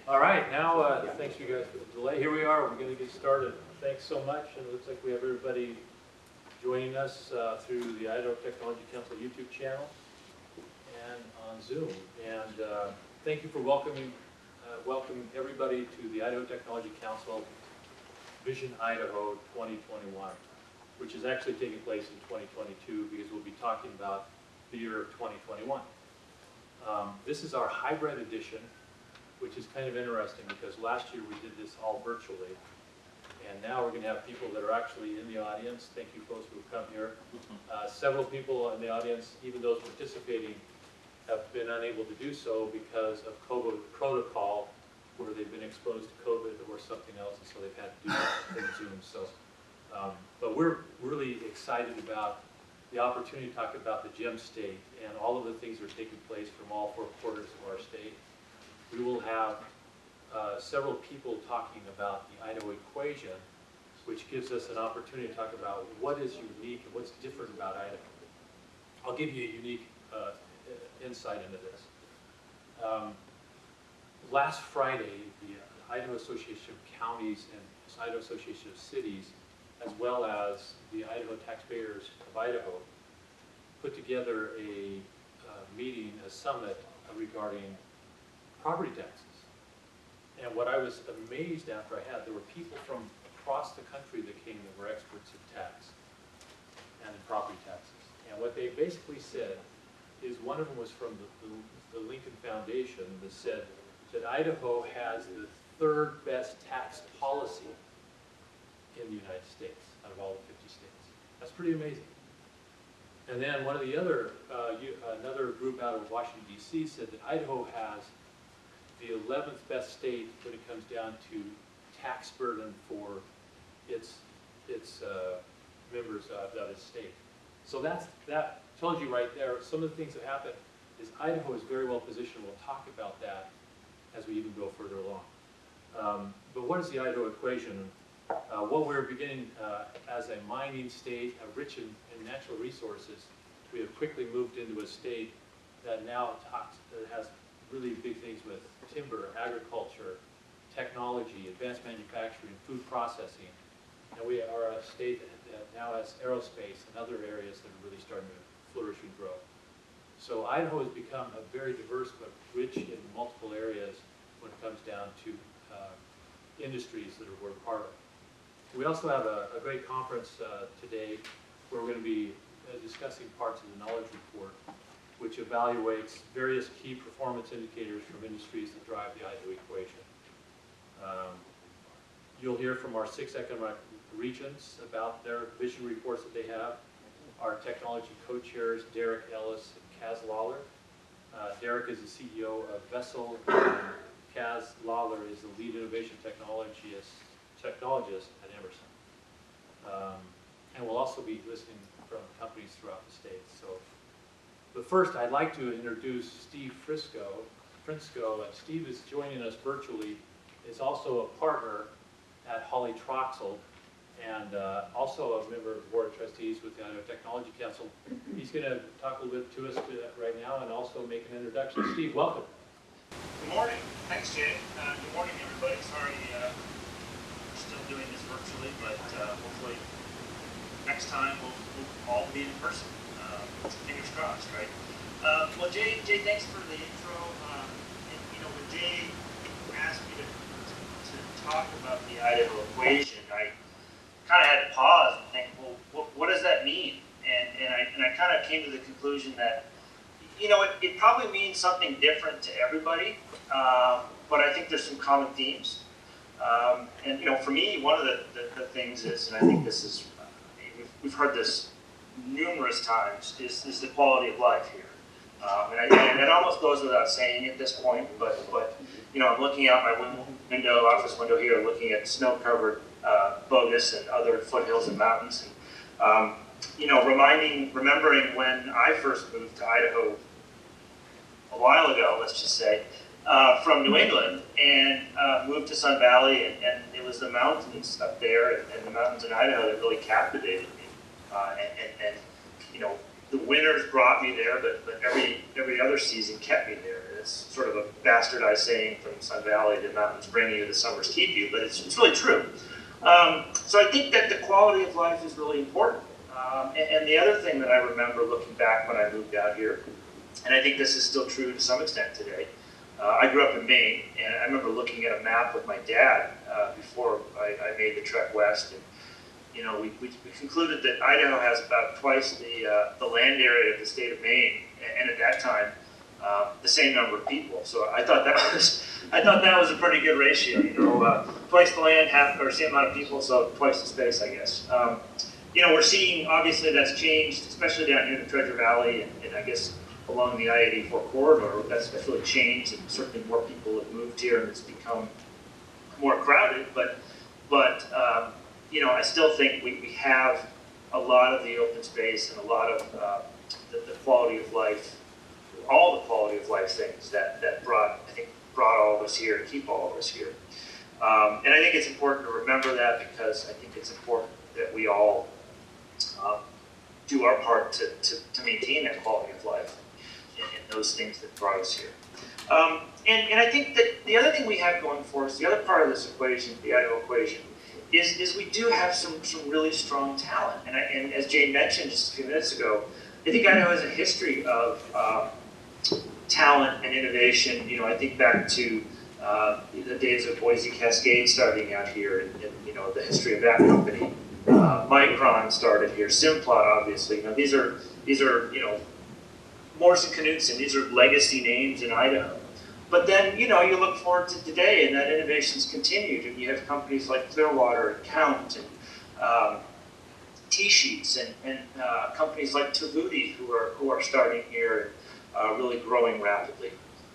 All right, now, thanks you guys for the delay. Here we are, we're going to get started. Thanks so much, and it looks like we have everybody joining us through the Idaho Technology Council YouTube channel and on Zoom. And thank you for welcoming everybody to the Idaho Technology Council Vision Idaho 2021, which is actually taking place in 2022 because we'll be talking about the year of 2021. This is our hybrid edition, which is kind of interesting because last year we did this all virtually, and now we're going to have people that are actually in the audience. Thank you folks who have come here. Several people in the audience, even those participating, have been unable to do so because of COVID protocol, where they've been exposed to COVID or something else, and so they've had to do that through Zoom. So, but we're really excited about the opportunity to talk about the GEM state and all of the things that are taking place from all four quarters of our state. We will have several people talking about the Idaho equation, which gives us an opportunity to talk about what is unique and what's different about Idaho. I'll give you a unique insight into this. Last Friday, the Idaho Association of Counties and the Idaho Association of Cities, as well as the Idaho Taxpayers of Idaho, put together a meeting, a summit regarding property taxes. And what I was amazed after I had, there were people from across the country that came that were experts in tax and in property taxes. And what they basically said is, one of them was from the Lincoln Foundation that said that Idaho has the third best tax policy in the United States out of all the 50 states. That's pretty amazing. And then one of the other, another group out of Washington, D.C. said that Idaho has the 11th best state when it comes down to tax burden for its members of its state. So that tells you right there, some of the things that happen is Idaho is very well positioned. We'll talk about that as we even go further along. But what is the Idaho equation? What we're beginning as a mining state, rich in natural resources, we have quickly moved into a state that now has really big things with timber, agriculture, technology, advanced manufacturing, food processing. And we are a state that now has aerospace and other areas that are really starting to flourish and grow. So Idaho has become a very diverse but rich in multiple areas when it comes down to industries that we're part of. We also have a great conference today where we're going to be discussing parts of the knowledge report, which evaluates various key performance indicators from industries that drive the Idaho equation. You'll hear from our 6 economic regions about their vision reports that they have. Our technology co-chairs, Derek Ellis and Kaz Lawler. Derek is the CEO of Vessel, and Kaz Lawler is the lead innovation technologist at Emerson. And we'll also be listening from companies throughout the state. So, but first, I'd like to introduce Steve Frisco. And Steve is joining us virtually. Is also a partner at Hawley Troxel, and also a member of the Board of Trustees with the Idaho Technology Council. He's going to talk a little bit to us right now and also make an introduction. Steve, welcome. Good morning. Thanks, Jay. Good morning, everybody. Sorry we're still doing this virtually, but hopefully next time we'll all be in person. Fingers crossed, right? Well, Jay, thanks for the intro. When Jay asked me to talk about the Idaho equation, I kind of had to pause and think, well, what does that mean? And I kind of came to the conclusion that, it probably means something different to everybody, but I think there's some common themes. And for me, one of the things is, and I think this is, we've heard this numerous times, is the quality of life here. And it almost goes without saying at this point, but I'm looking out my office window here, looking at snow-covered Bogus and other foothills and mountains, and remembering when I first moved to Idaho a while ago, let's just say, from New England, and moved to Sun Valley, and it was the mountains up there and the mountains in Idaho that really captivated me. And the winters brought me there, but every other season kept me there. It's sort of a bastardized saying from Sun Valley: "The mountains bring you, the summers keep you," but it's really true. So I think that the quality of life is really important. And the other thing that I remember looking back when I moved out here, and I think this is still true to some extent today, I grew up in Maine, and I remember looking at a map with my dad before I made the trek west. And, you know, we concluded that Idaho has about twice the land area of the state of Maine, and at that time, the same number of people. So I thought that was a pretty good ratio. You know, twice the land, same amount of people, so twice the space, I guess. You know, we're seeing obviously that's changed, especially down here in the Treasure Valley, and I guess along the I-84 corridor. That's really changed, and certainly more people have moved here, and it's become more crowded. But you know, I still think we have a lot of the open space and a lot of the quality of life, all the quality of life things that brought all of us here and keep all of us here. And I think it's important to remember that, because I think it's important that we all do our part to maintain that quality of life and those things that brought us here. And I think that the other thing we have going for us, the other part of this equation, the Idaho equation, is we do have some really strong talent. And as Jane mentioned just a few minutes ago, I think Idaho has a history of talent and innovation. You know, I think back to the days of Boise Cascade starting out here, and you know, the history of that company. Micron started here. Simplot, obviously. You know, these are you know, Morrison Knudsen. These are legacy names in Idaho. But then, you know, you look forward to today, and that innovation's continued, and you have companies like Clearwater and Count and T-Sheets and companies like Tavuti who are starting here and really growing rapidly.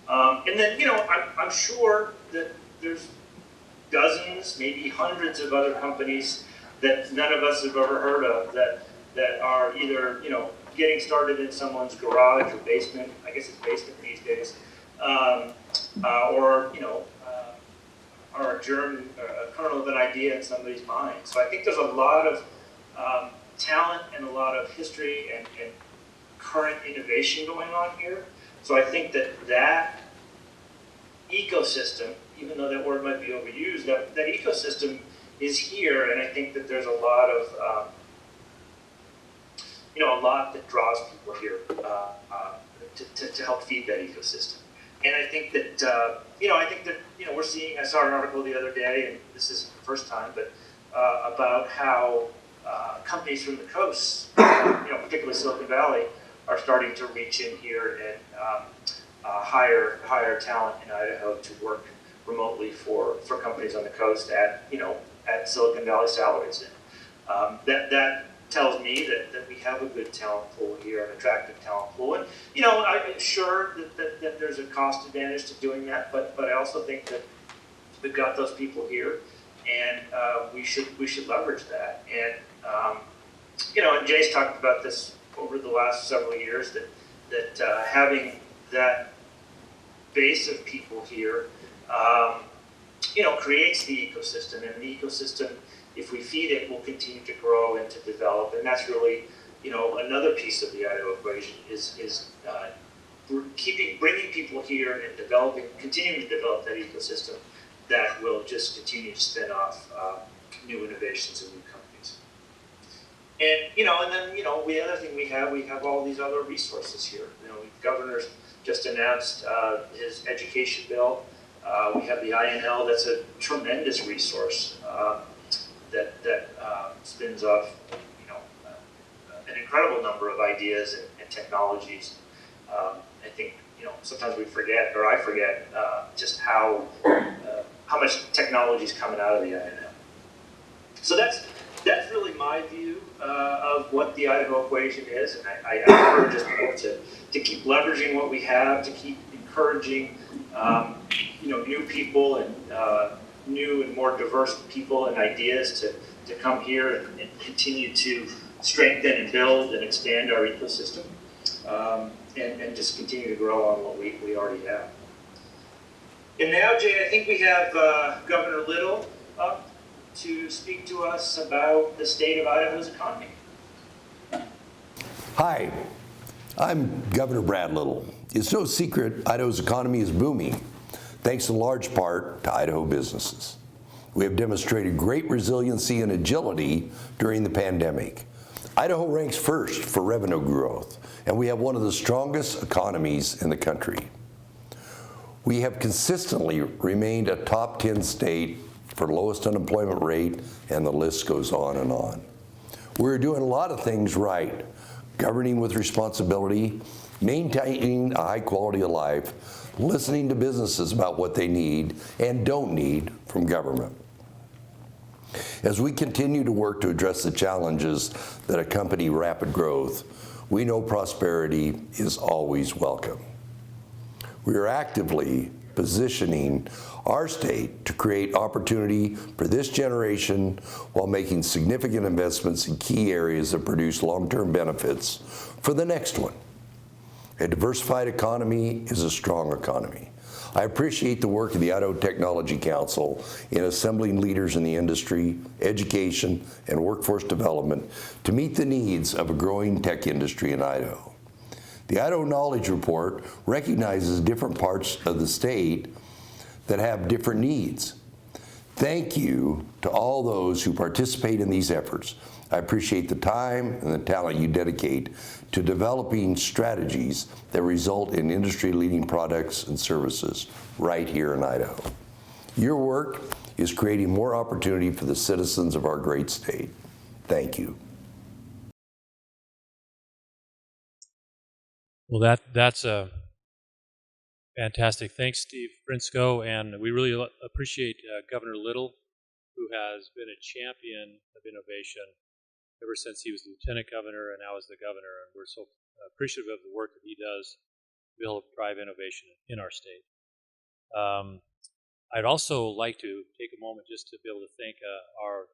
And then, you know, I'm sure that there's dozens, maybe hundreds of other companies that none of us have ever heard of that are either, you know, getting started in someone's garage or basement. I guess it's basement these days. Or, you know, or a kernel of an idea in somebody's mind. So I think there's a lot of talent and a lot of history and current innovation going on here. So I think that ecosystem, even though that word might be overused, that ecosystem is here, and I think that there's a lot of, you know, a lot that draws people here to help feed that ecosystem. And I think that, you know, we're seeing, I saw an article the other day, and this isn't the first time, but about how companies from the coast, you know, particularly Silicon Valley, are starting to reach in here and hire talent in Idaho to work remotely for companies on the coast at Silicon Valley salaries. And that tells me that we have a good talent pool here, an attractive talent pool. And, you know, I'm sure that there's a cost advantage to doing that, but I also think that we've got those people here, and we should leverage that. And, you know, and Jay's talked about this over the last several years, that having that base of people here, you know, creates the ecosystem, and the ecosystem, if we feed it, will continue to grow and to develop. And that's really, you know, another piece of the Idaho equation is bringing people here and continuing to develop that ecosystem that will just continue to spin off new innovations and new companies. And, you know, and then, you know, the other thing we have all these other resources here. You know, the governor's just announced his education bill. We have the INL, that's a tremendous resource that spins off, you know, an incredible number of ideas and technologies. I think, you know, sometimes we forget, or I forget, just how much technology is coming out of the INL. So that's really my view of what the Idaho equation is, and I encourage us to keep leveraging what we have, to keep encouraging, you know, new people and new and more diverse people and ideas to come here and continue to strengthen and build and expand our ecosystem, and just continue to grow on what we already have. And now, Jay, I think we have Governor Little up to speak to us about the state of Idaho's economy. Hi, I'm Governor Brad Little. It's no secret Idaho's economy is booming, thanks in large part to Idaho businesses. We have demonstrated great resiliency and agility during the pandemic. Idaho ranks first for revenue growth, and we have one of the strongest economies in the country. We have consistently remained a top 10 state for lowest unemployment rate, and the list goes on and on. We're doing a lot of things right, governing with responsibility, maintaining a high quality of life, listening to businesses about what they need and don't need from government. As we continue to work to address the challenges that accompany rapid growth, we know prosperity is always welcome. We are actively positioning our state to create opportunity for this generation while making significant investments in key areas that produce long-term benefits for the next one. A diversified economy is a strong economy. I appreciate the work of the Idaho Technology Council in assembling leaders in the industry, education, and workforce development to meet the needs of a growing tech industry in Idaho. The Idaho Knowledge Report recognizes different parts of the state that have different needs. Thank you to all those who participate in these efforts. I appreciate the time and the talent you dedicate to developing strategies that result in industry-leading products and services right here in Idaho. Your work is creating more opportunity for the citizens of our great state. Thank you. Well, that's a fantastic. Thanks, Steve Brinsko, and we really appreciate Governor Little, who has been a champion of innovation ever since he was lieutenant governor and now is the governor, and we're so appreciative of the work that he does to be able to drive innovation in our state. I'd also like to take a moment just to be able to thank our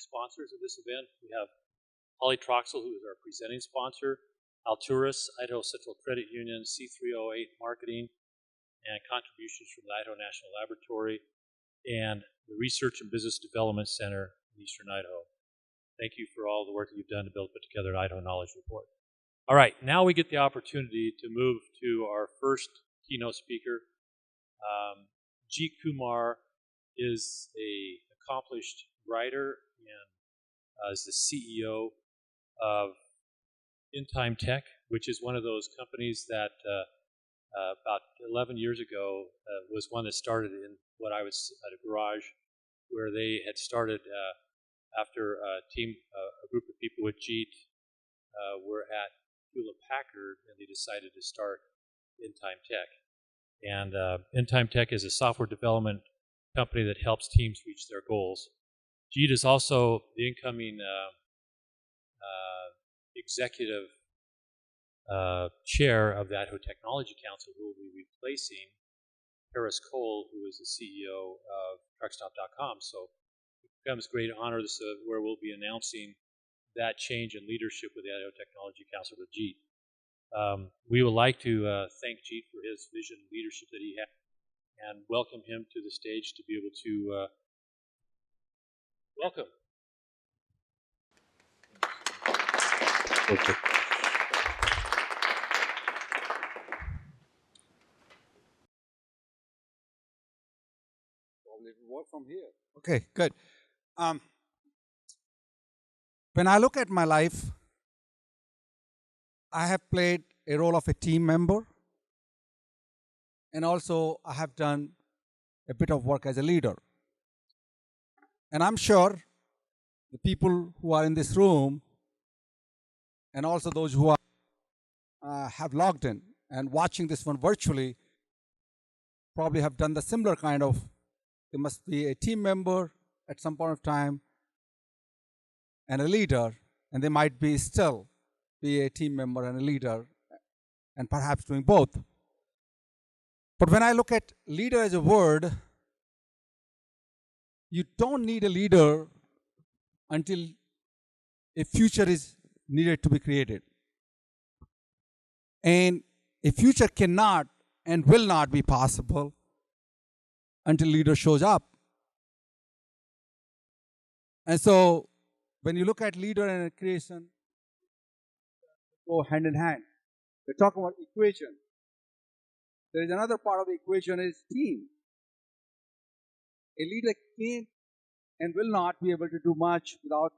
sponsors of this event. We have Polytroxel, who is our presenting sponsor, Alturas, Idaho Central Credit Union, C308 Marketing, and contributions from the Idaho National Laboratory, and the Research and Business Development Center in Eastern Idaho. Thank you for all the work that you've done to build put together an Idaho Knowledge Report. All right, now we get the opportunity to move to our first keynote speaker. Jeet Kumar is an accomplished writer and is the CEO of In Time Tech, which is one of those companies that about 11 years ago was one that started in what I would at a garage, where they had started after a group of people with Jeet were at Hewlett Packard, and they decided to start In Time Tech. And In Time Tech is a software development company that helps teams reach their goals. Jeet is also the incoming executive chair of the Idaho Technology Council, who will be replacing Paris Cole, who is the CEO of Truckstop.com. So it becomes a great honor. This where we'll be announcing that change in leadership with the Idaho Technology Council with Jeet. We would like to thank Jeet for his vision and leadership that he had, and welcome him to the stage to be able to welcome. Okay. Probably it'll work from here. Okay, good. When I look at my life, I have played a role of a team member, and also I have done a bit of work as a leader. And I'm sure the people who are in this room and also those who are have logged in and watching this one virtually probably have done the similar kind of, there must be a team member at some point of time and a leader, and they might be still be a team member and a leader, and perhaps doing both. But when I look at leader as a word, you don't need a leader until a future is needed to be created. And a future cannot and will not be possible until leader shows up. And so when you look at leader and creation, go hand in hand. We're talking about equation. There is another part of the equation is team. A leader can't and will not be able to do much without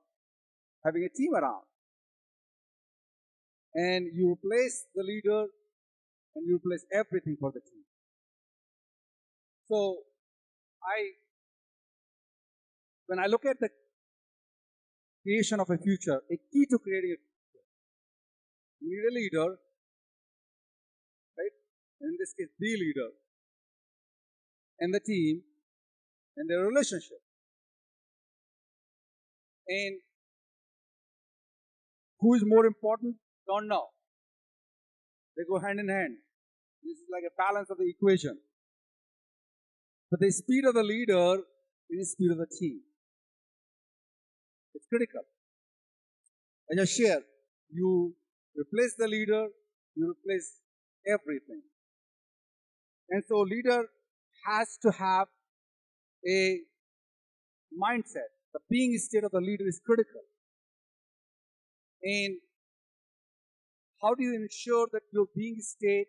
having a team around. And you replace the leader and you replace everything for the team. So when I look at the creation of a future, a key to creating a future, you need a leader, right? And in this case, the leader, and the team, and their relationship. And who is more important? Don't know. They go hand in hand. This is like a balance of the equation. But the speed of the leader is the speed of the team. It's critical. I just share, you replace the leader, you replace everything. And so leader has to have a mindset. The being state of the leader is critical. And how do you ensure that your being state,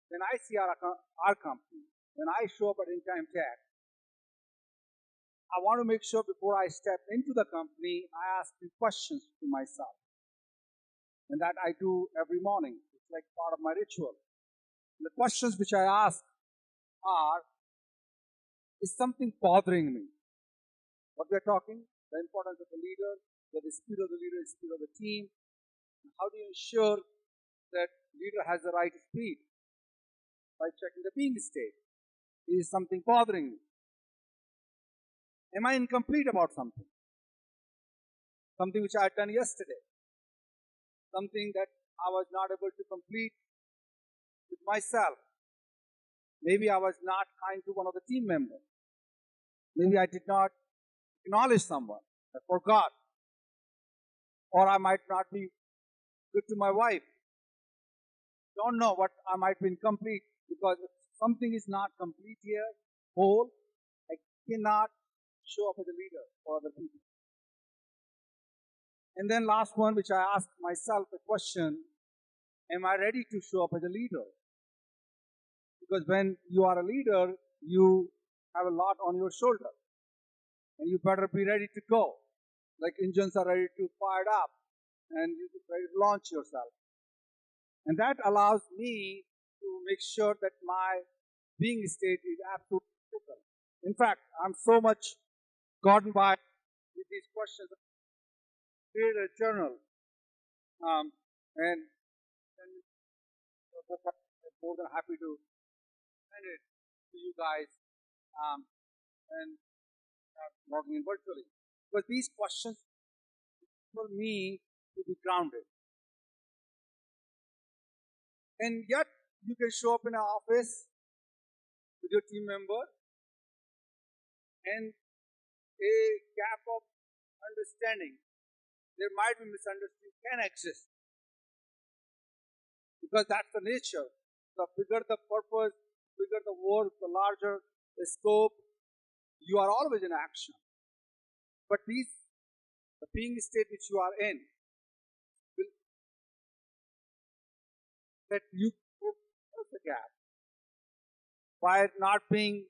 when I see our company, when I show up at In Time Tech, I want to make sure before I step into the company, I ask few questions to myself. And that I do every morning. It's like part of my ritual. And the questions which I ask are, is something bothering me? What we're talking, the importance of the leader, the speed of the leader, the speed of the team. And how do you ensure that leader has the right speed? By checking the being state. Is something bothering me? Am I incomplete about something? Something which I had done yesterday. Something that I was not able to complete with myself. Maybe I was not kind to one of the team members. Maybe I did not acknowledge someone. I forgot. Or I might not be good to my wife. Don't know what I might be incomplete, because if something is not complete here, whole, I cannot show up as a leader for other people. And then last one, which I ask myself a question, am I ready to show up as a leader? Because when you are a leader, you have a lot on your shoulder. And you better be ready to go. Like engines are ready to fire up. And you're ready to launch yourself. And that allows me to make sure that my being state is absolutely critical. In fact, I'm so much gotten by with these questions. I created a journal. And I'm more than happy to send it to you guys and logging in virtually. Because these questions for me to be grounded. And yet, you can show up in an office with your team member and a gap of understanding. There might be misunderstanding can exist. Because that's the nature. The bigger the purpose, bigger the work, the larger the scope, you are always in action. But the being state which you are in, will that you close the gap by not being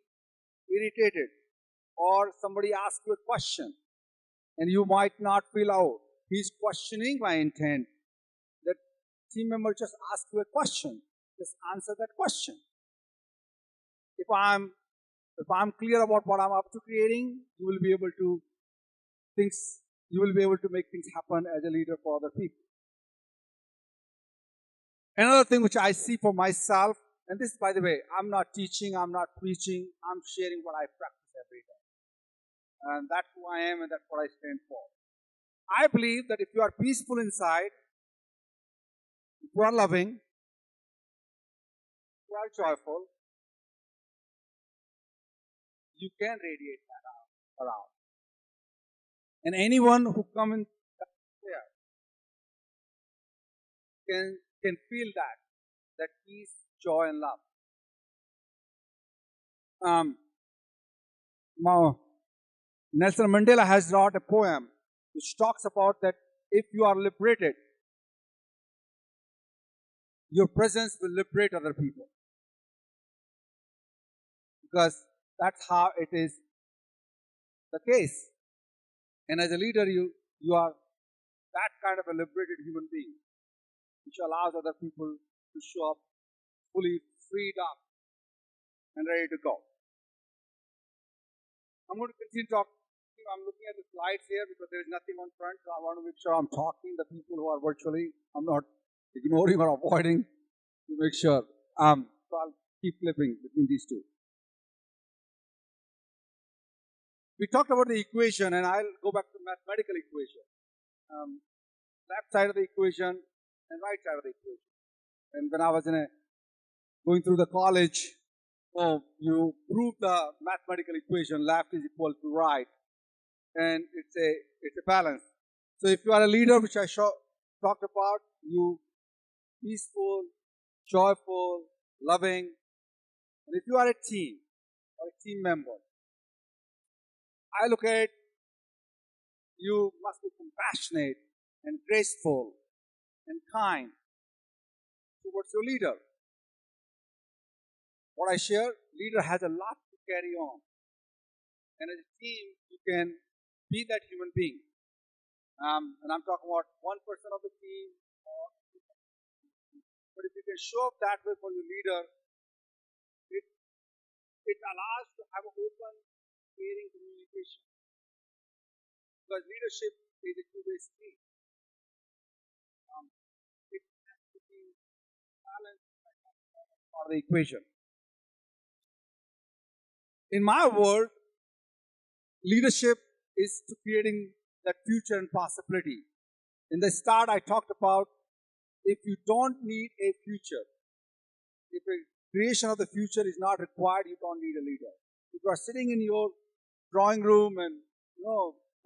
irritated, or somebody asks you a question and you might not feel out. He's questioning my intent. That team member just asked you a question. Just answer that question. If I'm clear about what I'm up to creating, you will be able to make things happen as a leader for other people. Another thing which I see for myself, and this, by the way, I'm not teaching, I'm not preaching, I'm sharing what I practice every day. And that's who I am and that's what I stand for. I believe that if you are peaceful inside, if you are loving, if you are joyful, you can radiate that around. And anyone who comes in there can feel that peace, joy, and love. Nelson Mandela has wrote a poem which talks about that if you are liberated, your presence will liberate other people. Because that's how it is the case. And as a leader, you are that kind of a liberated human being, which allows other people to show up fully freed up and ready to go. I'm going to continue talking. I'm looking at the slides here because there is nothing on front, so I want to make sure I'm talking to the people who are virtually. I'm not ignoring or avoiding to make sure. So I'll keep flipping between these two. We talked about the equation, and I'll go back to the mathematical equation. Left side of the equation and right side of the equation. And when I was going through the college, you prove the mathematical equation, left is equal to right, and it's a balance. So if you are a leader, which I talked about, you peaceful, joyful, loving, and if you are a team or a team member, I look at it, you must be compassionate and graceful and kind towards your leader. What I share, leader has a lot to carry on. And as a team, you can be that human being. And I'm talking about 1% of the team. But if you can show up that way for your leader, it allows to have an open, caring communication. Because leadership is a two-way street. It has to be balanced for the equation. In my world, leadership is to creating that future and possibility. In the start, I talked about if you don't need a future, if a creation of the future is not required, you don't need a leader. If you are sitting in your drawing room and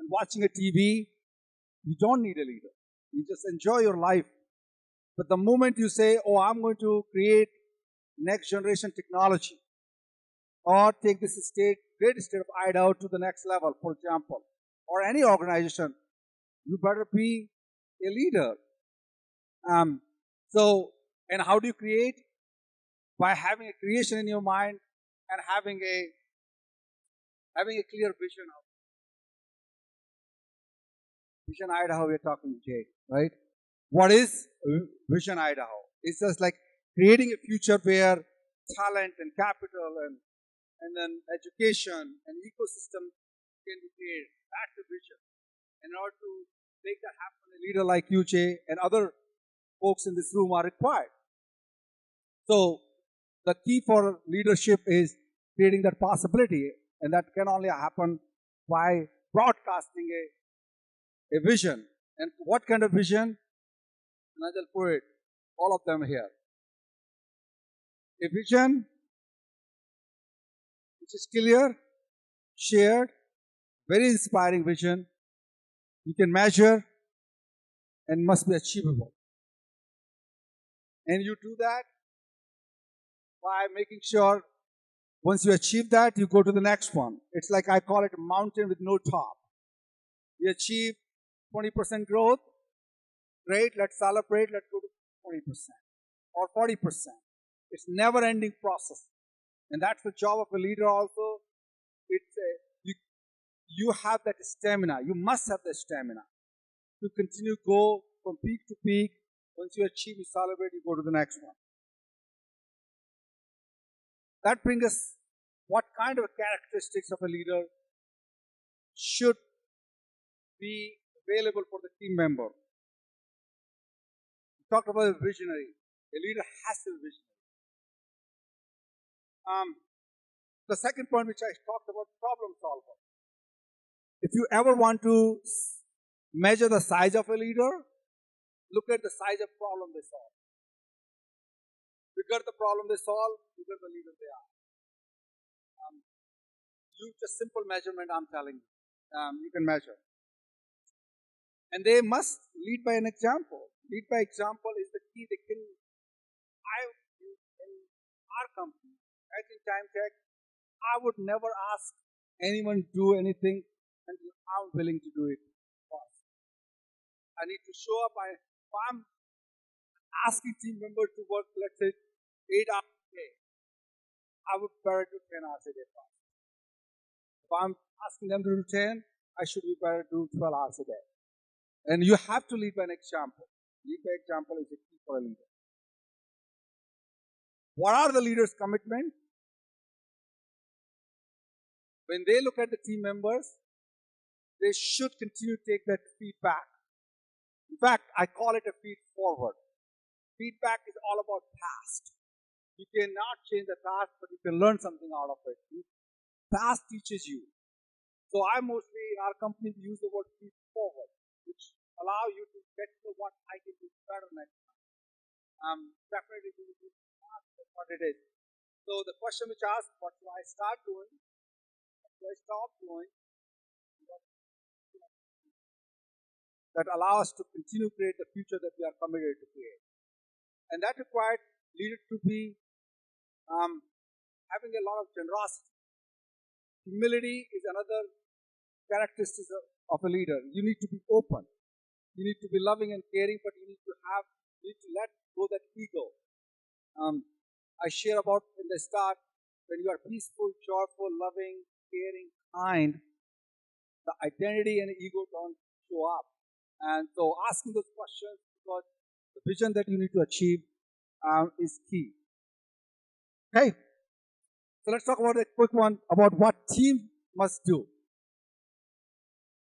watching a TV, you don't need a leader. You just enjoy your life. But the moment you say, "Oh, I'm going to create next generation technology," or take this great state of Idaho to the next level, for example, or any organization, you better be a leader. And how do you create? By having a creation in your mind and having a clear vision of Vision Idaho. We're talking, Jay, right? What is Vision Idaho? It's just like creating a future where talent and capital and then education and ecosystem can be created. That's the vision. In order to make that happen, a leader like you, Jay, and other folks in this room are required. So the key for leadership is creating that possibility, and that can only happen by broadcasting a vision. And what kind of vision? And I'll put it, all of them here. A vision which is clear, shared, very inspiring vision. You can measure and must be achievable. And you do that by making sure once you achieve that, you go to the next one. It's like I call it a mountain with no top. We achieve 20% growth. Great, let's celebrate, let's go to 20% or 40%. It's never-ending process. And that's the job of a leader also. You have that stamina. You must have the stamina to continue go from peak to peak. Once you achieve, you celebrate, you go to the next one. That brings us what kind of characteristics of a leader should be available for the team member. We talked about a visionary. A leader has to be visionary. The second point which I talked about, problem solver. If you ever want to measure the size of a leader, look at the size of problem they solve. Bigger the problem they solve, bigger the leader they are. Use just simple measurement, I'm telling you. You can measure. And they must lead by an example. Lead by example is the key. In our company, in Time Tech, I would never ask anyone to do anything until I'm willing to do it first. I need to show up. asking team members to work, let's say, 8 hours a day, I would better do 10 hours a day first. If I'm asking them to do 10, I should be better do 12 hours a day. And you have to lead by an example. Lead by example is a key for a leader. What are the leader's commitments? When they look at the team members, they should continue to take that feedback. In fact, I call it a feed forward. Feedback is all about past. You cannot change the past, but you can learn something out of it. Past teaches you. So I mostly, in our company, we use the word feed forward, which allow you to get to what I can do better next time. Definitely do the past, that's what it is. So the question which asks, what do I start doing? What do I stop doing? That allow us to continue to create the future that we are committed to create. And that required leaders to be having a lot of generosity. Humility is another characteristic of a leader. You need to be open. You need to be loving and caring, but you need to let go that ego. I share about in the start, when you are peaceful, joyful, loving, caring, kind, the identity and the ego don't show up. And so asking those questions, because the vision that you need to achieve is key. Okay, so let's talk about a quick one about what teams must do.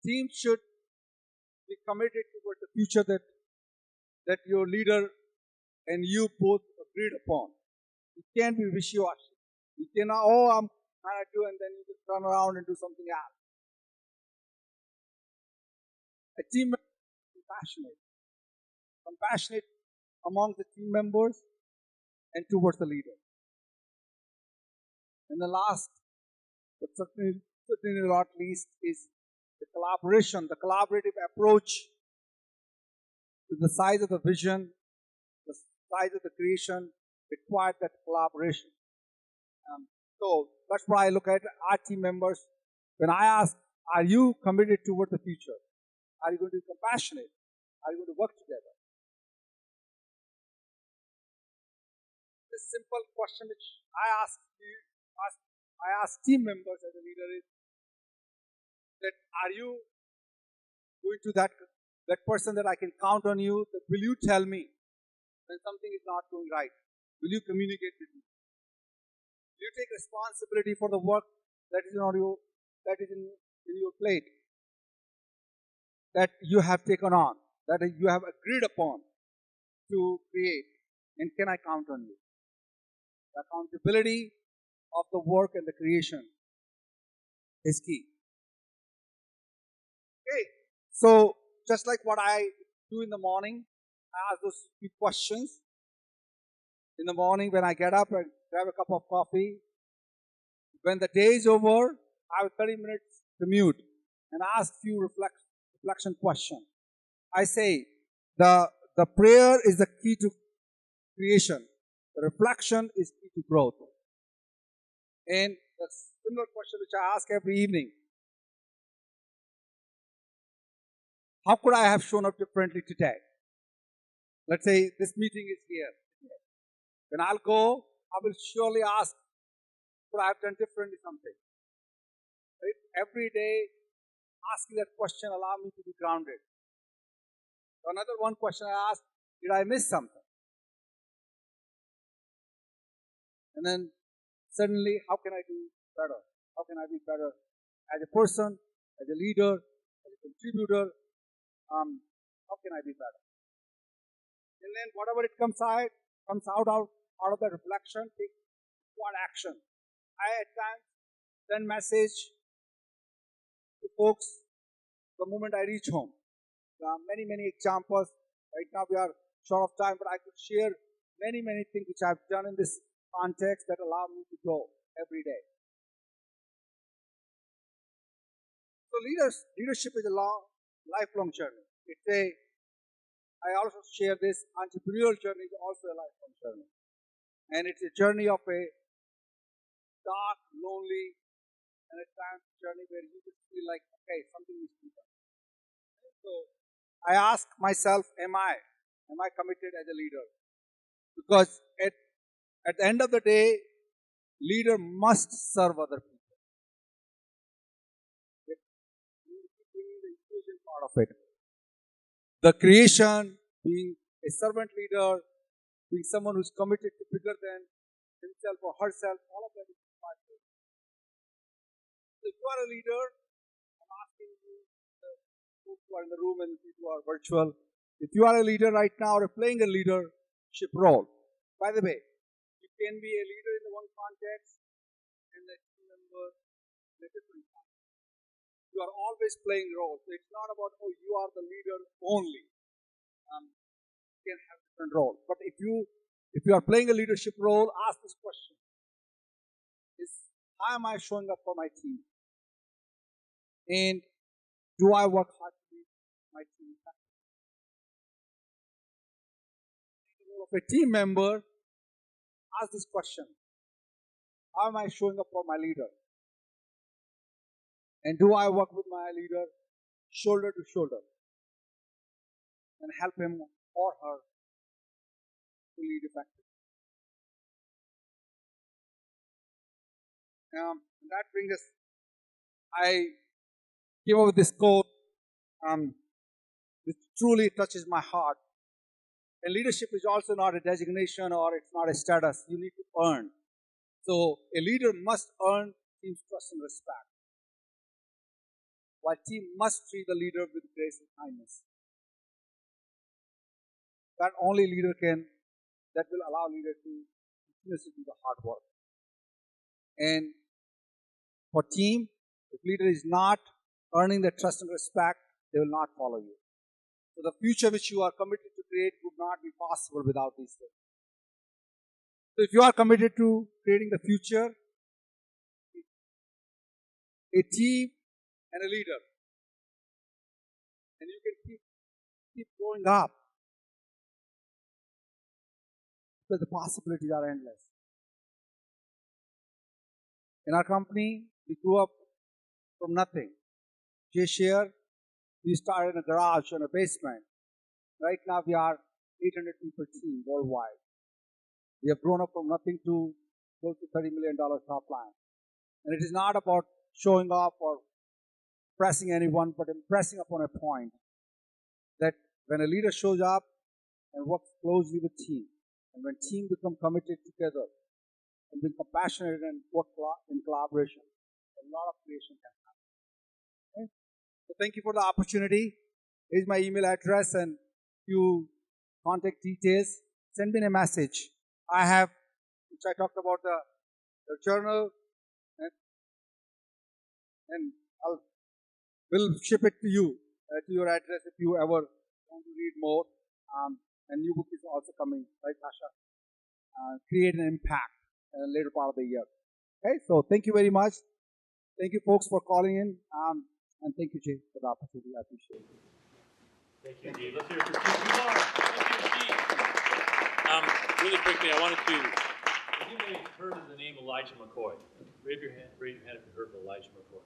Teams should be committed toward the future that your leader and you both agreed upon. You can't be wishy-washy. You cannot, I'm trying to do, and then you just turn around and do something else. A team member is compassionate among the team members and towards the leader. And the last, but certainly not least, is the collaboration, the collaborative approach to the size of the vision, the size of the creation required that collaboration. So that's why I look at our team members. When I ask, are you committed toward the future? Are you going to be compassionate? Are you going to work together? This simple question which I ask team members as a leader is that are you going to that person that I can count on you? That will you tell me when something is not going right? Will you communicate with me? Will you take responsibility for the work that is in your plate, that you have taken on, that you have agreed upon to create? And can I count on you? The accountability of the work and the creation is key. Okay, so just like what I do in the morning, I ask those few questions. In the morning when I get up and grab a cup of coffee, when the day is over, I have 30 minutes commute and ask few reflection questions. I say the prayer is the key to creation. The reflection is key to growth. And the similar question which I ask every evening: how could I have shown up differently today? Let's say this meeting is here. When I'll go, I will surely ask, could I have done differently something? Right? Every day, asking that question allows me to be grounded. Another one question I ask: did I miss something? And then suddenly, how can I do better? How can I be better as a person, as a leader, as a contributor? How can I be better? And then whatever it comes out of that reflection, take one action. I at times send message to folks the moment I reach home. There are many examples. Right now we are short of time, but I could share many things which I've done in this context that allow me to grow every day. So leadership is a lifelong journey. I also share this entrepreneurial journey is also a lifelong journey. And it's a journey of a dark, lonely, and at times journey where you just feel like, okay, something needs to be done. So I ask myself, am I am I committed as a leader? Because at the end of the day, leader must serve other people. We need to keep bringing the inclusion part of it. The creation, being a servant leader, being someone who's committed to bigger than himself or herself, all of that is part of it. So if you are a leader, I'm asking you, the folks who are in the room and people who are virtual, if you are a leader right now or playing a leadership role, by the way, you can be a leader in the one context and a team member in a different context. You are always playing roles. So it's not about, oh, you are the leader only. You can have different roles. But if you are playing a leadership role, ask this question. How am I showing up for my team? And do I work hard to make my team effective? In the role of a team member, ask this question. How am I showing up for my leader? And do I work with my leader shoulder to shoulder and help him or her to lead effectively? And that brings us, I came up with this quote, which truly touches my heart. And leadership is also not a designation or it's not a status. You need to earn. So a leader must earn team's trust and respect, while team must treat the leader with grace and kindness. That only leader that will allow leader to continuously do the hard work. And for team, if leader is not earning the trust and respect, they will not follow you. So the future which you are committed to create would not be possible without these things. So if you are committed to creating the future, a team and a leader, and you can keep growing up, because the possibilities are endless. In our company, we grew up from nothing. Jay shared, we started in a garage and a basement. Right now we are 800 people team worldwide. We have grown up from nothing to close to $30 million top line. And it is not about showing off or impressing anyone, but impressing upon a point that when a leader shows up and works closely with team, and when team become committed together and be compassionate and work in collaboration, a lot of creation can happen. Okay? So thank you for the opportunity. Here's my email address and few contact details. Send me a message. I have, which I talked about the journal, and we'll ship it to you, to your address if you ever want to read more. And new book is also coming, right, Tasha? Create an impact in the later part of the year. Okay, so thank you very much. Thank you, folks, for calling in, and thank you, Jay, for the opportunity. I appreciate it. Thank you, Steve. Let's hear it for Steve Kumar. Thank you, Steve. Really quickly, I wanted to. Have you maybe heard of the name Elijah McCoy? Raise your hand if you heard of Elijah McCoy.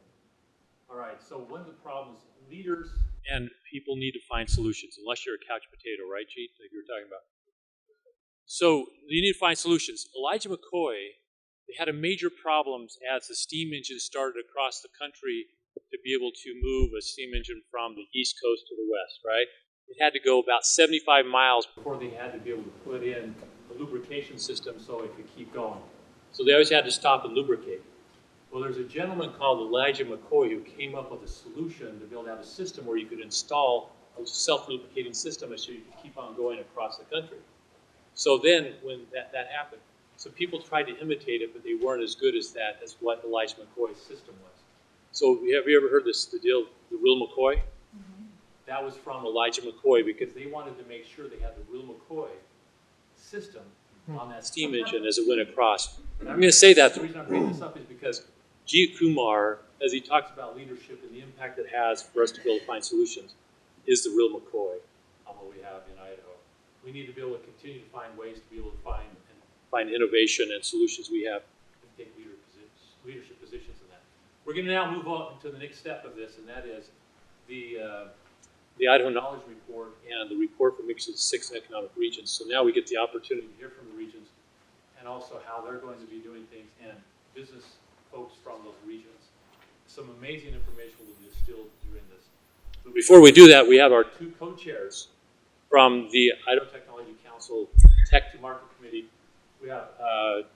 All right, so one of the problems, leaders And people need to find solutions, unless you're a couch potato, right, Chief, like you were talking about. So you need to find solutions. Elijah McCoy, they had a major problems as the steam engine started across the country to be able to move a steam engine from the east coast to the west, right? It had to go about 75 miles before they had to be able to put in a lubrication system so it could keep going. So they always had to stop and lubricate. Well, there's a gentleman called Elijah McCoy who came up with a solution to be able to have a system where you could install a self-lubricating system so you could keep on going across the country. So then when that happened, so people tried to imitate it, but they weren't as good as what Elijah McCoy's system was. So have you ever heard the deal, the real McCoy? Mm-hmm. That was from Elijah McCoy because they wanted to make sure they had the real McCoy system on that Steam engine as it went across. I'm going to say that. The reason I'm bringing this up is because G. Kumar, as he talks about leadership and the impact it has for us to be able to find solutions, is the real McCoy on what we have in Idaho. We need to be able to continue to find ways to be able to find innovation and solutions we have. And take leadership positions in that. We're going to now move on to the next step of this, and that is the the Idaho Knowledge Report and the report from each of the 6 economic regions. So now we get the opportunity to hear from the regions and also how they're going to be doing things and business folks from those regions. Some amazing information will be distilled during this. But before we do that, we have our 2 co-chairs from the Idaho Technology Council Tech to Market Committee. We have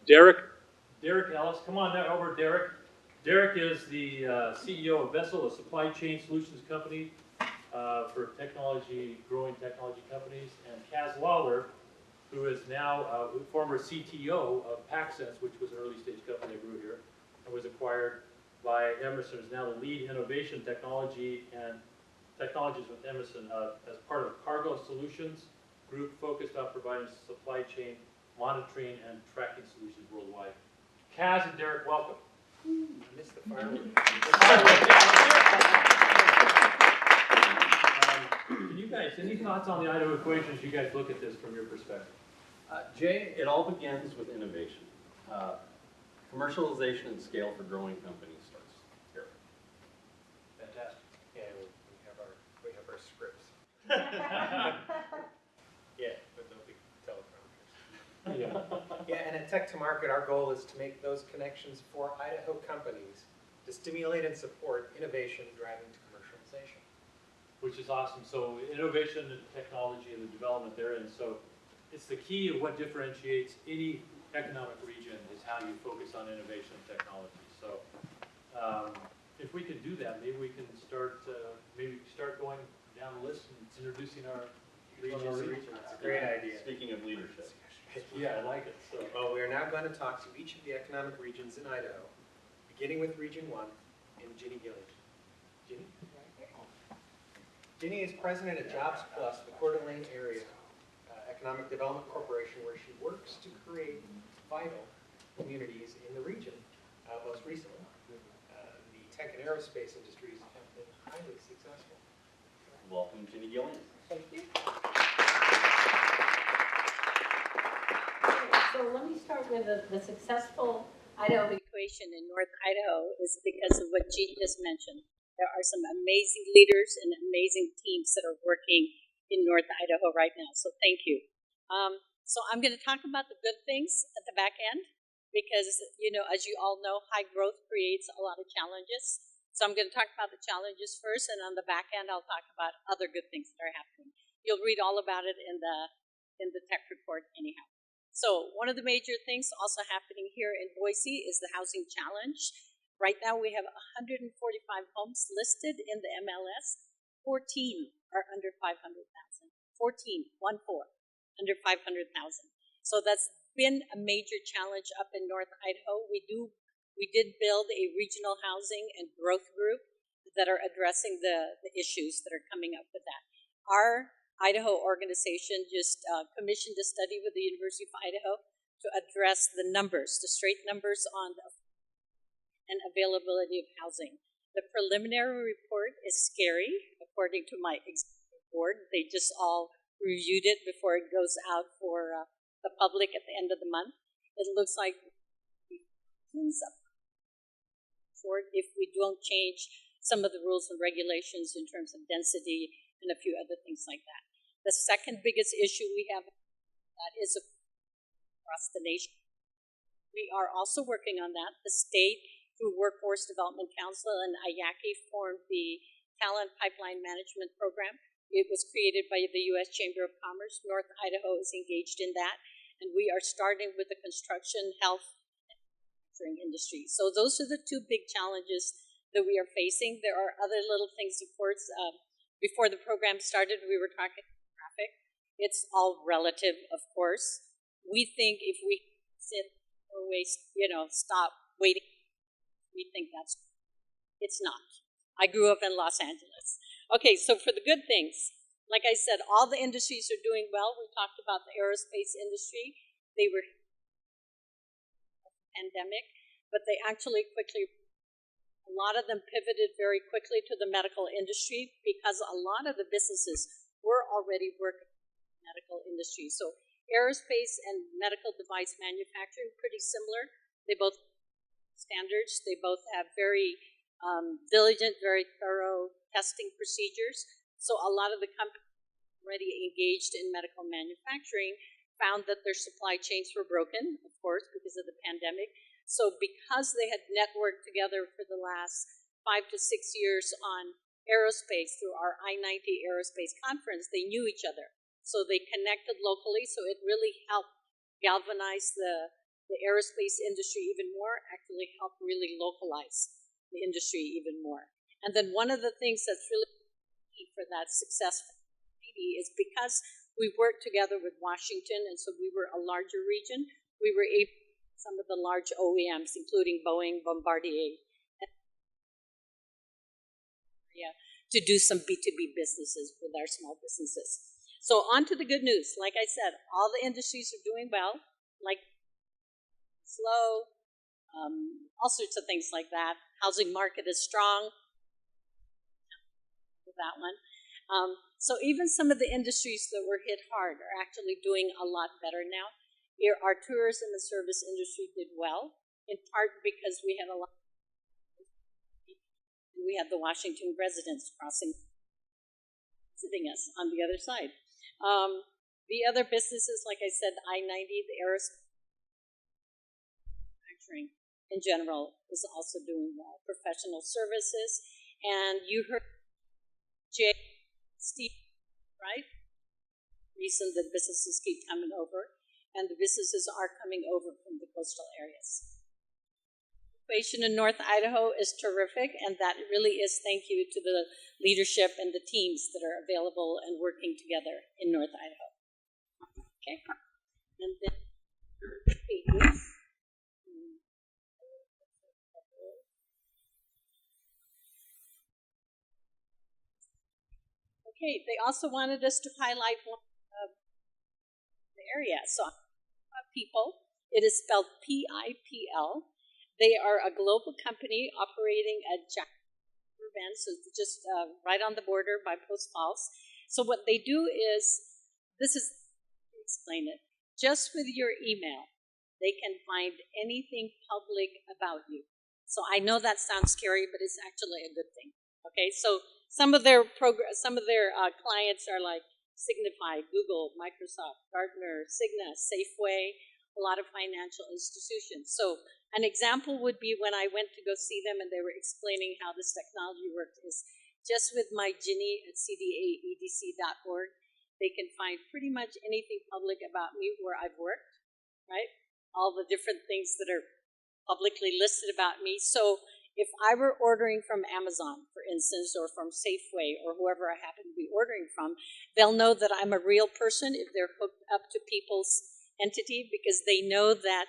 Derek Ellis. Come on over, Derek. Derek is the CEO of Vessel, a supply chain solutions company for growing technology companies, and Kaz Lawler, who is now former CTO of PacSense, which was an early stage company that grew here and was acquired by Emerson, is now the lead innovation technologies with Emerson as part of Cargo Solutions group focused on providing supply chain monitoring and tracking solutions worldwide. Kaz and Derek, welcome. I missed the fireworks. Can you guys, any thoughts on the Idaho equation as you guys look at this from your perspective? Jay, it all begins with innovation. Commercialization and scale for growing companies starts here. Fantastic. And we have our scripts. Yeah, but no big teleprompters. Yeah. Yeah, and at Tech to Market, our goal is to make those connections for Idaho companies to stimulate and support innovation driving to commercialization. Which is awesome. So innovation and technology and the development therein. So it's the key of what differentiates any economic region is how you focus on innovation and technology. So if we can do that, maybe we can start going down the list and introducing our regions. That's a great idea. Speaking of leadership. Yeah, I like it. So Well, we are now going to talk to each of the economic regions in Idaho, beginning with Region 1 and Ginny Gillian. Ginny? Ginny is president at Jobs Plus, the Coeur d'Alene Area Economic Development Corporation, where she works to create vital communities in the region. Most recently, the tech and aerospace industries have been highly successful. Welcome, Ginny Gillian. Thank you. So let me start with the successful Idaho equation in North Idaho is because of what Jeet just mentioned. There are some amazing leaders and amazing teams that are working in North Idaho right now. So thank you. So I'm going to talk about the good things at the back end because, as you all know, high growth creates a lot of challenges. So I'm going to talk about the challenges first, and on the back end, I'll talk about other good things that are happening. You'll read all about it in the tech report anyhow. So one of the major things also happening here in Boise is the housing challenge. Right now we have 145 homes listed in the MLS. 14 are under 500,000. 14, 1-4, under 500,000. So that's been a major challenge up in North Idaho. We did build a regional housing and growth group that are addressing the issues that are coming up with that. Our Idaho organization just commissioned a study with the University of Idaho to address the numbers, the straight numbers on the and availability of housing. The preliminary report is scary, according to my executive board. They just all reviewed it before it goes out for the public at the end of the month. It looks like if we don't change some of the rules and regulations in terms of density and a few other things like that. The second biggest issue we have that is across the nation. We are also working on that. The state, through Workforce Development Council and IACI, formed the Talent Pipeline Management Program. It was created by the U.S. Chamber of Commerce. North Idaho is engaged in that. And we are starting with the construction, health, and manufacturing industry. So those are the two big challenges that we are facing. There are other little things, of course. Before the program started, we were talking traffic. It's all relative, of course. We think if we sit or stop waiting, we think it's not. I grew up in Los Angeles. Okay, so for the good things, like I said, all the industries are doing well. We talked about the aerospace industry. They were pandemic, but they actually a lot of them pivoted very quickly to the medical industry because a lot of the businesses were already working in the medical industry. So aerospace and medical device manufacturing, pretty similar. They both standards. They both have very diligent, very thorough testing procedures. So a lot of the companies already engaged in medical manufacturing found that their supply chains were broken, of course, because of the pandemic. So because they had networked together for the last 5 to 6 years on aerospace through our I-90 aerospace conference, they knew each other. So they connected locally, so it really helped galvanize the aerospace industry even more, actually helped really localize the industry even more. And then one of the things that's really key for that successful is because we worked together with Washington, and so we were a larger region, we were able to some of the large OEMs, including Boeing, Bombardier, to do some B2B businesses with our small businesses. So on to the good news. Like I said, all the industries are doing well, like slow, all sorts of things like that. Housing market is strong. That one. So even some of the industries that were hit hard are actually doing a lot better now. Here, our tourism and service industry did well, in part because we had a lot. We had the Washington residents visiting us on the other side. The other businesses, like I said, I-90, the aerospace manufacturing in general is also doing well. Professional services, and you heard Jay, Steve, right? Reason that businesses keep coming over, and the businesses are coming over from the coastal areas. The situation in North Idaho is terrific, and that really is thank you to the leadership and the teams that are available and working together in North Idaho. Okay, and then okay, they also wanted us to highlight one of the area. So, People, it is spelled PIPL. They are a global company operating at Jacksonville, so just right on the border by Post Falls. So what they do is, explain it. Just with your email, they can find anything public about you. So I know that sounds scary, but it's actually a good thing. Okay, so some of their clients are like Signify, Google, Microsoft, Gartner, Cigna, Safeway, a lot of financial institutions. So an example would be when I went to go see them and they were explaining how this technology worked is just with my Ginny at cdaedc.org, they can find pretty much anything public about me where I've worked, right? All the different things that are publicly listed about me. So if I were ordering from Amazon, for instance, or from Safeway, or whoever I happen to be ordering from, they'll know that I'm a real person if they're hooked up to people's entity, because they know that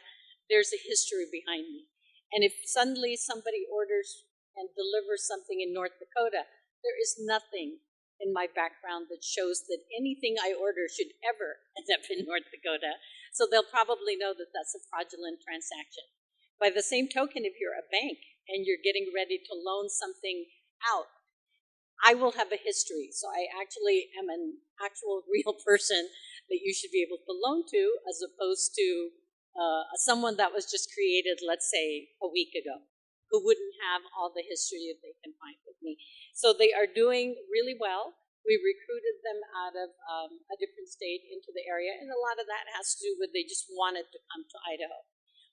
there's a history behind me. And if suddenly somebody orders and delivers something in North Dakota, there is nothing in my background that shows that anything I order should ever end up in North Dakota. So they'll probably know that that's a fraudulent transaction. By the same token, if you're a bank and you're getting ready to loan something out, I will have a history. So I actually am an actual real person that you should be able to loan to, as opposed to someone that was just created, let's say, a week ago, who wouldn't have all the history that they can find with me. So they are doing really well. We recruited them out of a different state into the area, and a lot of that has to do with they just wanted to come to Idaho.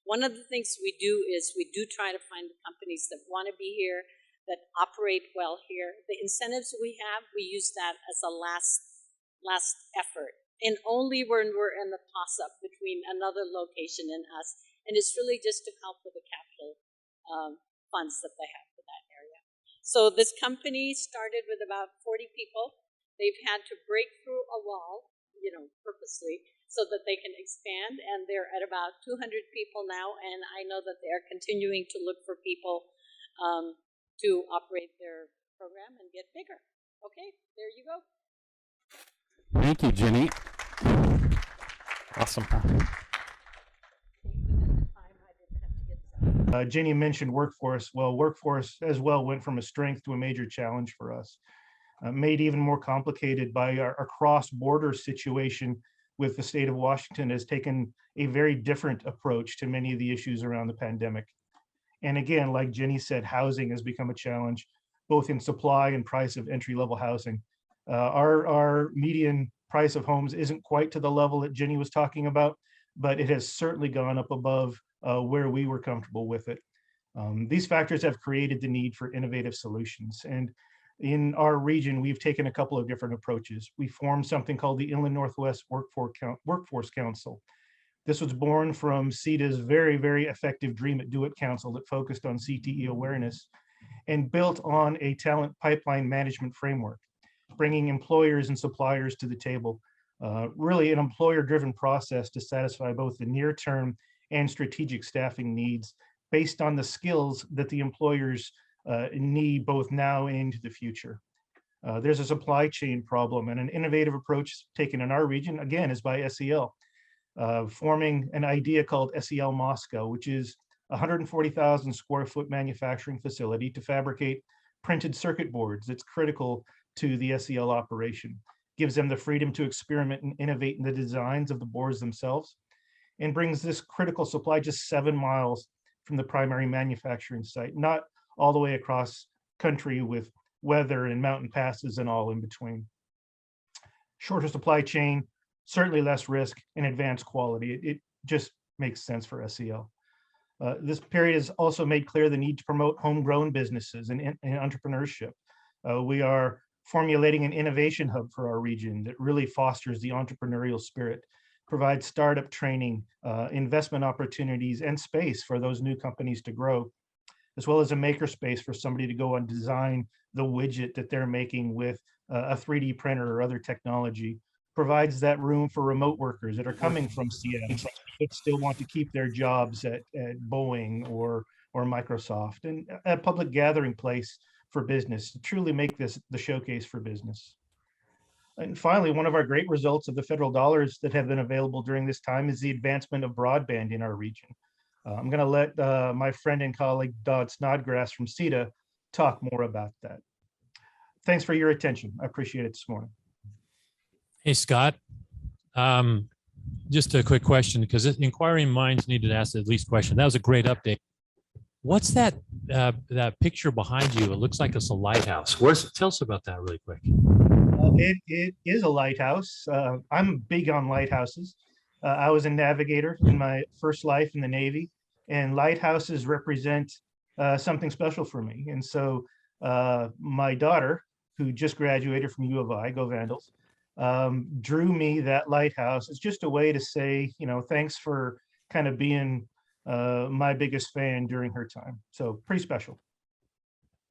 One of the things we do is we do try to find the companies that want to be here, that operate well here. The incentives we have, we use that as a last effort. And only when we're in the toss-up between another location and us. And it's really just to help with the capital funds that they have for that area. So this company started with about 40 people. They've had to break through a wall, purposely, so that they can expand. And they're at about 200 people now. And I know that they are continuing to look for people to operate their program and get bigger. Okay, there you go. Thank you, Jenny. Awesome. Jenny mentioned workforce. Well, workforce as well went from a strength to a major challenge for us. Made even more complicated by our cross-border situation with the state of Washington has taken a very different approach to many of the issues around the pandemic. And again, like Jenny said, housing has become a challenge, both in supply and price of entry-level housing. Our median price of homes isn't quite to the level that Jenny was talking about, but it has certainly gone up above where we were comfortable with it. These factors have created the need for innovative solutions. And in our region, we've taken a couple of different approaches. We formed something called the Inland Northwest Workforce Council. This was born from CETA's very, very effective Dream It, Do It Council that focused on CTE awareness and built on a talent pipeline management framework, bringing employers and suppliers to the table. Really an employer-driven process to satisfy both the near-term and strategic staffing needs based on the skills that the employers need both now and into the future. There's a supply chain problem, and an innovative approach taken in our region, again, is by SEL, forming an idea called SEL Moscow, which is a 140,000 square foot manufacturing facility to fabricate printed circuit boards. That's critical to the SEL operation. Gives them the freedom to experiment and innovate in the designs of the boards themselves, and brings this critical supply just 7 miles from the primary manufacturing site, not all the way across country with weather and mountain passes and all in between. Shorter supply chain, certainly less risk and advanced quality. It just makes sense for SEL. This period has also made clear the need to promote homegrown businesses and entrepreneurship. We are formulating an innovation hub for our region that really fosters the entrepreneurial spirit, provides startup training, investment opportunities, and space for those new companies to grow, as well as a maker space for somebody to go and design the widget that they're making with a 3D printer or other technology. Provides that room for remote workers that are coming from Seattle but still want to keep their jobs at Boeing or Microsoft, and a public gathering place for business to truly make this the showcase for business. And finally, one of our great results of the federal dollars that have been available during this time is the advancement of broadband in our region. I'm going to let my friend and colleague Dodd Snodgrass from CETA talk more about that. Thanks for your attention. I appreciate it this morning. Hey, Scott. Just a quick question, because inquiring minds need to ask at least question. That was a great update. What's that that picture behind you? It looks like it's a lighthouse. Tell us about that really quick. It is a lighthouse. I'm big on lighthouses. I was a navigator in my first life in the Navy, and lighthouses represent something special for me. And so my daughter, who just graduated from U of I, go Vandals, drew me that lighthouse. It's just a way to say, thanks for kind of being my biggest fan during her time. So pretty special.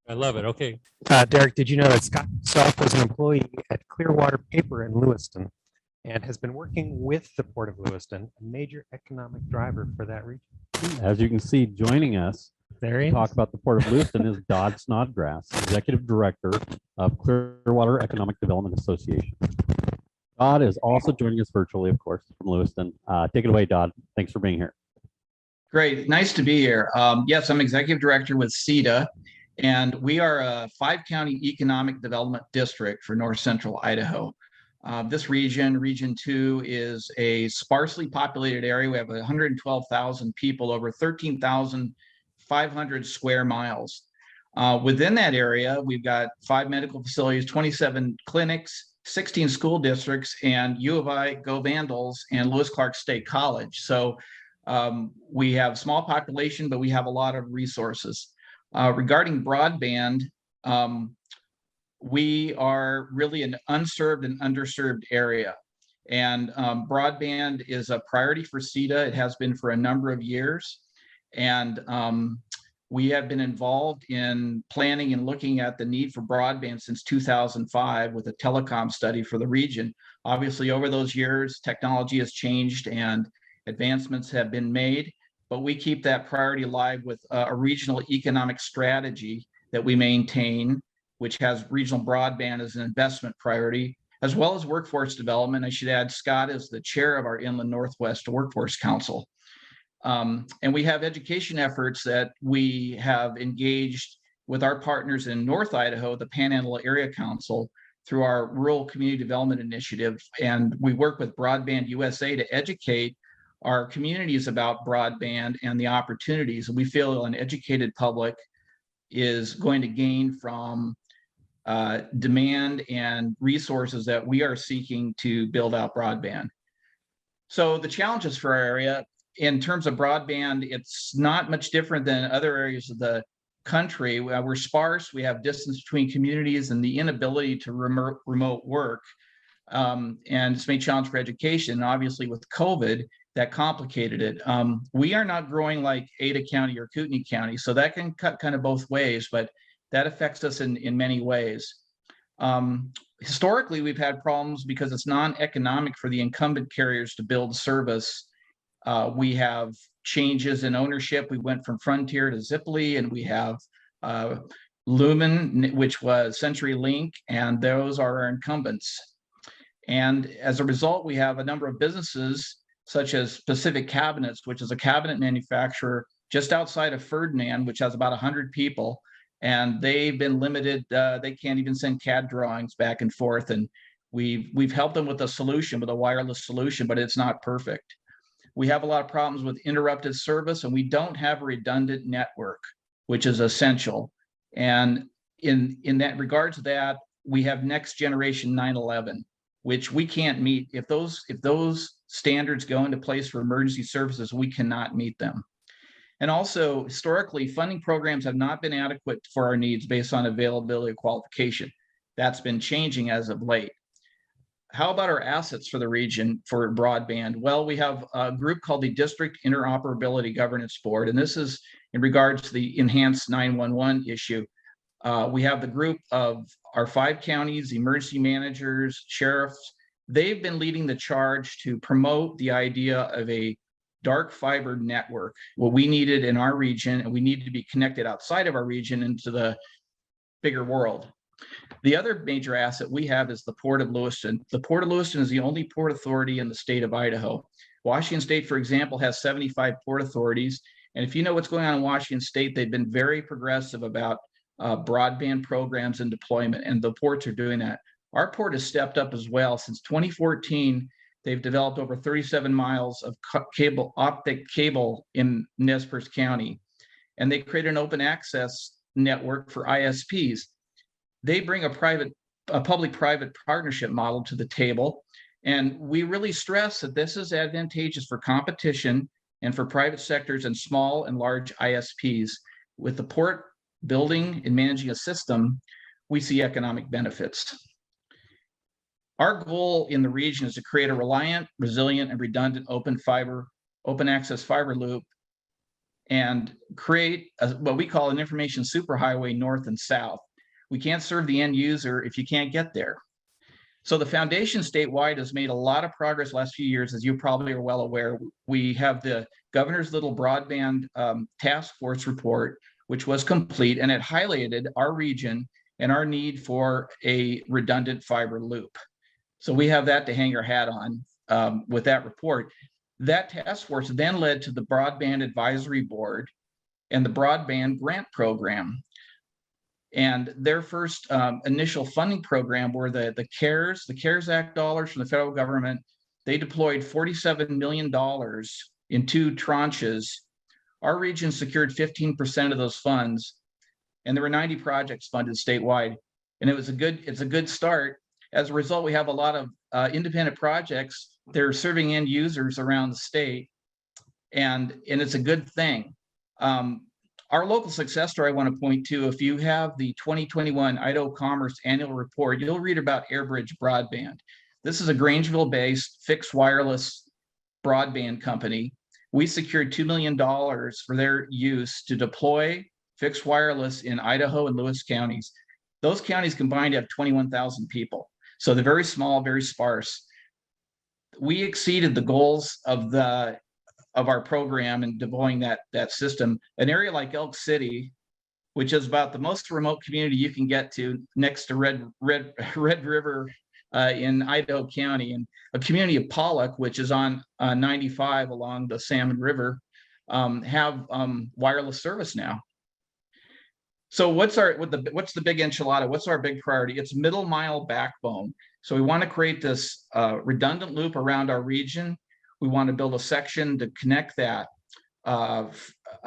I love it. Okay. Derek, did you know that Scott himself was an employee at Clearwater Paper in Lewiston and has been working with the Port of Lewiston, a major economic driver for that region? As you can see, joining us There to talk about the Port of Lewiston is Dodd Snodgrass, Executive Director of Clearwater Economic Development Association. Dodd is also joining us virtually, of course, from Lewiston. Take it away, Dodd. Thanks for being here. Great. Nice to be here. Yes, I'm Executive Director with CETA, and we are a 5-county economic development district for North Central Idaho. This region, Region 2, is a sparsely populated area. We have 112,000 people, over 13,500 square miles. Within that area, we've got 5 medical facilities, 27 clinics, 16 school districts, and U of I, Go Vandals, and Lewis Clark State College. So we have small population, but we have a lot of resources. Regarding broadband, we are really an unserved and underserved area. And broadband is a priority for CETA. It has been for a number of years. And we have been involved in planning and looking at the need for broadband since 2005 with a telecom study for the region. Obviously, over those years, technology has changed and advancements have been made, but we keep that priority alive with a regional economic strategy that we maintain, which has regional broadband as an investment priority, as well as workforce development. I should add, Scott is the chair of our Inland Northwest Workforce Council. And we have education efforts that we have engaged with our partners in North Idaho, the Panhandle Area Council, through our Rural Community Development Initiative. And we work with Broadband USA to educate our communities about broadband and the opportunities. And we feel an educated public is going to gain from demand and resources that we are seeking to build out broadband. So the challenges for our area in terms of broadband, it's not much different than other areas of the country. We're sparse, we have distance between communities and the inability to remote work. And it's made challenge for education. Obviously with COVID, that complicated it. We are not growing like Ada County or Kootenai County, so that can cut kind of both ways, but that affects us in many ways. Historically, we've had problems because it's non-economic for the incumbent carriers to build service. We have changes in ownership. We went from Frontier to Ziply, and we have Lumen, which was CenturyLink, and those are our incumbents. And as a result, we have a number of businesses such as Pacific Cabinets, which is a cabinet manufacturer just outside of Ferdinand, which has about 100 people. And they've been limited. They can't even send CAD drawings back and forth. And we've helped them with a solution, with a wireless solution, but it's not perfect. We have a lot of problems with interrupted service, and we don't have a redundant network, which is essential. And in that regard to that, we have next generation 911, which we can't meet. If those standards go into place for emergency services, we cannot meet them. And also, historically, funding programs have not been adequate for our needs based on availability of qualification. That's been changing as of late. How about our assets for the region for broadband? Well, we have a group called the District Interoperability Governance Board, and this is in regards to the enhanced 911 issue. We have the group of our 5 counties, emergency managers, sheriffs. They've been leading the charge to promote the idea of a dark fiber network, what we needed in our region, and we needed to be connected outside of our region into the bigger world. The other major asset we have is the Port of Lewiston. The Port of Lewiston is the only port authority in the state of Idaho. Washington State, for example, has 75 port authorities. And if you know what's going on in Washington State, they've been very progressive about broadband programs and deployment, and the ports are doing that. Our port has stepped up as well. Since 2014, they've developed over 37 miles of optic cable in Nez Perce County, and they created an open access network for ISPs. They bring a public-private partnership model to the table, and we really stress that this is advantageous for competition and for private sectors and small and large ISPs. With the port building and managing a system, we see economic benefits. Our goal in the region is to create a reliant, resilient, and redundant open access fiber loop, and create what we call an information superhighway north and south. We can't serve the end user if you can't get there. So the foundation statewide has made a lot of progress last few years, as you probably are well aware. We have the Governor's Little Broadband Task Force report, which was complete, and it highlighted our region and our need for a redundant fiber loop. So we have that to hang our hat on with that report. That task force then led to the Broadband Advisory Board and the Broadband Grant Program. And their first initial funding program were the CARES Act dollars from the federal government. They deployed $47 million in 2 tranches. Our region secured 15% of those funds, and there were 90 projects funded statewide. And it's a good start. As a result, we have a lot of independent projects. They're serving end users around the state, and it's a good thing. Our local success story I want to point to, if you have the 2021 Idaho Commerce Annual Report, you'll read about Airbridge Broadband. This is a Grangeville-based fixed wireless broadband company. We secured $2 million for their use to deploy fixed wireless in Idaho and Lewis counties. Those counties combined have 21,000 people. So they're very small, very sparse. We exceeded the goals of our program in deploying that system. An area like Elk City, which is about the most remote community you can get to next to Red River in Idaho County, and a community of Pollock, which is on 95 along the Salmon River, have wireless service now. So what's the big enchilada? What's our big priority? It's middle mile backbone. So we want to create this redundant loop around our region. We want to build a section to connect that.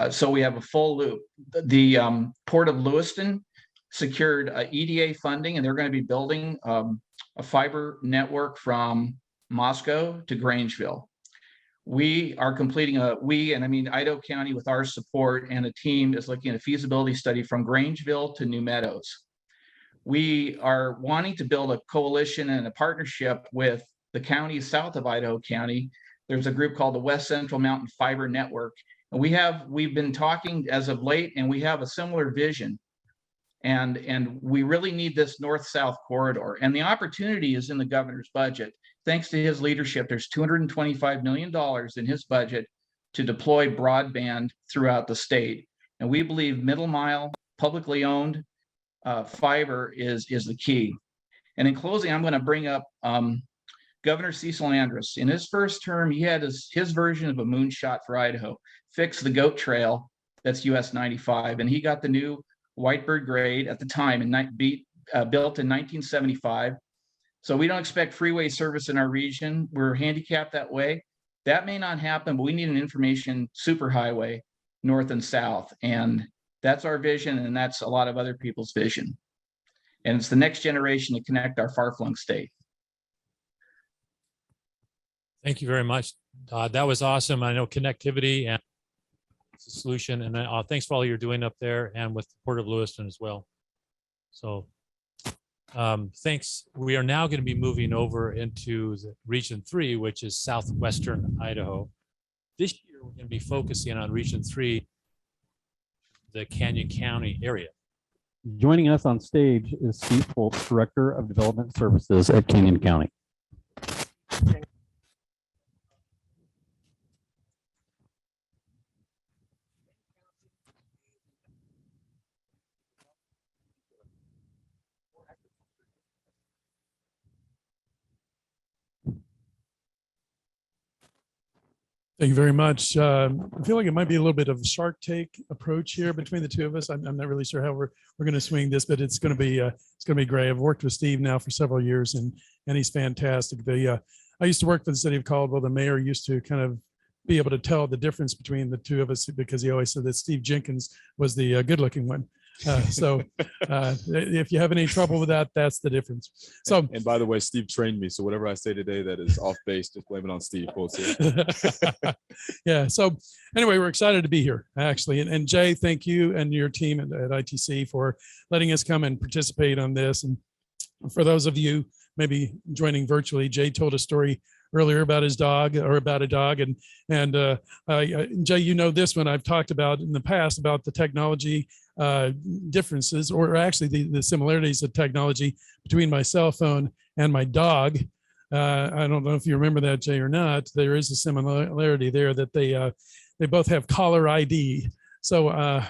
So we have a full loop. The Port of Lewiston, secured EDA funding, and they're going to be building a fiber network from Moscow to Grangeville. We are completing and I mean Idaho County with our support, and a team is looking at a feasibility study from Grangeville to New Meadows. We are wanting to build a coalition and a partnership with the counties south of Idaho County. There's a group called the West Central Mountain Fiber Network. And we've been talking as of late, and we have a similar vision. And we really need this north-south corridor. And the opportunity is in the governor's budget. Thanks to his leadership, there's $225 million in his budget to deploy broadband throughout the state. And we believe middle mile, publicly owned fiber is the key. And in closing, I'm going to bring up Governor Cecil Andrus. In his first term, he had his version of a moonshot for Idaho, fix the goat trail, that's US 95. And he got the new Whitebird grade at the time, built in 1975. So we don't expect freeway service in our region. We're handicapped that way. That may not happen, but we need an information superhighway north and south. And that's our vision, and that's a lot of other people's vision. And it's the next generation to connect our far-flung state. Thank you very much, Todd. That was awesome. I know connectivity and it's a solution. And thanks for all you're doing up there and with the Port of Lewiston as well. So thanks. We are now going to be moving over into the Region 3, which is southwestern Idaho. This year, we're going to be focusing on Region 3, the Canyon County area. Joining us on stage is Steve Holtz, Director of Development Services at Canyon County. Thank you very much. I feel like it might be a little bit of a Shark Tank approach here between the two of us. I'm not really sure how we're going to swing this, but it's going to be great. I've worked with Steve now for several years, and he's fantastic. I used to work for the city of Caldwell. The mayor used to kind of be able to tell the difference between the two of us because he always said that Steve Jenkins was the good-looking one. So if you have any trouble with that, that's the difference. So, and by the way, Steve trained me. So whatever I say today that is off base, just blame it on Steve. Yeah. So anyway, we're excited to be here actually. And Jay, thank you and your team at ITC for letting us come and participate on this. And for those of you maybe joining virtually, Jay told a story earlier about his dog or about a dog. And Jay, you know this one I've talked about in the past about the technology differences, or actually the similarities of technology between my cell phone and my dog. I don't know if you remember that, Jay, or not. There is a similarity there that they both have caller ID. So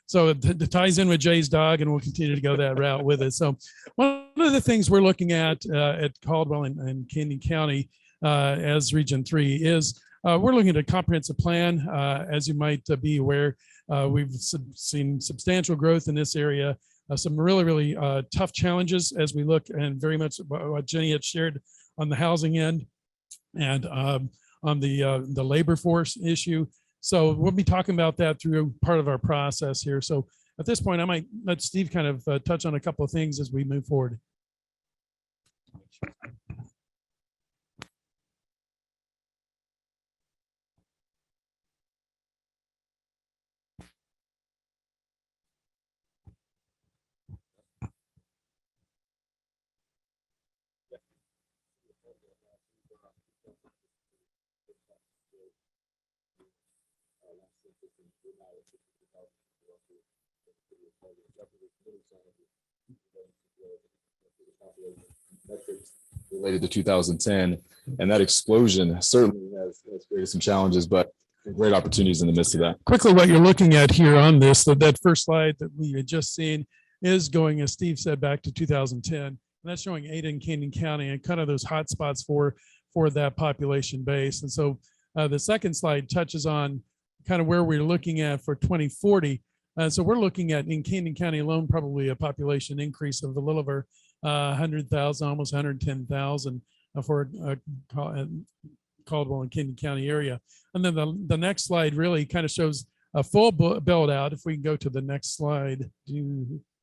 so it ties in with Jay's dog, and we'll continue to go that route with it. So one of the things we're looking at Caldwell and Canyon County as Region 3 is we're looking at a comprehensive plan. As you might be aware, we've seen substantial growth in this area, some really tough challenges as we look, and very much what Jenny had shared on the housing end and on the labor force issue. So we'll be talking about that through part of our process here. So at this point, I might let Steve kind of touch on a couple of things as we move forward. Related to 2010, and that explosion certainly has created some challenges, but great opportunities in the midst of that. Quickly, what you're looking at here on this, that first slide that we had just seen is going, as Steve said, back to 2010. And that's showing Ada and Canyon County and kind of those hot spots for that population base. And so the second slide touches on kind of where we're looking at for 2040. So we're looking at, in Canyon County alone, probably a population increase of a little over 100,000, almost 110,000 for Caldwell and Canyon County area. And then the next slide really kind of shows a full build out. If we can go to the next slide.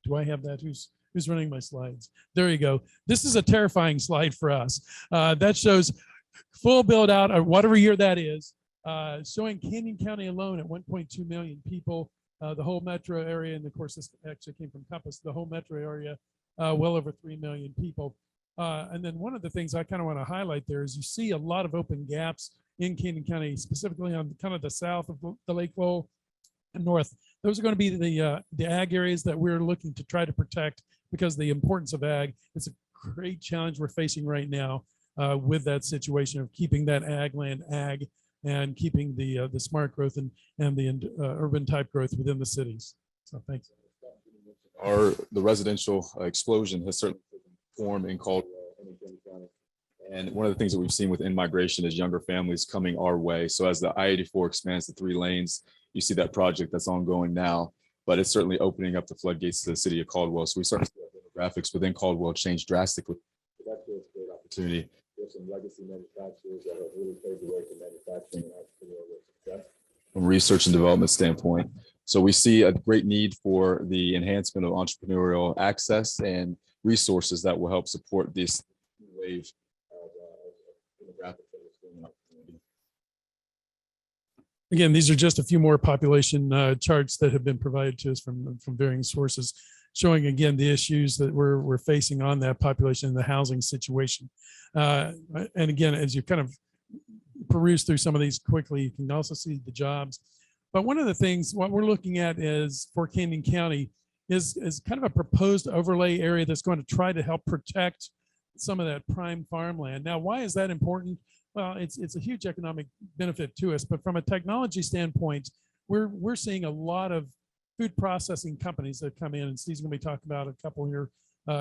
Do I have that? Who's running my slides? There you go. This is a terrifying slide for us. That shows full build out, or whatever year that is, showing Canyon County alone at 1.2 million people, the whole metro area, and of course this actually came from Compass, the whole metro area, well over 3 million people. And then one of the things I kind of want to highlight there is you see a lot of open gaps in Canyon County, specifically on kind of the south of the Lake Bowl and north. Those are going to be the ag areas that we're looking to try to protect because of the importance of ag. It's a great challenge we're facing right now with that situation of keeping that ag land ag and keeping the smart growth and the urban type growth within the cities. So thanks. The residential explosion has certainly taken form in Caldwell and in Canyon County. And one of the things that we've seen with in-migration is younger families coming our way. So as the I-84 expands to 3 lanes, you see that project that's ongoing now, but it's certainly opening up the floodgates to the city of Caldwell. So we start to see demographics within Caldwell change drastically. So that's a great opportunity. There's some legacy manufacturers that have really paved the way for manufacturing and entrepreneurial success from a research and development standpoint. So we see a great need for the enhancement of entrepreneurial access and resources that will help support this wave of demographics that is going on. Again, these are just a few more population charts that have been provided to us from varying sources, showing again the issues that we're facing on that population and the housing situation. And again, as you kind of peruse through some of these quickly, you can also see the jobs. But one of the things, what we're looking at is for Canyon County is kind of a proposed overlay area that's going to try to help protect some of that prime farmland. Now, why is that important? Well, it's a huge economic benefit to us, but from a technology standpoint, we're seeing a lot of food processing companies that come in, and Steve's going to be talking about a couple here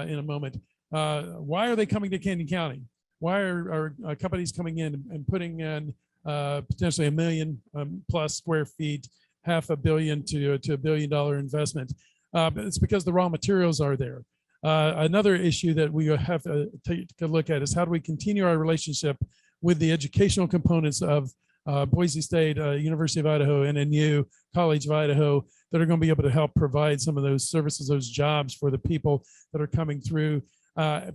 in a moment. Why are they coming to Canyon County? Why are companies coming in and putting in potentially 1 million plus square feet, $500 million to $1 billion investment? But it's because the raw materials are there. Another issue that we have to take a look at is how do we continue our relationship with the educational components of Boise State, University of Idaho, NNU, College of Idaho, that are going to be able to help provide some of those services, those jobs for the people that are coming through,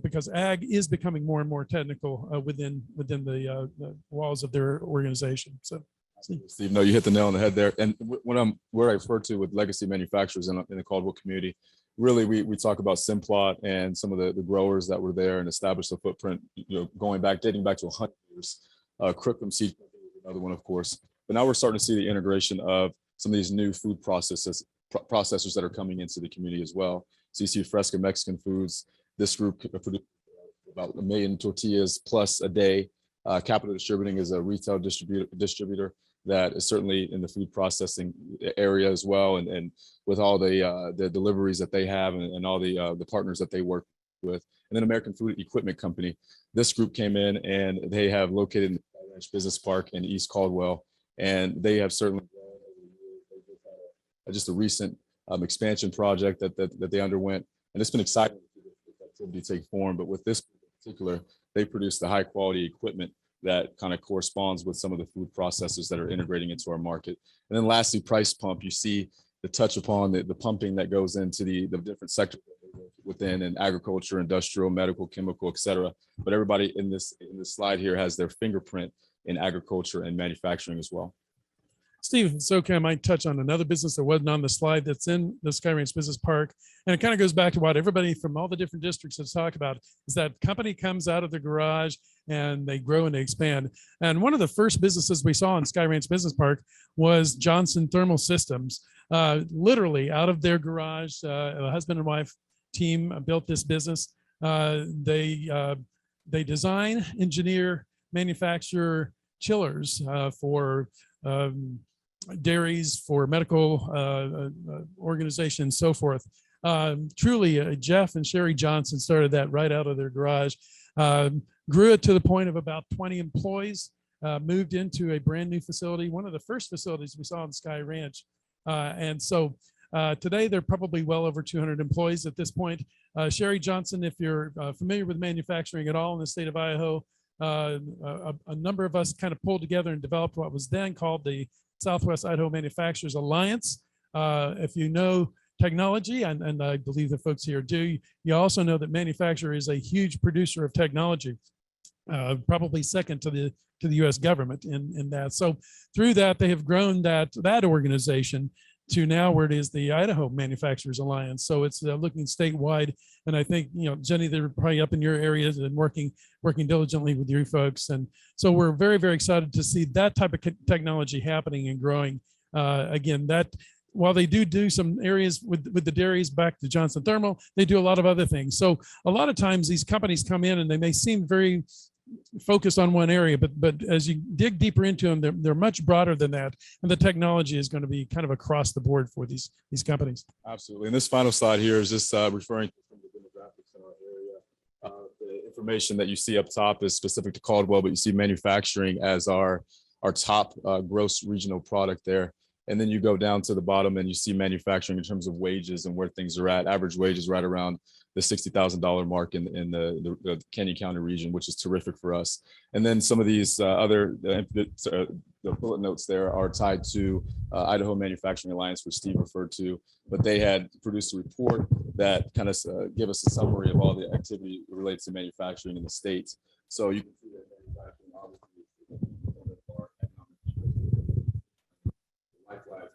because ag is becoming more and more technical within the walls of their organization. So, Steve, no, you hit the nail on the head there. And where I refer to with legacy manufacturers in the Caldwell community, really we talk about Simplot and some of the growers that were there and established a footprint, dating back to 100 years. Crookham Seed Company is another one, of course. But now we're starting to see the integration of some of these new food processors that are coming into the community as well. So you see Fresca Mexican Foods. This group produced about 1 million tortillas plus a day. Capital Distributing is a retail distributor that is certainly in the food processing area as well, and with all the deliveries that they have and all the partners that they work with. And then American Food Equipment Company. This group came in and they have located in the Ranch Business Park in East Caldwell, and they have certainly grown over the years. They just had just a recent expansion project that they underwent, and it's been exciting to see this activity take form. But with this in particular, they produce the high quality equipment that kind of corresponds with some of the food processors that are integrating into our market. And then lastly, Price Pump. You see the touch upon the pumping that goes into the different sectors within in agriculture, industrial, medical, chemical, et cetera. But everybody in this slide here has their fingerprint in agriculture and manufacturing as well. Steve, it's okay, I might touch on another business that wasn't on the slide that's in the Sky Ranch Business Park. And it kind of goes back to what everybody from all the different districts has talked about, is that company comes out of the garage and they grow and they expand. And one of the first businesses we saw in Sky Ranch Business Park was Johnson Thermal Systems. Literally out of their garage, a husband and wife team built this business. They design, engineer, manufacture chillers for dairies, for medical organizations, so forth. Truly, Jeff and Sherry Johnson started that right out of their garage, grew it to the point of about 20 employees, moved into a brand new facility, one of the first facilities we saw in Sky Ranch. And so today they're probably well over 200 employees at this point. Sherry Johnson, if you're familiar with manufacturing at all in the state of Idaho, a number of us kind of pulled together and developed what was then called the Southwest Idaho Manufacturers Alliance. If you know technology, and I believe the folks here do. You also know that manufacture is a huge producer of technology, probably second to the U.S. government in that. So through that, they have grown that organization to now where it is the Idaho Manufacturers Alliance. So it's looking statewide, and I think, you know, Jenny, they're probably up in your areas and working diligently with you folks, and so we're very, very excited to see that type of technology happening and growing. Again, that while they do some areas with the dairies back to Johnson Thermal, they do a lot of other things. So a lot of times these companies come in and they may seem very focused on one area, but as you dig deeper into them, they're much broader than that, and the technology is going to be kind of across the board for these companies. Absolutely. And this final slide here is just referring to some of the demographics in our area. The information that you see up top is specific to Caldwell, but you see manufacturing as our top gross regional product there. And then you go down to the bottom and you see manufacturing in terms of wages and where things are at. Average wage is right around the $60,000 mark in the Canyon County region, which is terrific for us. And then some of these other the bullet notes there are tied to Idaho Manufacturing Alliance, which Steve referred to, but they had produced a report that kind of give us a summary of all the activity related to manufacturing in the state. So you can see that manufacturing obviously is a component of our economic likewise.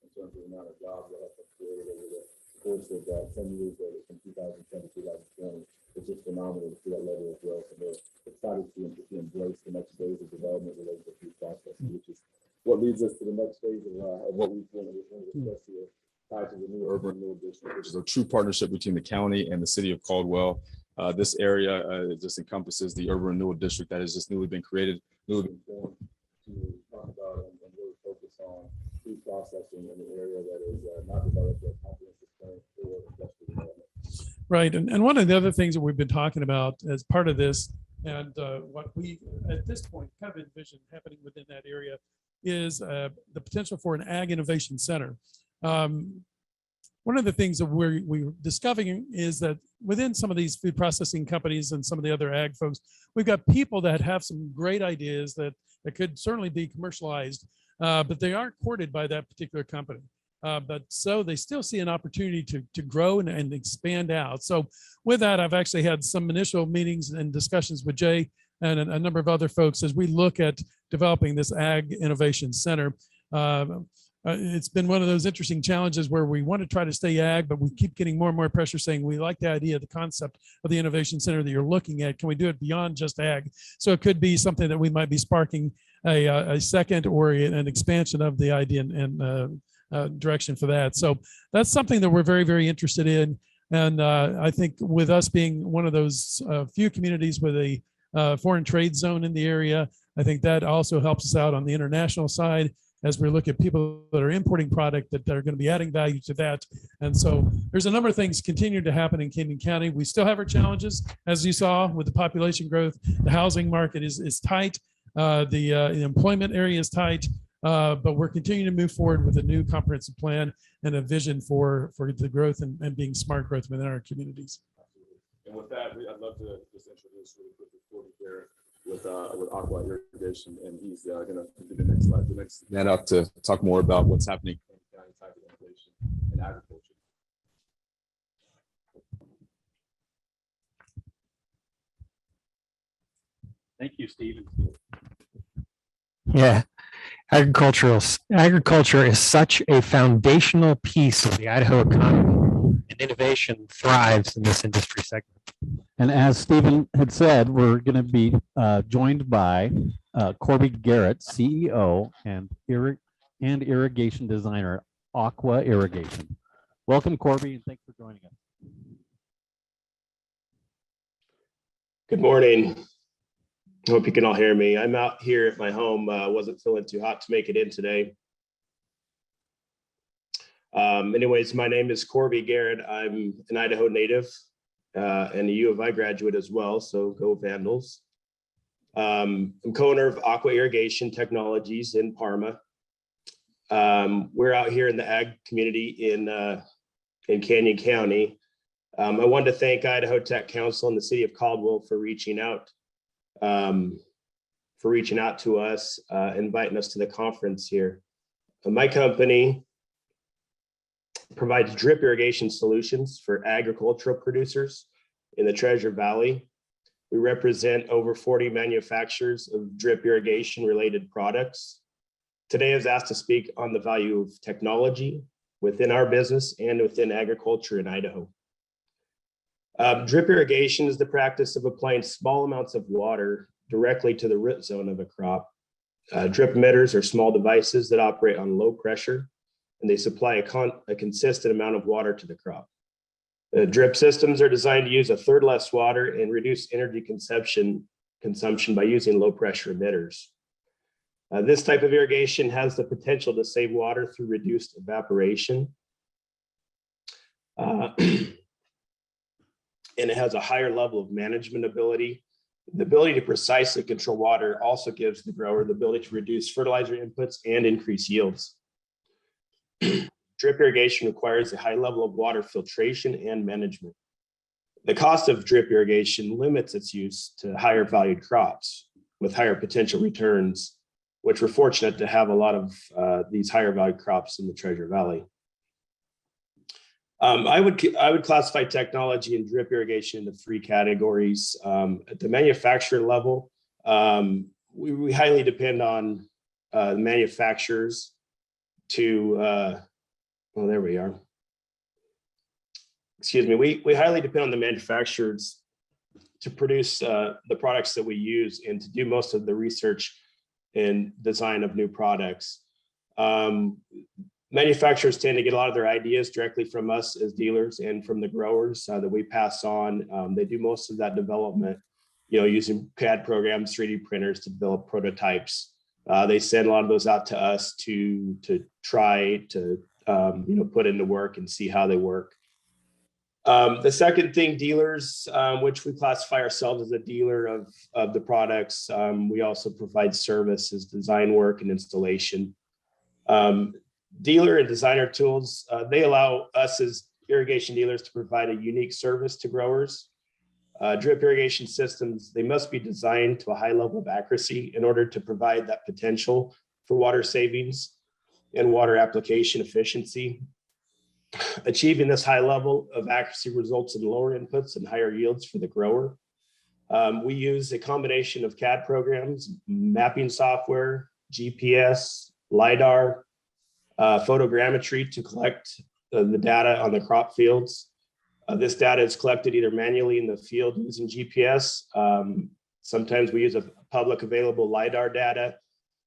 In terms of the amount of jobs that have been created over the course of 10 years from 2010 to 2020, it's just phenomenal to see that level of growth. And we're excited to embrace the next phase of development related to food processing, which is what leads us to the next phase of what we want to discuss here, tied to the new urban renewal district, which is a true partnership between the county and the city of Caldwell. This area just encompasses the urban renewal district that has just newly been created, newly been formed to talk about and really focus on food processing in the area that is not developed a comprehensive plan for industrial development. Right, and one of the other things that we've been talking about as part of this, and what we at this point kind of envision happening within that area, is the potential for an ag innovation center. One of the things that we're discovering is that within some of these food processing companies and some of the other ag folks, we've got people that have some great ideas that could certainly be commercialized, but they aren't courted by that particular company. But so they still see an opportunity to grow and expand out. So with that, I've actually had some initial meetings and discussions with Jay and a number of other folks as we look at developing this Ag Innovation Center. It's been one of those interesting challenges where we want to try to stay ag, but we keep getting more and more pressure saying we like the idea, the concept of the innovation center that you're looking at. Can we do it beyond just ag? So it could be something that we might be sparking a second or an expansion of the idea and direction for that. So that's something that we're very, very interested in. And I think with us being one of those few communities with a foreign trade zone in the area, I think that also helps us out on the international side as we look at people that are importing product that are going to be adding value to that. And so there's a number of things continuing to happen in Canyon County. We still have our challenges, as you saw, with the population growth. The housing market is tight. The employment area is tight. But we're continuing to move forward with a new comprehensive plan and a vision for the growth and being smart growth within our communities. And with that, I'd love to just introduce really quickly Corby Garrett with Aqua Irrigation, and he's going to do the next slide, the next man up to talk more about what's happening in the county type of innovation in agriculture. Thank you, Steve. Yeah, agriculture is such a foundational piece of the Idaho economy, and innovation thrives in this industry segment. And as Stephen had said, we're going to be joined by Corby Garrett, CEO and irrigation designer at Aqua Irrigation. Welcome, Corby, and thanks for joining us. Good morning. I hope you can all hear me. I'm out here at my home. Wasn't feeling too hot to make it in today. Anyways, my name is Corby Garrett. I'm an Idaho native and a U of I graduate as well, so go Vandals. I'm co-owner of Aqua Irrigation Technologies in Parma. We're out here in the ag community in Canyon County. I wanted to thank Idaho Tech Council and the city of Caldwell for reaching out for reaching out to us, inviting us to the conference here. My company provides drip irrigation solutions for agricultural producers in the Treasure Valley. We represent over 40 manufacturers of drip irrigation related products. Today I was asked to speak on the value of technology within our business and within agriculture in Idaho. Drip irrigation is the practice of applying small amounts of water directly to the root zone of a crop. Drip emitters are small devices that operate on low pressure, and they supply a consistent amount of water to the crop. Drip systems are designed to use a third less water and reduce energy consumption by using low pressure emitters. This type of irrigation has the potential to save water through reduced evaporation. And it has a higher level of management ability. The ability to precisely control water also gives the grower the ability to reduce fertilizer inputs and increase yields. Drip irrigation requires a high level of water filtration and management. The cost of drip irrigation limits its use to higher valued crops with higher potential returns, which we're fortunate to have a lot of these higher valued crops in the Treasure Valley. I would classify technology and drip irrigation into three categories. At the manufacturer level, we highly depend on the manufacturers to, well, there we are. Excuse me, we highly depend on the manufacturers to produce the products that we use and to do most of the research and design of new products. Manufacturers tend to get a lot of their ideas directly from us as dealers and from the growers that we pass on. They do most of that development, using CAD programs, 3D printers to develop prototypes. They send a lot of those out to us to try to put into work and see how they work. The second thing, dealers, which we classify ourselves as a dealer of the products. We also provide services, design work, and installation. Dealer and designer tools, they allow us as irrigation dealers to provide a unique service to growers. Drip irrigation systems, they must be designed to a high level of accuracy in order to provide that potential for water savings and water application efficiency. Achieving this high level of accuracy results in lower inputs and higher yields for the grower. We use a combination of CAD programs, mapping software, GPS, LiDAR, photogrammetry to collect the data on the crop fields. This data is collected either manually in the field using GPS. Sometimes we use a public available LiDAR data,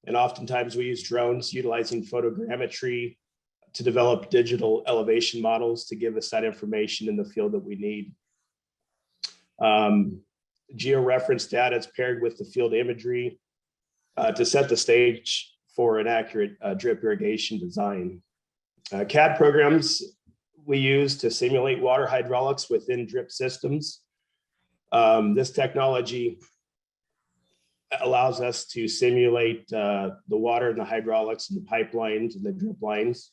and oftentimes we use drones utilizing photogrammetry to develop digital elevation models to give us that information in the field that we need. Georeference data is paired with the field imagery to set the stage for an accurate drip irrigation design. CAD programs we use to simulate water hydraulics within drip systems. This technology allows us to simulate the water and the hydraulics and the pipelines and the drip lines,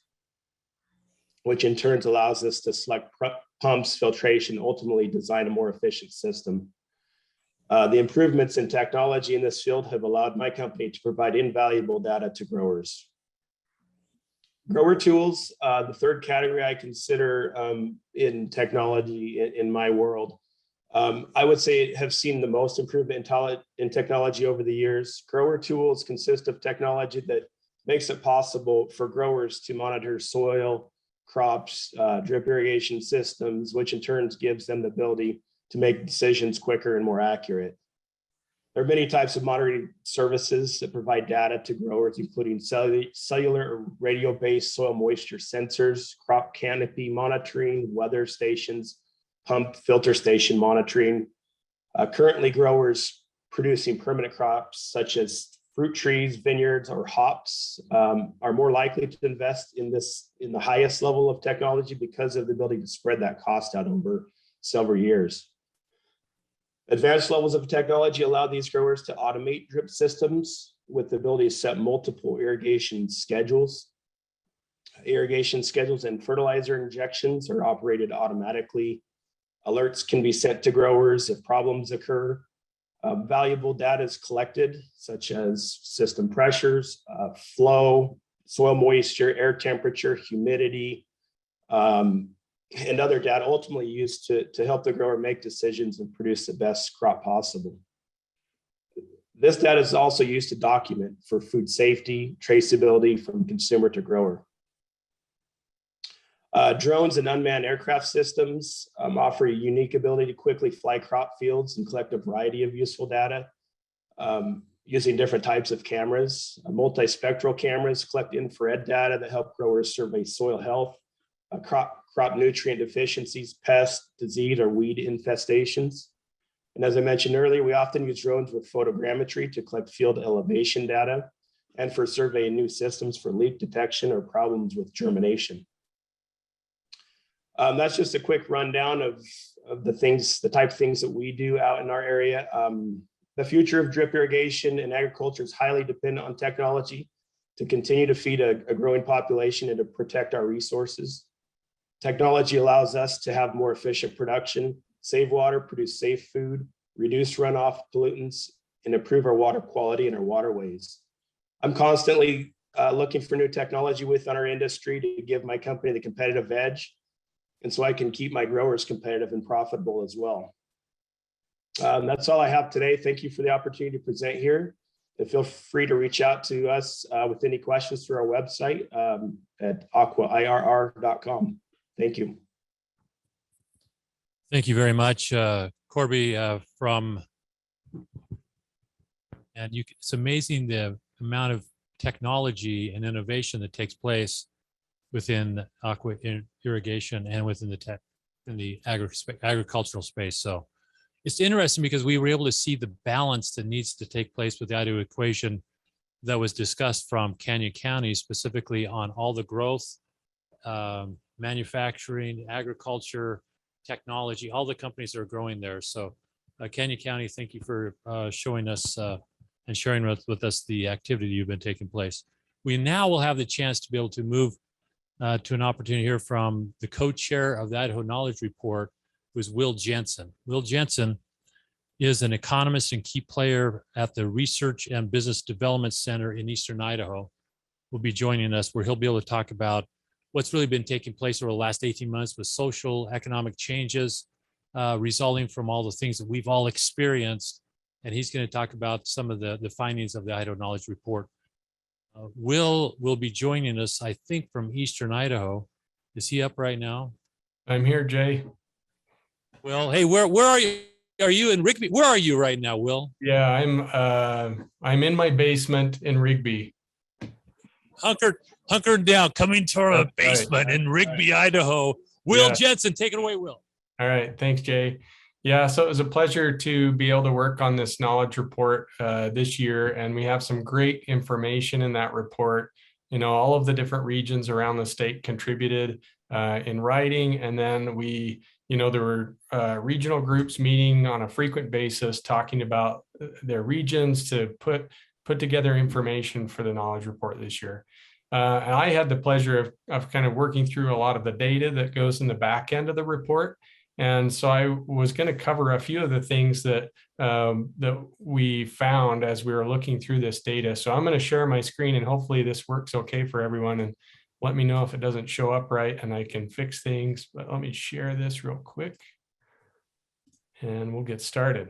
which in turn allows us to select pumps, filtration, ultimately design a more efficient system. The improvements in technology in this field have allowed my company to provide invaluable data to growers. Grower tools, the third category I consider in technology in my world. I would say have seen the most improvement in technology over the years. Grower tools consist of technology that makes it possible for growers to monitor soil, crops, drip irrigation systems, which in turn gives them the ability to make decisions quicker and more accurate. There are many types of monitoring services that provide data to growers, including cellular or radio-based soil moisture sensors, crop canopy monitoring, weather stations, pump filter station monitoring. Currently, growers producing permanent crops such as fruit trees, vineyards, or hops are more likely to invest in the highest level of technology because of the ability to spread that cost out over several years. Advanced levels of technology allow these growers to automate drip systems with the ability to set multiple irrigation schedules. Irrigation schedules and fertilizer injections are operated automatically. Alerts can be sent to growers if problems occur. Valuable data is collected, such as system pressures, flow, soil moisture, air temperature, humidity, and other data ultimately used to help the grower make decisions and produce the best crop possible. This data is also used to document for food safety, traceability from consumer to grower. Drones and unmanned aircraft systems offer a unique ability to quickly fly crop fields and collect a variety of useful data using different types of cameras. Multispectral cameras collect infrared data that help growers survey soil health, crop nutrient deficiencies, pests, disease, or weed infestations. And as I mentioned earlier, we often use drones with photogrammetry to collect field elevation data and for surveying new systems for leak detection or problems with germination. That's just a quick rundown of the type of things that we do out in our area. The future of drip irrigation and agriculture is highly dependent on technology to continue to feed a growing population and to protect our resources. Technology allows us to have more efficient production, save water, produce safe food, reduce runoff pollutants, and improve our water quality in our waterways. I'm constantly looking for new technology within our industry to give my company the competitive edge, and so I can keep my growers competitive and profitable as well. That's all I have today. Thank you for the opportunity to present here. And feel free to reach out to us with any questions through our website at aquairr.com. Thank you. Thank you very much, Corby. It's amazing the amount of technology and innovation that takes place within aqua irrigation and within the agricultural space. So it's interesting because we were able to see the balance that needs to take place with the Idaho equation that was discussed from Canyon County, specifically on all the growth, manufacturing, agriculture, technology, all the companies that are growing there. So Canyon County, thank you for showing us and sharing with us the activity you've been taking place. We now will have the chance to be able to move to an opportunity to hear from the co-chair of the Idaho Knowledge Report, who is Will Jensen. Will Jensen is an economist and key player at the Research and Business Development Center in Eastern Idaho. Will be joining us where he'll be able to talk about what's really been taking place over the last 18 months with social, economic changes resulting from all the things that we've all experienced. And he's going to talk about some of the findings of the Idaho Knowledge Report. Will be joining us, I think, from Eastern Idaho. Is he up right now? I'm here, Jay. Well, hey, where are you? Are you in Rigby? Where are you right now, Will? Yeah, I'm in my basement in Rigby. Hunkered down, coming to our basement in Rigby, Idaho. Will Jensen, take it away, Will. All right, thanks, Jay. Yeah, so it was a pleasure to be able to work on this knowledge report this year, and we have some great information in that report. You know, all of the different regions around the state contributed in writing, and then there were regional groups meeting on a frequent basis, talking about their regions to put together information for the knowledge report this year. And I had the pleasure of kind of working through a lot of the data that goes in the back end of the report. And so I was going to cover a few of the things that we found as we were looking through this data. So I'm going to share my screen, and hopefully this works okay for everyone. And let me know if it doesn't show up right and I can fix things. But let me share this real quick and we'll get started.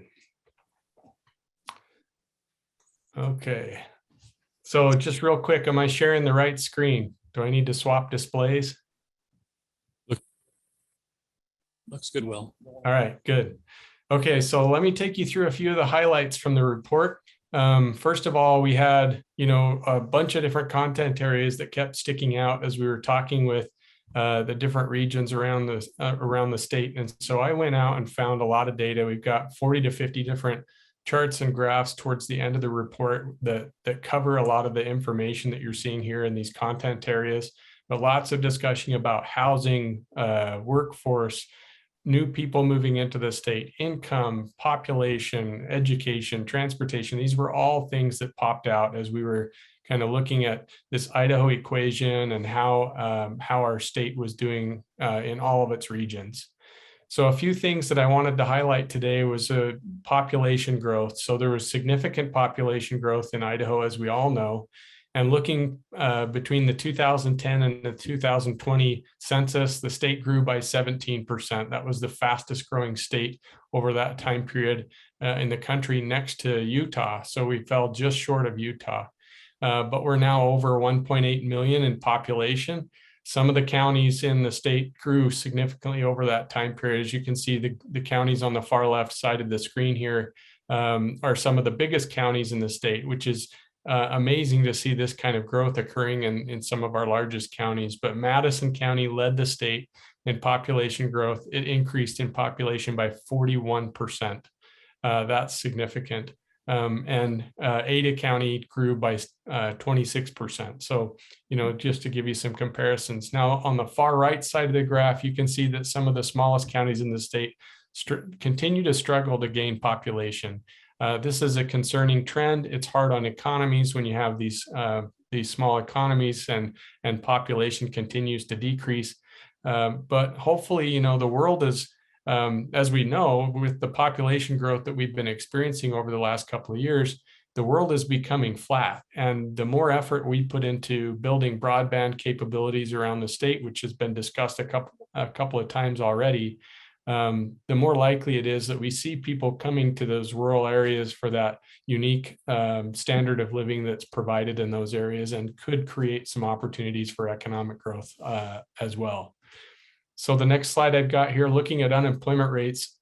Okay. So just real quick, am I sharing the right screen? Do I need to swap displays? Looks good, Will. All right, good. Okay, so let me take you through a few of the highlights from the report. First of all, we had, a bunch of different content areas that kept sticking out as we were talking with the different regions around the state. And so I went out and found a lot of data. We've got 40 to 50 different charts and graphs towards the end of the report that cover a lot of the information that you're seeing here in these content areas, but lots of discussion about housing, workforce, new people moving into the state, income, population, education, transportation. These were all things that popped out as we were kind of looking at this Idaho equation and how our state was doing in all of its regions. So a few things that I wanted to highlight today was population growth. So there was significant population growth in Idaho, as we all know. And looking between the 2010 and the 2020 census, the state grew by 17%. That was the fastest growing state over that time period in the country, next to Utah. So we fell just short of Utah. But we're now over 1.8 million in population. Some of the counties in the state grew significantly over that time period. As you can see, the counties on the far left side of the screen here are some of the biggest counties in the state, which is amazing to see this kind of growth occurring in some of our largest counties. But Madison County led the state in population growth. It increased in population by 41%. That's significant. And Ada County grew by 26%. So, just to give you some comparisons. Now, on the far right side of the graph, you can see that some of the smallest counties in the state continue to struggle to gain population. This is a concerning trend. It's hard on economies when you have these small economies and population continues to decrease. But hopefully, the world is, as we know, with the population growth that we've been experiencing over the last couple of years, the world is becoming flat. And the more effort we put into building broadband capabilities around the state, which has been discussed a couple of times already, the more likely it is that we see people coming to those rural areas for that unique standard of living that's provided in those areas, and could create some opportunities for economic growth as well. So the next slide I've got here, looking at unemployment rates,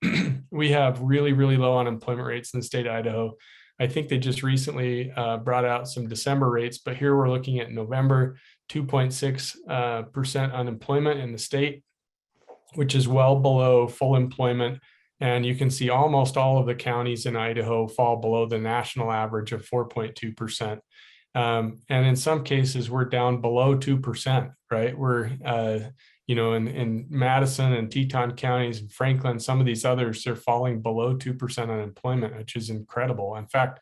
we have really, really low unemployment rates in the state of Idaho. I think they just recently brought out some December rates, but here we're looking at November, 2.6% unemployment in the state, which is well below full employment. And you can see almost all of the counties in Idaho fall below the national average of 4.2%. And in some cases, we're down below 2%, right? We're, in Madison and Teton counties, and Franklin, some of these others, they're falling below 2% unemployment, which is incredible. In fact,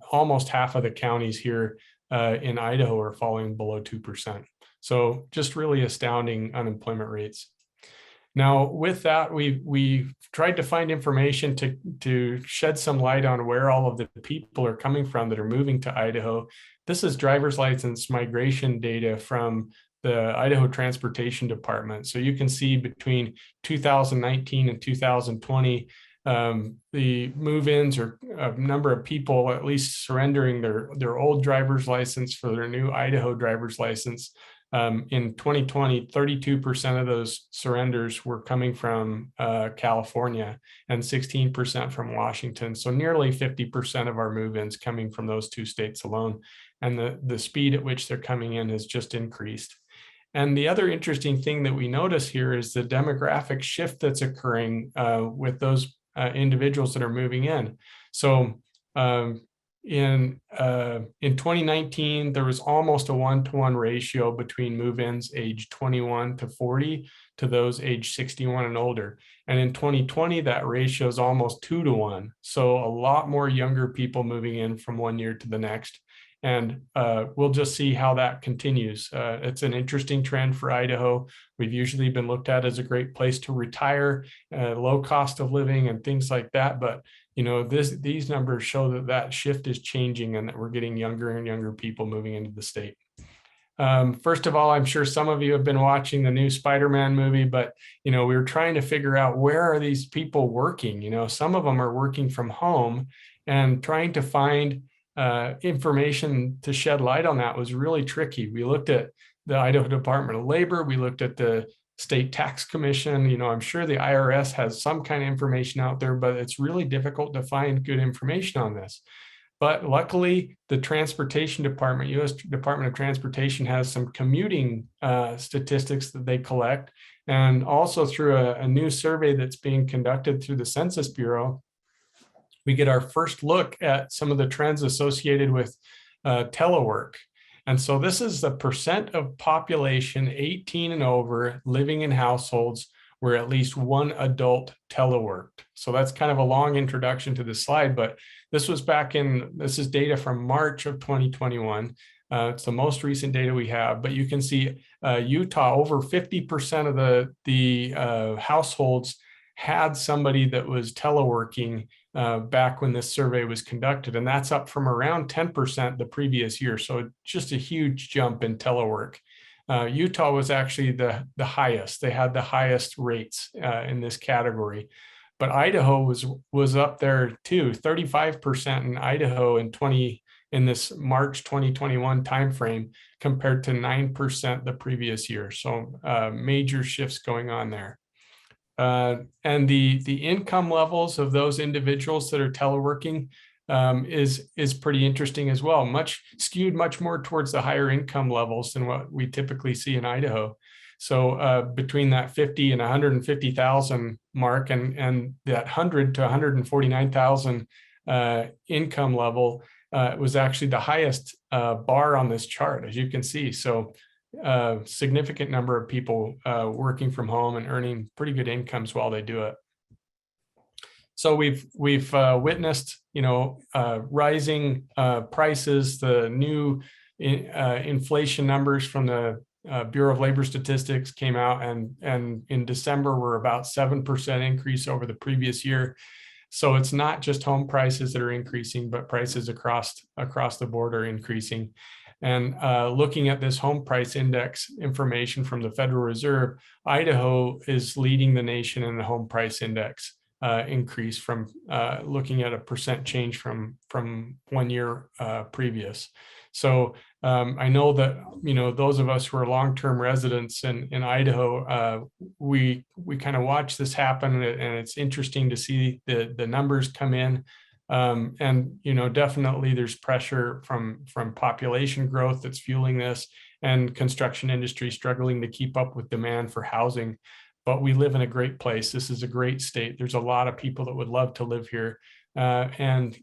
almost half of the counties here in Idaho are falling below 2%. So just really astounding unemployment rates. Now, with that, we've tried to find information to shed some light on where all of the people are coming from that are moving to Idaho. This is driver's license migration data from the Idaho Transportation Department. So you can see between 2019 and 2020, the move-ins, or a number of people at least surrendering their old driver's license for their new Idaho driver's license. In 2020, 32% of those surrenders were coming from California and 16% from Washington. So nearly 50% of our move-ins coming from those two states alone. And the speed at which they're coming in has just increased. And the other interesting thing that we notice here is the demographic shift that's occurring with those individuals that are moving in. So in 2019, there was almost a 1-to-1 ratio between move-ins age 21 to 40 to those age 61 and older. And in 2020, that ratio is almost 2-to-1. So a lot more younger people moving in from one year to the next. And we'll just see how that continues. It's an interesting trend for Idaho. We've usually been looked at as a great place to retire, low cost of living and things like that. But these numbers show that shift is changing, and that we're getting younger and younger people moving into the state. First of all, I'm sure some of you have been watching the new Spider-Man movie, but we were trying to figure out, where are these people working? Some of them are working from home, and trying to find information to shed light on that was really tricky. We looked at the Idaho Department of Labor. We looked at the State Tax Commission. I'm sure the IRS has some kind of information out there, but it's really difficult to find good information on this. But luckily, the Transportation Department, U.S. Department of Transportation, has some commuting statistics that they collect. And also through a new survey that's being conducted through the Census Bureau, we get our first look at some of the trends associated with telework. And so this is the percent of population 18 and over living in households where at least one adult teleworked. So that's kind of a long introduction to this slide, but this is data from March of 2021. It's the most recent data we have, but you can see Utah, over 50% of the households had somebody that was teleworking back when this survey was conducted, and that's up from around 10% the previous year. So just a huge jump in telework. Utah was actually the highest. They had the highest rates in this category. But Idaho was up there too, 35% in Idaho in this March 2021 timeframe compared to 9% the previous year. So major shifts going on there. And the income levels of those individuals that are teleworking is pretty interesting as well. Skewed much more towards the higher income levels than what we typically see in Idaho. So between that 50 and 150,000 mark and that 100 to 149,000 income level was actually the highest bar on this chart, as you can see. So significant number of people working from home and earning pretty good incomes while they do it. So we've witnessed, rising prices. The new inflation numbers from the Bureau of Labor Statistics came out, and in December were about 7% increase over the previous year. So it's not just home prices that are increasing, but prices across the board are increasing. And looking at this home price index information from the Federal Reserve, Idaho is leading the nation in the home price index increase from looking at a percent change from 1 year previous. So I know that, those of us who are long-term residents in Idaho, we kind of watch this happen, and it's interesting to see the numbers come in. And definitely there's pressure from population growth that's fueling this, and construction industry struggling to keep up with demand for housing. But we live in a great place. This is a great state. There's a lot of people that would love to live here. And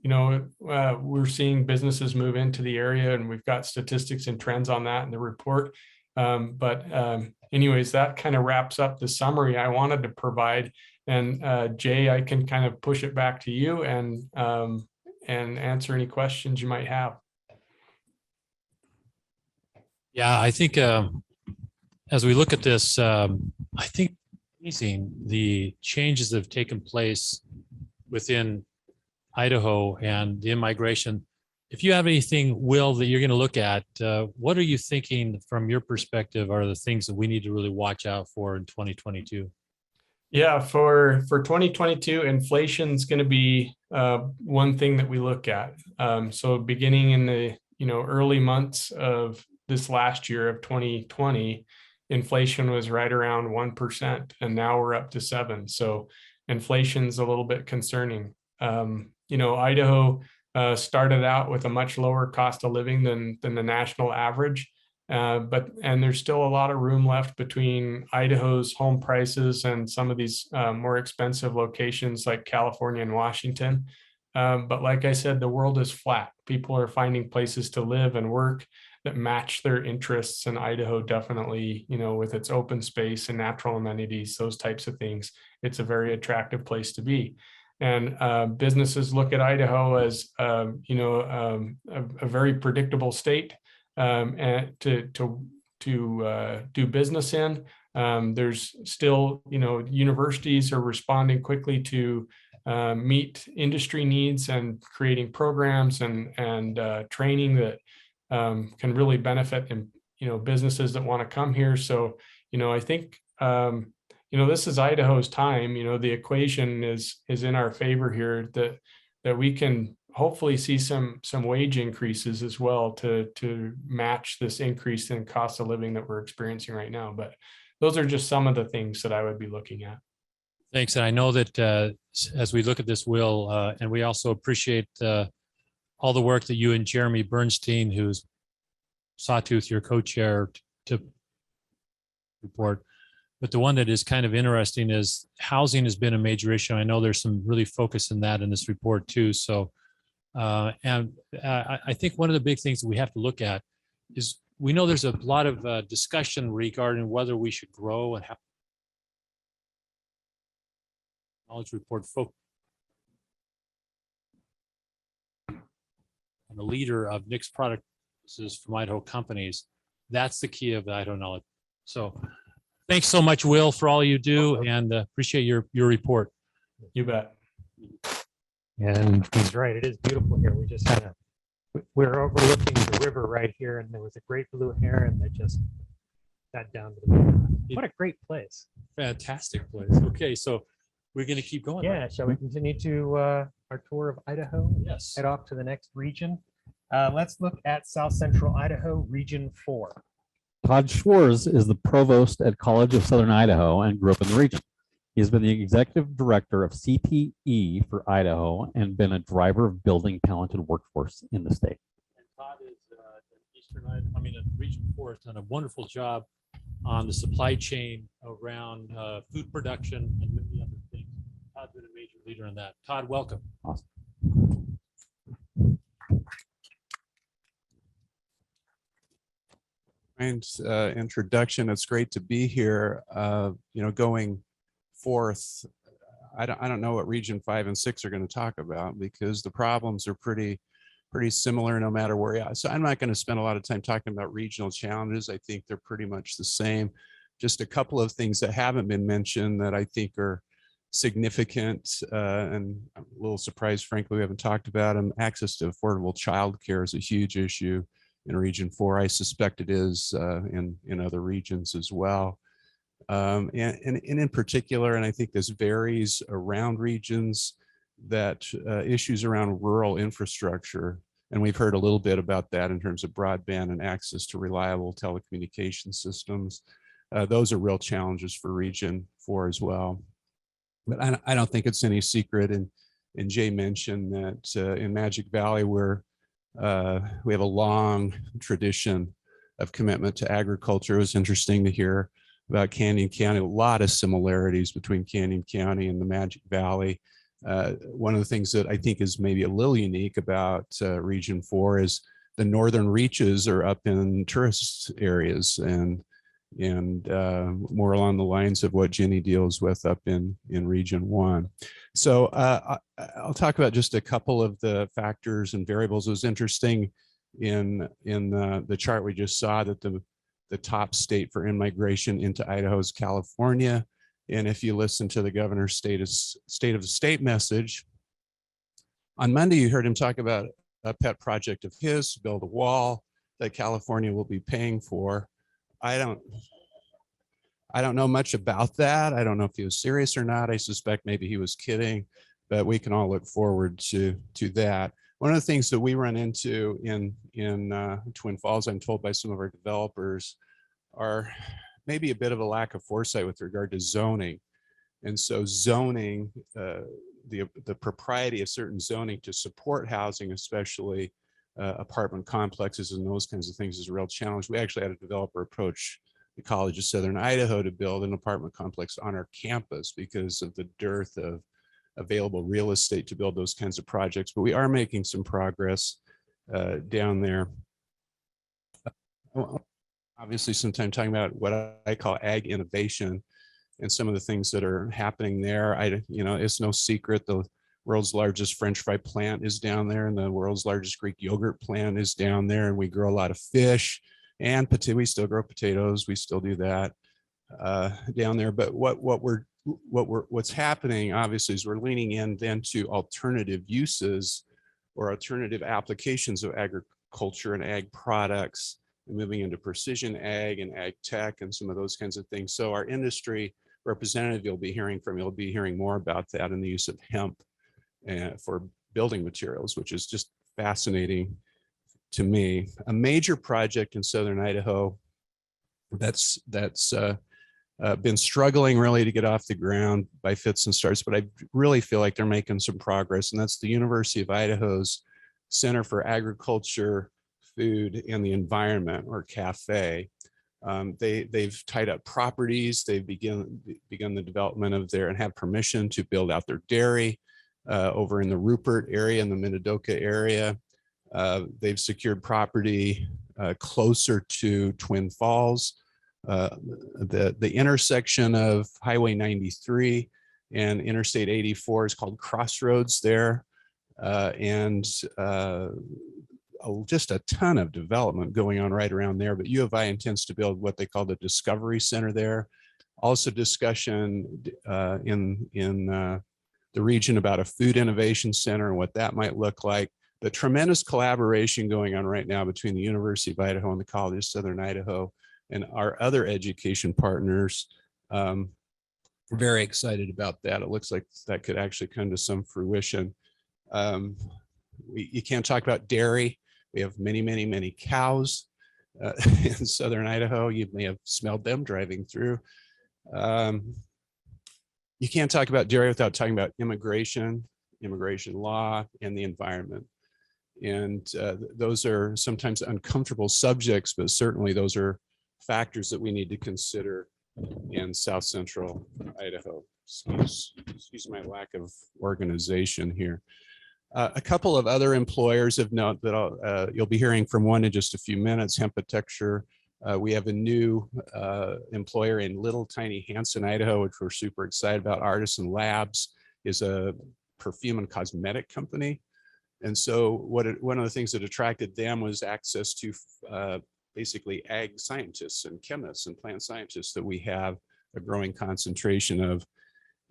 we're seeing businesses move into the area, and we've got statistics and trends on that in the report. But anyways, that kind of wraps up the summary I wanted to provide. And Jay, I can kind of push it back to you and answer any questions you might have. Yeah, I think as we look at this, I think amazing the changes that have taken place within Idaho and the immigration. If you have anything, Will, that you're going to look at, what are you thinking from your perspective are the things that we need to really watch out for in 2022? Yeah, for 2022, inflation is going to be one thing that we look at. So beginning in the early months of this last year of 2020, inflation was right around 1%, and now we're up to 7%. So inflation's a little bit concerning. Idaho started out with a much lower cost of living than the national average. But there's still a lot of room left between Idaho's home prices and some of these more expensive locations like California and Washington. But like I said, the world is flat. People are finding places to live and work that match their interests, and Idaho definitely, with its open space and natural amenities, those types of things, it's a very attractive place to be. And businesses look at Idaho as, a very predictable state and to do business in. There's still, universities are responding quickly to meet industry needs and creating programs and training that can really benefit businesses that want to come here. So, I think this is Idaho's time. The equation is in our favor here, that we can hopefully see some wage increases as well to match this increase in cost of living that we're experiencing right now. But those are just some of the things that I would be looking at. Thanks. And I know that as we look at this, Will, and we also appreciate all the work that you and Jeremy Bernstein, who's Sawtooth, your co-chair, to report. But the one that is kind of interesting is housing has been a major issue. I know there's some really focus in that in this report too. So, and I think one of the big things that we have to look at is we know there's a lot of discussion regarding whether we should grow and have knowledge report focus. And the leader of Nick's product from Idaho companies, that's the key of the Idaho knowledge. So Thanks so much, Will, for all you do, and appreciate your report. You bet. And he's right. It is beautiful here. We just had we're overlooking the river right here, and there was a great blue heron that just got down to the river. What a great place. Fantastic place. Okay, so we're going to keep going. Yeah. Right? Shall we continue to our tour of Idaho? Yes. Head off to the next region. Let's look at South Central Idaho, Region 4. Todd Schwarz is the provost at College of Southern Idaho and grew up in the region. He has been the executive director of CTE for Idaho and been a driver of building talented workforce in the state. And Todd is Region 4 has done a wonderful job on the supply chain around food production and many other things. Todd's been a major leader in that. Todd, welcome. Awesome. Introduction. It's great to be here. Going forth, I don't know what Region 5 and 6 are going to talk about because the problems are pretty similar no matter where you are. So I'm not going to spend a lot of time talking about regional challenges. I think they're pretty much the same. Just a couple of things that haven't been mentioned that I think are significant, and I'm a little surprised, frankly, we haven't talked about them. Access to affordable childcare is a huge issue in Region 4. I suspect it is in other regions as well. And in particular, and I think this varies around regions, that issues around rural infrastructure, and we've heard a little bit about that in terms of broadband and access to reliable telecommunication systems. Those are real challenges for Region 4 as well. But I don't think it's any secret, and Jay mentioned that in Magic Valley, we have a long tradition of commitment to agriculture. It was interesting to hear about Canyon County, a lot of similarities between Canyon County and the Magic Valley. One of the things that I think is maybe a little unique about Region 4 is the northern reaches are up in tourist areas and more along the lines of what Ginny deals with up in Region 1. So I'll talk about just a couple of the factors and variables. It was interesting in the chart we just saw that the top state for in-migration into Idaho is California. And if you listen to the governor's state of the state message, on Monday, you heard him talk about a pet project of his, build a wall that California will be paying for. I don't know much about that. I don't know if he was serious or not. I suspect maybe he was kidding, but we can all look forward to that. One of the things that we run into in Twin Falls, I'm told by some of our developers, are maybe a bit of a lack of foresight with regard to zoning. And so zoning, the propriety of certain zoning to support housing, especially apartment complexes and those kinds of things, is a real challenge. We actually had a developer approach the College of Southern Idaho to build an apartment complex on our campus because of the dearth of available real estate to build those kinds of projects. But we are making some progress down there. Obviously, sometime talking about what I call ag innovation and some of the things that are happening there. It's no secret the world's largest French fry plant is down there, and the world's largest Greek yogurt plant is down there, and we grow a lot of fish and we still grow potatoes. We still do that down there. But what's happening obviously is we're leaning in then to alternative uses or alternative applications of agriculture and ag products, and moving into precision ag and ag tech and some of those kinds of things. So our industry representative you'll be hearing more about that in the use of hemp for building materials, which is just fascinating to me. A major project in Southern Idaho that's been struggling really to get off the ground by fits and starts, but I really feel like they're making some progress, and that's the University of Idaho's Center for Agriculture, Food, and the Environment, or CAFE. They've tied up properties. They've begun the development of and have permission to build out their dairy over in the Rupert area, in the Minidoka area. They've secured property closer to Twin Falls. The intersection of Highway 93 and Interstate 84 is called Crossroads there. And just a ton of development going on right around there. But U of I intends to build what they call the Discovery Center there. Also discussion in the region about a food innovation center and what that might look like. The tremendous collaboration going on right now between the University of Idaho and the College of Southern Idaho and our other education partners. We're very excited about that. It looks like that could actually come to some fruition. You can't talk about dairy. We have many, many, many cows in Southern Idaho. You may have smelled them driving through. You can't talk about dairy without talking about immigration law, and the environment. And those are sometimes uncomfortable subjects, but certainly those are factors that we need to consider in South Central Idaho. Excuse my lack of organization here. A couple of other employers of note that you'll be hearing from one in just a few minutes. Hempatexture. We have a new employer in little tiny Hanson, Idaho, which we're super excited about. Artisan Labs is a perfume and cosmetic company. And so one of the things that attracted them was access to basically ag scientists and chemists and plant scientists that we have a growing concentration of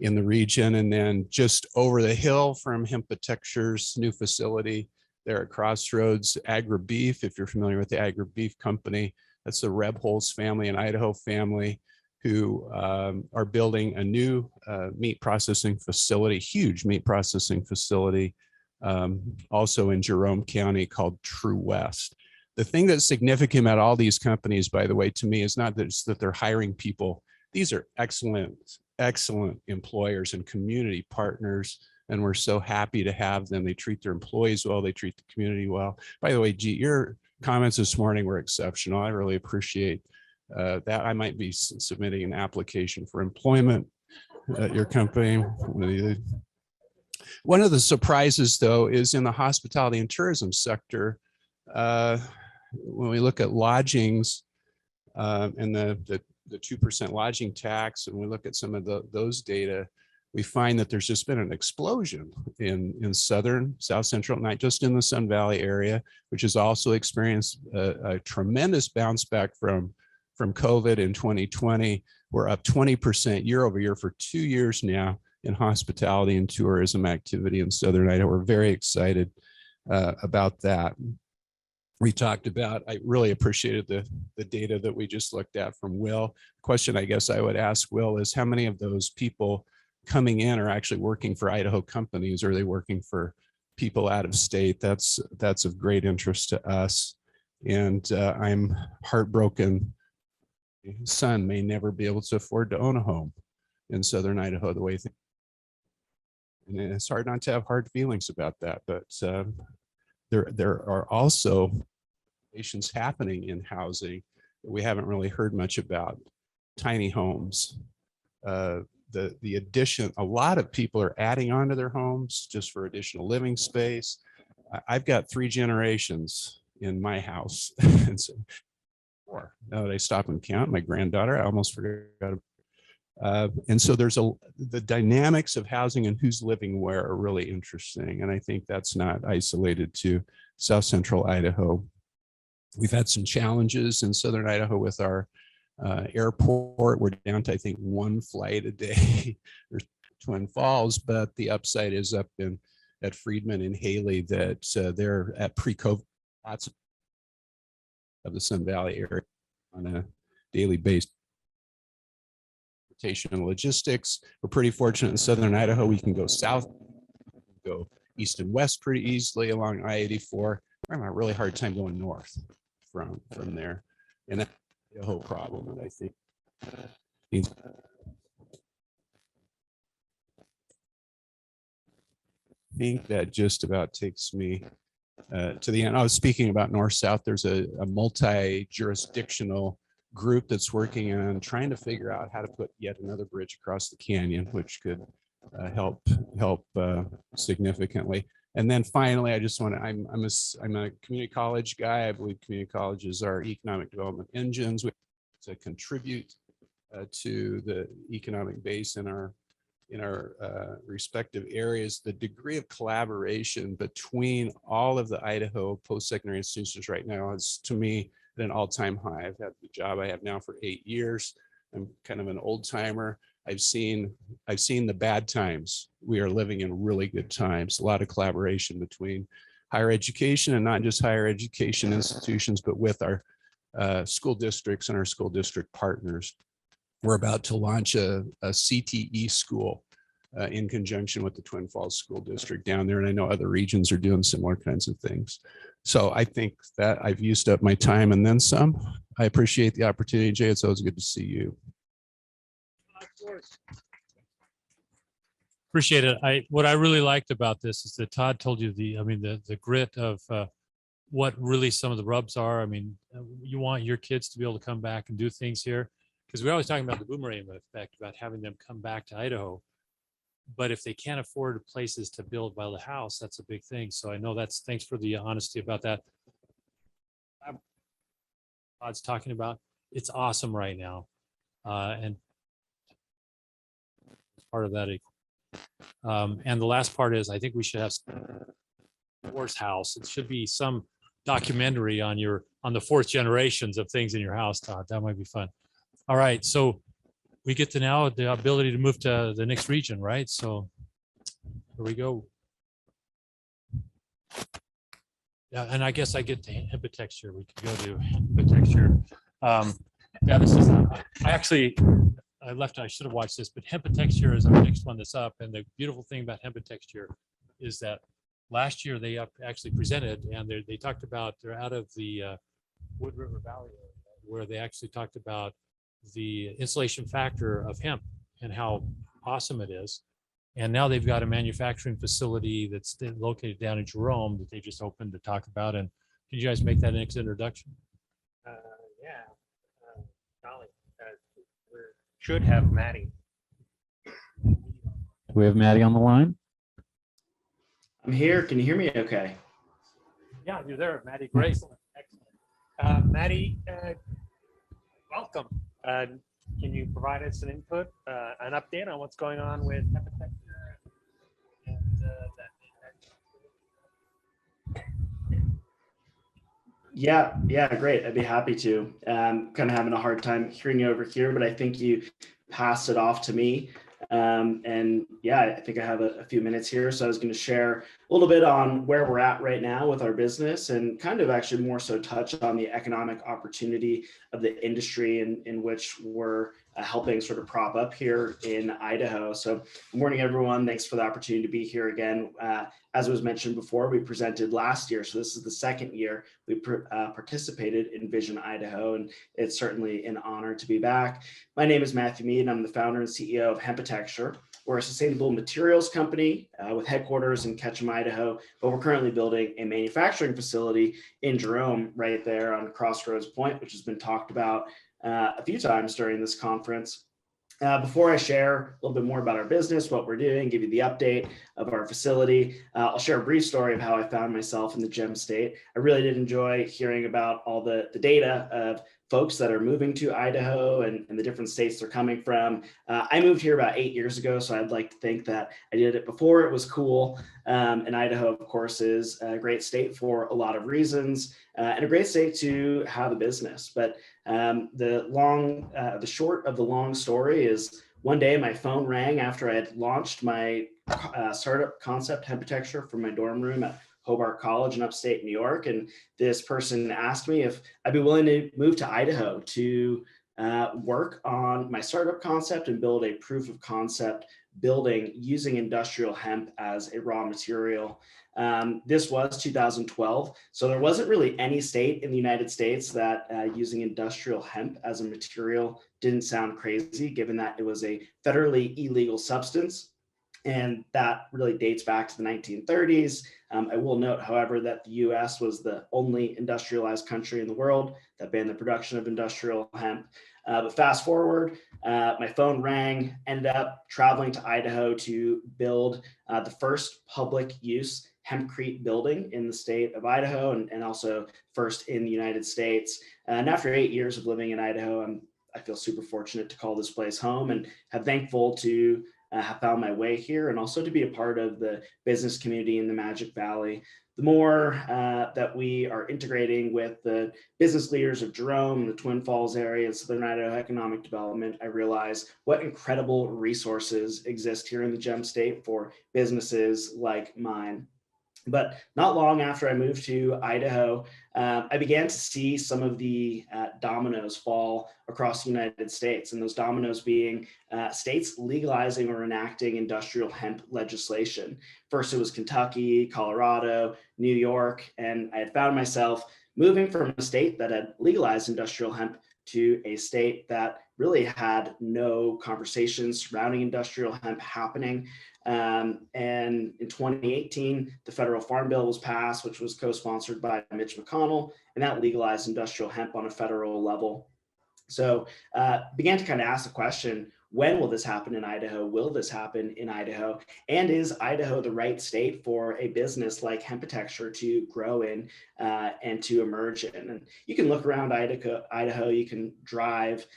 in the region. And then just over the hill from Hempatexture's new facility there at Crossroads, Agri-Beef, if you're familiar with the Agri-Beef company, that's the Rebholz family and Idaho family who are building a new meat processing facility, huge meat processing facility, also in Jerome County called True West. The thing that's significant about all these companies, by the way, to me, is not that they're hiring people. These are excellent employers and community partners, and we're so happy to have them. They treat their employees well, they treat the community well. By the way, Jeet, your comments this morning were exceptional. I really appreciate that. I might be submitting an application for employment at your company. One of the surprises, though, is in the hospitality and tourism sector. When we look at lodgings and the 2% lodging tax, and we look at some of those data, we find that there's just been an explosion in South Central, not just in the Sun Valley area, which has also experienced a tremendous bounce back from COVID in 2020. We're up 20% year over year for 2 years now in hospitality and tourism activity in Southern Idaho. We're very excited about that. We talked about, I really appreciated the data that we just looked at from Will. The question I guess I would ask Will is how many of those people coming in are actually working for Idaho companies, or are they working for people out of state? That's of great interest to us. And I'm heartbroken. My son may never be able to afford to own a home in Southern Idaho the way things. And it's hard not to have hard feelings about that, but there are also innovations happening in housing that we haven't really heard much about. Tiny homes, the addition, a lot of people are adding on to their homes just for additional living space. I've got 3 generations in my house. And so 4. Now that I stop and count, my granddaughter, I almost forgot. And so the dynamics of housing and who's living where are really interesting. And I think that's not isolated to South Central Idaho. We've had some challenges in Southern Idaho with our airport. We're down to, I think, 1 flight a day or Twin Falls, but the upside is up at Friedman and Haley that they're at pre-COVID lots of the Sun Valley area on a daily basis. And logistics. We're pretty fortunate in Southern Idaho. We can go south, go east and west pretty easily along I-84. We're having a really hard time going north from there. And that's a whole problem that I think needs. I think that just about takes me to the end. I was speaking about north-south. There's a multi-jurisdictional group that's working on trying to figure out how to put yet another bridge across the canyon, which could help significantly. And then finally, I just want to, I'm a community college guy. I believe community colleges are economic development engines to contribute to the economic base in our respective areas. The degree of collaboration between all of the Idaho post-secondary institutions right now is, to me, at an all-time high. I've had the job I have now for 8 years. I'm kind of an old timer. I've seen the bad times. We are living in really good times. A lot of collaboration between higher education, and not just higher education institutions, but with our school districts and our school district partners. We're about to launch a CTE school in conjunction with the Twin Falls School District down there. And I know other regions are doing similar kinds of things. So I think that I've used up my time and then some. I appreciate the opportunity, Jay. It's always good to see you. Appreciate it. What I really liked about this is that Todd told you the grit of what really some of the rubs are. I mean, you want your kids to be able to come back and do things here, because we're always talking about the boomerang effect, about having them come back to Idaho. But if they can't afford places to build by the house, that's a big thing. So I know thanks for the honesty about that. Todd's talking about, it's awesome right now. And part of that. And the last part is, I think we should have Force House. It should be some documentary on the fourth generations of things in your house, Todd. That might be fun. All right, so we get to now the ability to move to the next region, right? So here we go. Yeah, and I guess I get to Hempatexture. We could go to Hempatexture. Yeah, this is I should have watched this, but Hempatexture is our next one that's up. And the beautiful thing about Hempatexture is that last year they actually presented, and they talked about, they're out of the Wood River Valley area, where they actually talked about the insulation factor of hemp and how awesome it is. And now they've got a manufacturing facility that's located down in Jerome that they just opened to talk about. And could you guys make that next introduction? Yeah, Dolly, we should have Maddie. Do we have Maddie on the line? I'm here. Can you hear me okay? Yeah, you're there, Maddie. Great. Excellent. Maddie, welcome. Can you provide us an input, an update on what's going on with Hempatexture and Yeah, great. I'd be happy to. Kind of having a hard time hearing you over here, but I think you passed it off to me. And yeah, I think I have a few minutes here. So I was going to share a little bit on where we're at right now with our business, and kind of actually more so touch on the economic opportunity of the industry in which we're helping sort of prop up here in Idaho. So good morning, everyone. Thanks for the opportunity to be here again. As was mentioned before, we presented last year. So this is the second year we participated in Vision Idaho, and it's certainly an honor to be back. My name is Matthew Mead, and I'm the founder and CEO of Hempatexture. We're a sustainable materials company with headquarters in Ketchum, Idaho, but we're currently building a manufacturing facility in Jerome, right there on Crossroads Point, which has been talked about a few times during this conference. Before I share a little bit more about our business, what we're doing, give you the update of our facility, I'll share a brief story of how I found myself in the gem state. I really did enjoy hearing about all the data of folks that are moving to Idaho and the different states they're coming from. I moved here about 8 years ago, so I'd like to think that I did it before it was cool. And Idaho, of course, is a great state for a lot of reasons, and a great state to have a business. But the short of the long story is, one day my phone rang after I had launched my startup concept, Hempatexture, from my dorm room at Hobart College in upstate New York. And this person asked me if I'd be willing to move to Idaho to work on my startup concept and build a proof of concept building using industrial hemp as a raw material. This was 2012, so there wasn't really any state in the United States that using industrial hemp as a material didn't sound crazy, given that it was a federally illegal substance. And that really dates back to the 1930s. I will note, however, that the US was the only industrialized country in the world that banned the production of industrial hemp. But fast forward, my phone rang, ended up traveling to Idaho to build the first public use hempcrete building in the state of Idaho, and also first in the United States. And after 8 years of living in Idaho, I feel super fortunate to call this place home, and have thankful to have found my way here, and also to be a part of the business community in the Magic Valley. the more that we are integrating with the business leaders of Jerome, the Twin Falls area, and Southern Idaho economic development, I realize what incredible resources exist here in the Gem State for businesses like mine. But not long after I moved to Idaho, I began to see some of the dominoes fall across the United States, and those dominoes being states legalizing or enacting industrial hemp legislation. First, it was Kentucky, Colorado, New York, and I had found myself moving from a state that had legalized industrial hemp to a state that really had no conversations surrounding industrial hemp happening. And in 2018, the federal farm bill was passed, which was co-sponsored by Mitch McConnell, and that legalized industrial hemp on a federal level. So began to kind of ask the question, when will this happen in Idaho? Will this happen in Idaho? And is Idaho the right state for a business like Hempitecture to grow in and to emerge in? And you can look around Idaho, you can drive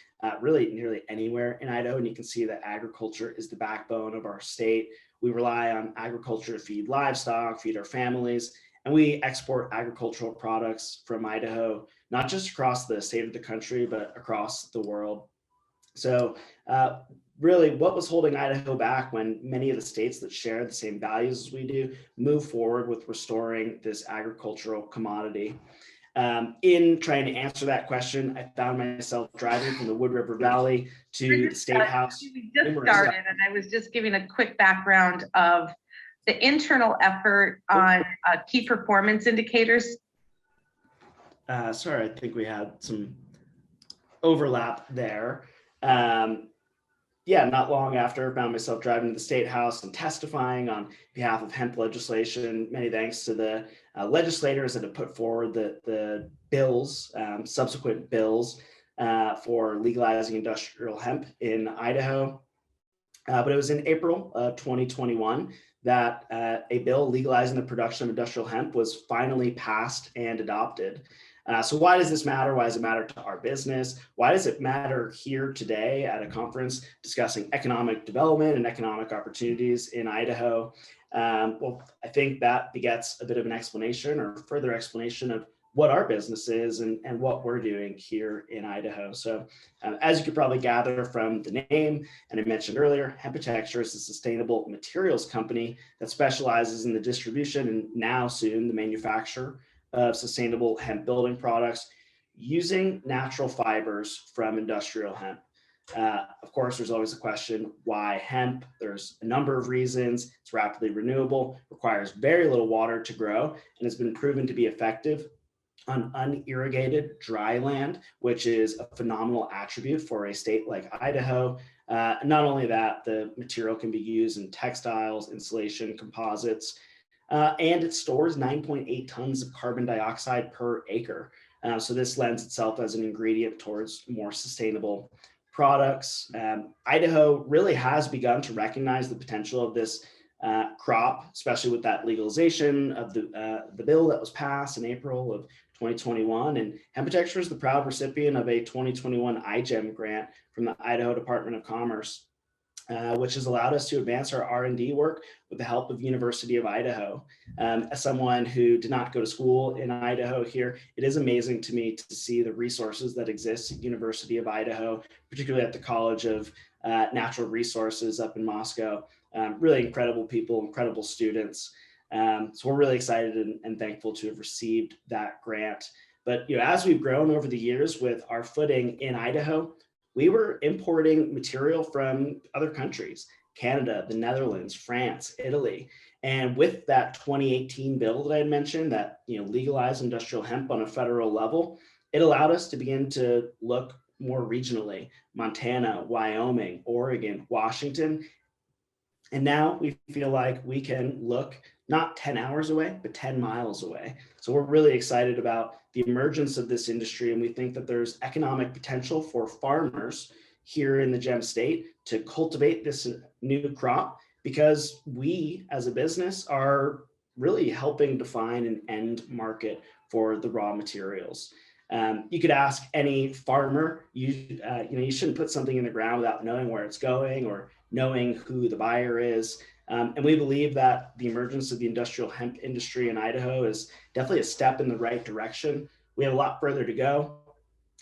really nearly anywhere in Idaho, and you can see that agriculture is the backbone of our state. We rely on agriculture to feed livestock, feed our families, and we export agricultural products from Idaho, not just across the state of the country, but across the world. So really what was holding Idaho back when many of the states that share the same values as we do move forward with restoring this agricultural commodity? In trying to answer that question, I found myself driving from the Wood River Valley to the State House. We just started, and I was just giving a quick background of the internal effort on key performance indicators. Sorry, I think we had some overlap there. Yeah, not long after, found myself driving to the State House and testifying on behalf of hemp legislation. Many thanks to the legislators that have put forward the bills, subsequent bills for legalizing industrial hemp in Idaho. But it was in April of 2021 that a bill legalizing the production of industrial hemp was finally passed and adopted. So why does this matter? Why does it matter to our business? Why does it matter here today at a conference discussing economic development and economic opportunities in Idaho? Well, I think that begets a bit of an explanation or further explanation of what our business is and what we're doing here in Idaho. So as you could probably gather from the name, and I mentioned earlier, Hempitecture is a sustainable materials company that specializes in the distribution and now soon the manufacture of sustainable hemp building products using natural fibers from industrial hemp. Of course, there's always a question, why hemp? There's a number of reasons. It's rapidly renewable, requires very little water to grow, and has been proven to be effective on unirrigated dry land, which is a phenomenal attribute for a state like Idaho. Not only that, the material can be used in textiles, insulation, composites, and it stores 9.8 tons of carbon dioxide per acre. So this lends itself as an ingredient towards more sustainable products. Idaho really has begun to recognize the potential of this crop, especially with that legalization of the bill that was passed in April of 2021. And Hempitecture is the proud recipient of a 2021 iGEM grant from the Idaho Department of Commerce, which has allowed us to advance our R&D work with the help of University of Idaho. As someone who did not go to school in Idaho here, it is amazing to me to see the resources that exist at University of Idaho, particularly at the College of Natural Resources up in Moscow. Really incredible people, incredible students. So we're really excited and thankful to have received that grant. But as we've grown over the years with our footing in Idaho, we were importing material from other countries, Canada, the Netherlands, France, Italy. And with that 2018 bill that I had mentioned that legalized industrial hemp on a federal level, it allowed us to begin to look more regionally, Montana, Wyoming, Oregon, Washington. And now we feel like we can look not 10 hours away, but 10 miles away. So we're really excited about the emergence of this industry. And we think that there's economic potential for farmers here in the Gem State to cultivate this new crop, because we as a business are really helping define an end market for the raw materials. You could ask any farmer, you shouldn't put something in the ground without knowing where it's going or knowing who the buyer is. And we believe that the emergence of the industrial hemp industry in Idaho is definitely a step in the right direction. We have a lot further to go.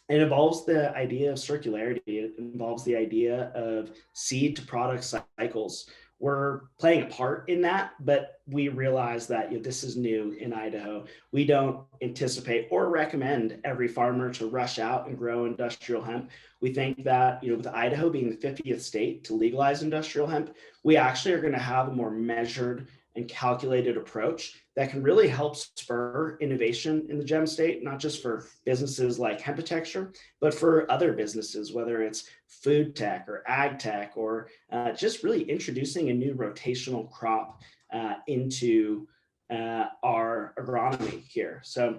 It involves the idea of circularity. It involves the idea of seed to product cycles. We're playing a part in that, but we realize that this is new in Idaho. We don't anticipate or recommend every farmer to rush out and grow industrial hemp. We think that with Idaho being the 50th state to legalize industrial hemp, we actually are going to have a more measured and calculated approach that can really help spur innovation in the gem state, not just for businesses like Hempitecture, but for other businesses, whether it's food tech or ag tech, or just really introducing a new rotational crop into our agronomy here. So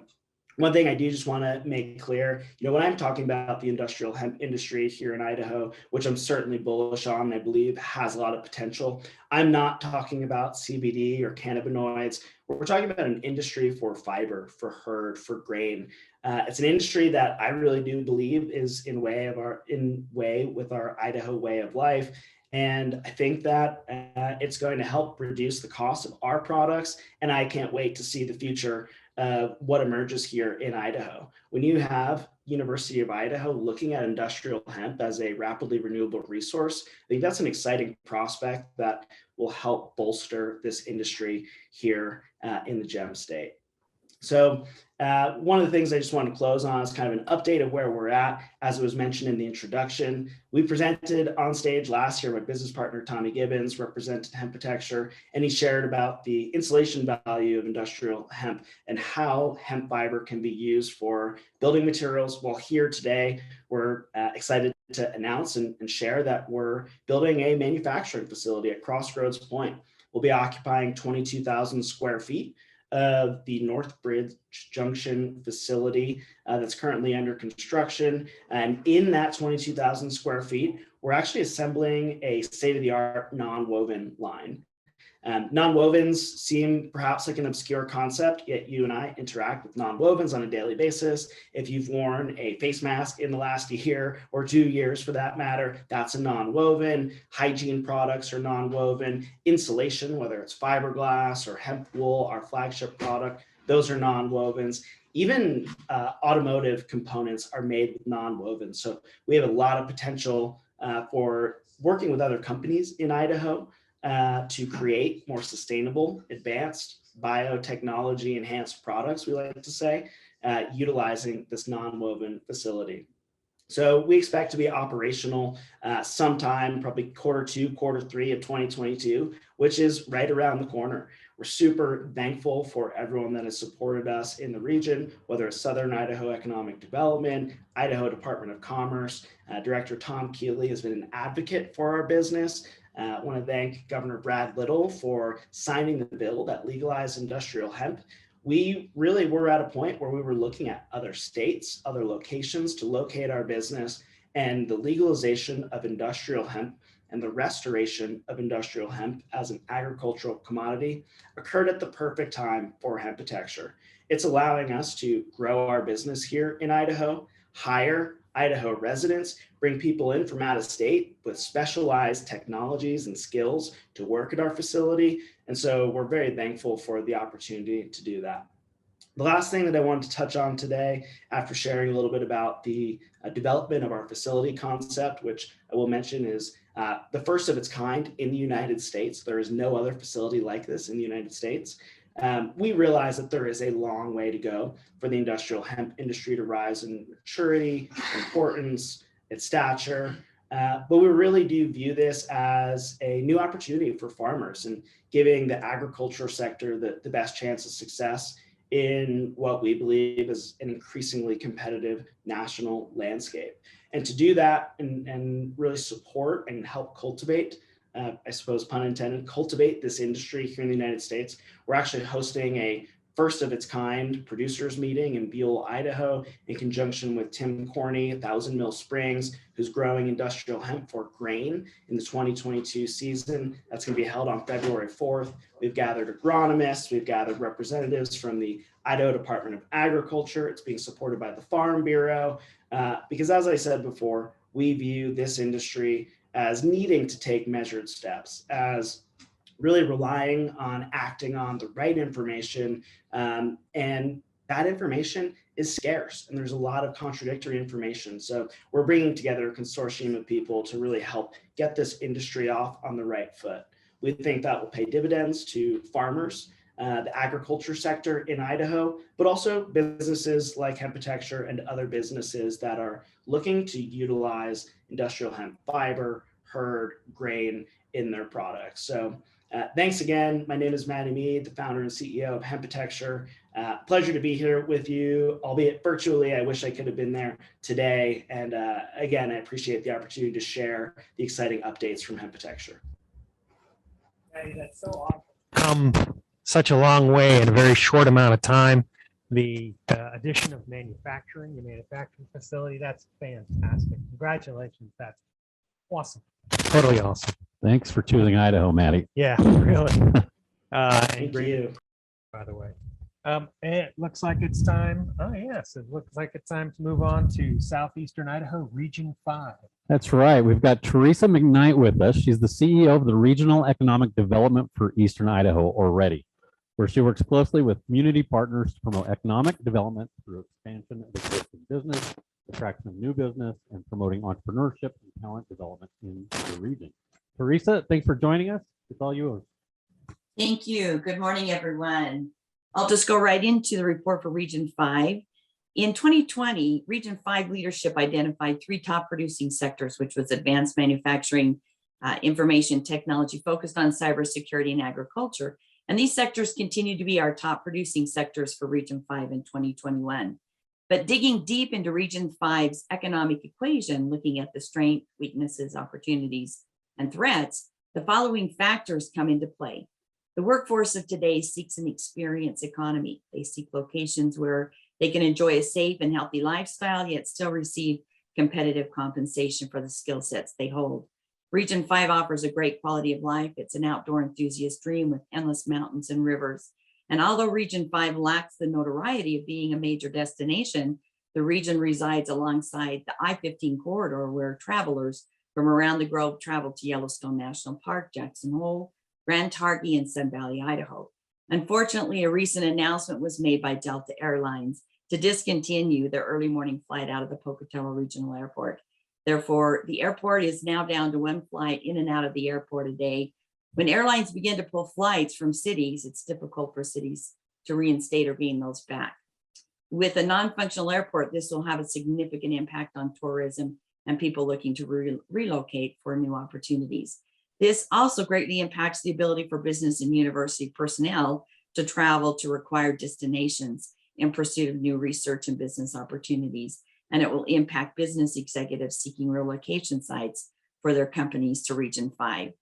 one thing I do just want to make clear, when I'm talking about the industrial hemp industry here in Idaho, which I'm certainly bullish on, and I believe has a lot of potential, I'm not talking about CBD or cannabinoids. We're talking about an industry for fiber, for herd, for grain. It's an industry that I really do believe is in way with our Idaho way of life. And I think that it's going to help reduce the cost of our products. And I can't wait to see the future of what emerges here in Idaho. When you have University of Idaho looking at industrial hemp as a rapidly renewable resource, I think that's an exciting prospect that will help bolster this industry here in the gem state. So one of the things I just want to close on is kind of an update of where we're at. As it was mentioned in the introduction, we presented on stage last year. My business partner, Tommy Gibbons, represented Hempitecture, and he shared about the insulation value of industrial hemp and how hemp fiber can be used for building materials. Well, here today, we're excited to announce and share that we're building a manufacturing facility at Crossroads Point. We'll be occupying 22,000 square feet of the Northbridge Junction facility that's currently under construction. And in that 22,000 square feet, we're actually assembling a state-of-the-art non-woven line. Non-wovens seem perhaps like an obscure concept, yet you and I interact with non-wovens on a daily basis. If you've worn a face mask in the last year or 2 years for that matter, that's a non-woven. Hygiene products are non-woven. Insulation, whether it's fiberglass or hemp wool, our flagship product, those are non-wovens. Even automotive components are made with non-wovens. So we have a lot of potential for working with other companies in Idaho to create more sustainable, advanced biotechnology enhanced products, we like to say, utilizing this non-woven facility. So we expect to be operational sometime, probably Q2, Q3 of 2022, which is right around the corner. We're super thankful for everyone that has supported us in the region, whether it's Southern Idaho Economic Development, Idaho Department of Commerce. Director Tom Keeley has been an advocate for our business. I want to thank Governor Brad Little for signing the bill that legalized industrial hemp. We really were at a point where we were looking at other states, other locations to locate our business, and the legalization of industrial hemp and the restoration of industrial hemp as an agricultural commodity occurred at the perfect time for Hempitecture. It's allowing us to grow our business here in Idaho, hire Idaho residents, bring people in from out of state with specialized technologies and skills to work at our facility. And so we're very thankful for the opportunity to do that. The last thing that I wanted to touch on today, after sharing a little bit about the development of our facility concept, which I will mention is the first of its kind in the United States. There is no other facility like this in the United States. We realize that there is a long way to go for the industrial hemp industry to rise in maturity, importance, its stature. But we really do view this as a new opportunity for farmers and giving the agriculture sector the best chance of success in what we believe is an increasingly competitive national landscape. And to do that and really support and help cultivate, I suppose pun intended, cultivate this industry here in the United States, we're actually hosting a first of its kind producers meeting in Buell, Idaho, in conjunction with Tim Corney, 1000 Mill Springs, who's growing industrial hemp for grain in the 2022 season. That's going to be held on February 4th. We've gathered agronomists, we've gathered representatives from the Idaho Department of Agriculture. It's being supported by the Farm Bureau, because as I said before, we view this industry as needing to take measured steps, as really relying on acting on the right information. And that information is scarce and there's a lot of contradictory information. So we're bringing together a consortium of people to really help get this industry off on the right foot. We think that will pay dividends to farmers, the agriculture sector in Idaho, but also businesses like Hemptecture and other businesses that are looking to utilize industrial hemp fiber, hurd, grain in their products. So thanks again. My name is Matty Mead, the founder and CEO of Hemptecture. Pleasure to be here with you, albeit virtually. I wish I could have been there today. And again, I appreciate the opportunity to share the exciting updates from Hemptecture. Matty, that's so awesome. Come such a long way in a very short amount of time. The addition of manufacturing, the manufacturing facility, that's fantastic. Congratulations. That's awesome. Totally awesome. Thanks for choosing Idaho, Matty. Yeah, really. Thank you. By the way. It looks like it's time. Oh, yes. It looks like it's time to move on to Southeastern Idaho, Region 5. That's right. We've got Teresa McKnight with us. She's the CEO of the Regional Economic Development for Eastern Idaho, or READY, where she works closely with community partners to promote economic development through expansion of existing business, attraction of new business, and promoting entrepreneurship and talent development in the region. Teresa, thanks for joining us. It's all yours. Thank you. Good morning, everyone. I'll just go right into the report for Region 5. In 2020, Region 5 leadership identified 3 top producing sectors, which was advanced manufacturing, information technology focused on cybersecurity and agriculture. And these sectors continue to be our top producing sectors for Region 5 in 2021. But digging deep into Region 5's economic equation, looking at the strengths, weaknesses, opportunities, and threats, the following factors come into play. The workforce of today seeks an experience economy. They seek locations where they can enjoy a safe and healthy lifestyle, yet still receive competitive compensation for the skill sets they hold. Region 5 offers a great quality of life. It's an outdoor enthusiast dream with endless mountains and rivers. And although Region 5 lacks the notoriety of being a major destination, the region resides alongside the I-15 corridor, where travelers from around the globe travel to Yellowstone National Park, Jackson Hole, Grand Targhee, and Sun Valley, Idaho. Unfortunately, a recent announcement was made by Delta Airlines to discontinue their early morning flight out of the Pocatello Regional Airport. Therefore, the airport is now down to 1 flight in and out of the airport a day. When airlines begin to pull flights from cities, it's difficult for cities to reinstate or gain those back. With a non-functional airport, this will have a significant impact on tourism and people looking to relocate for new opportunities. This also greatly impacts the ability for business and university personnel to travel to required destinations in pursuit of new research and business opportunities. And it will impact business executives seeking relocation sites for their companies to Region 5.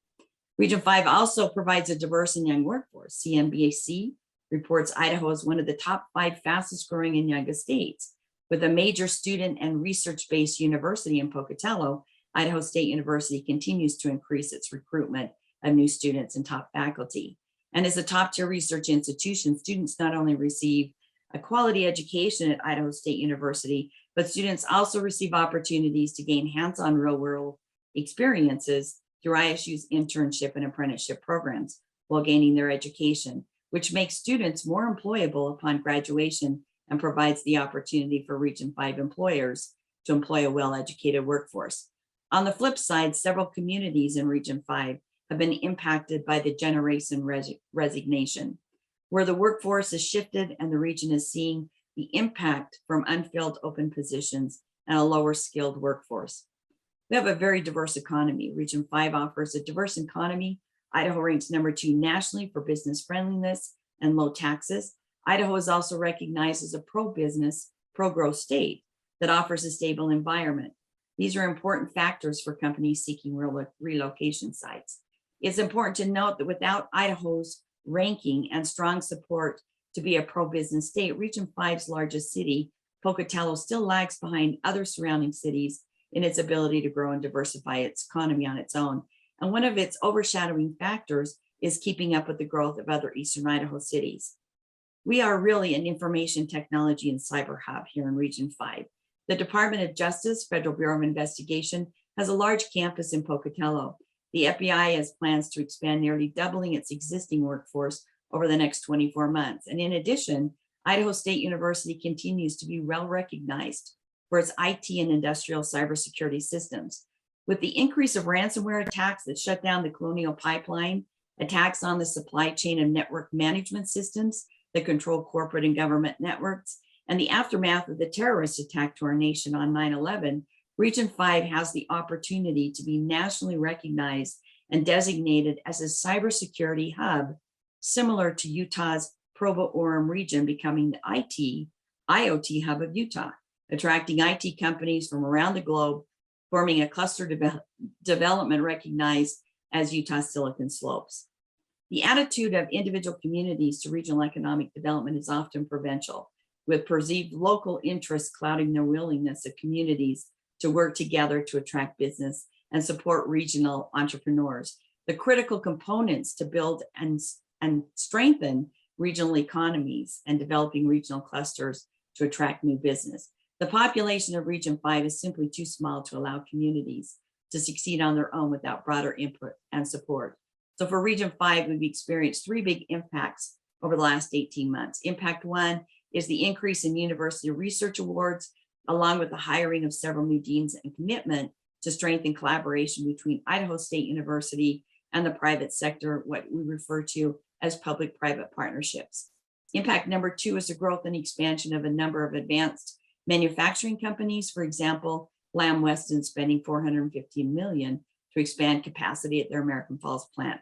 Region 5 also provides a diverse and young workforce. CNBC reports Idaho is one of the top 5 fastest growing and youngest states. With a major student and research-based university in Pocatello, Idaho State University continues to increase its recruitment of new students and top faculty. And as a top-tier research institution, students not only receive a quality education at Idaho State University, but students also receive opportunities to gain hands-on real-world experiences through ISU's internship and apprenticeship programs while gaining their education, which makes students more employable upon graduation and provides the opportunity for Region 5 employers to employ a well-educated workforce. On the flip side, several communities in Region 5 have been impacted by the generation resignation, where the workforce has shifted and the region is seeing the impact from unfilled open positions and a lower skilled workforce. We have a very diverse economy. Region 5 offers a diverse economy. Idaho ranks number 2 nationally for business friendliness and low taxes. Idaho is also recognized as a pro-business, pro-growth state that offers a stable environment. These are important factors for companies seeking relocation sites. It's important to note that without Idaho's ranking and strong support to be a pro-business state, Region 5's largest city, Pocatello, still lags behind other surrounding cities in its ability to grow and diversify its economy on its own. And one of its overshadowing factors is keeping up with the growth of other Eastern Idaho cities. We are really an information technology and cyber hub here in Region 5. The Department of Justice, Federal Bureau of Investigation, has a large campus in Pocatello. The FBI has plans to expand, nearly doubling its existing workforce over the next 24 months. And in addition, Idaho State University continues to be well recognized for its IT and industrial cybersecurity systems. With the increase of ransomware attacks that shut down the Colonial Pipeline, attacks on the supply chain of network management systems that control corporate and government networks, and the aftermath of the terrorist attack to our nation on 9/11, Region 5 has the opportunity to be nationally recognized and designated as a cybersecurity hub, similar to Utah's Provo-Orem region becoming the IoT hub of Utah, attracting IT companies from around the globe, forming a cluster development recognized as Utah Silicon Slopes. The attitude of individual communities to regional economic development is often provincial, with perceived local interests clouding the willingness of communities to work together to attract business and support regional entrepreneurs. The critical components to build and strengthen regional economies and developing regional clusters to attract new business. The population of Region 5 is simply too small to allow communities to succeed on their own without broader input and support. So for Region 5, we've experienced three big impacts over the last 18 months. Impact 1 is the increase in university research awards, along with the hiring of several new deans and commitment to strengthen collaboration between Idaho State University and the private sector, what we refer to as public-private partnerships. Impact number 2 is the growth and expansion of a number of advanced manufacturing companies. For example, Lamb Weston spending $415 million to expand capacity at their American Falls plant.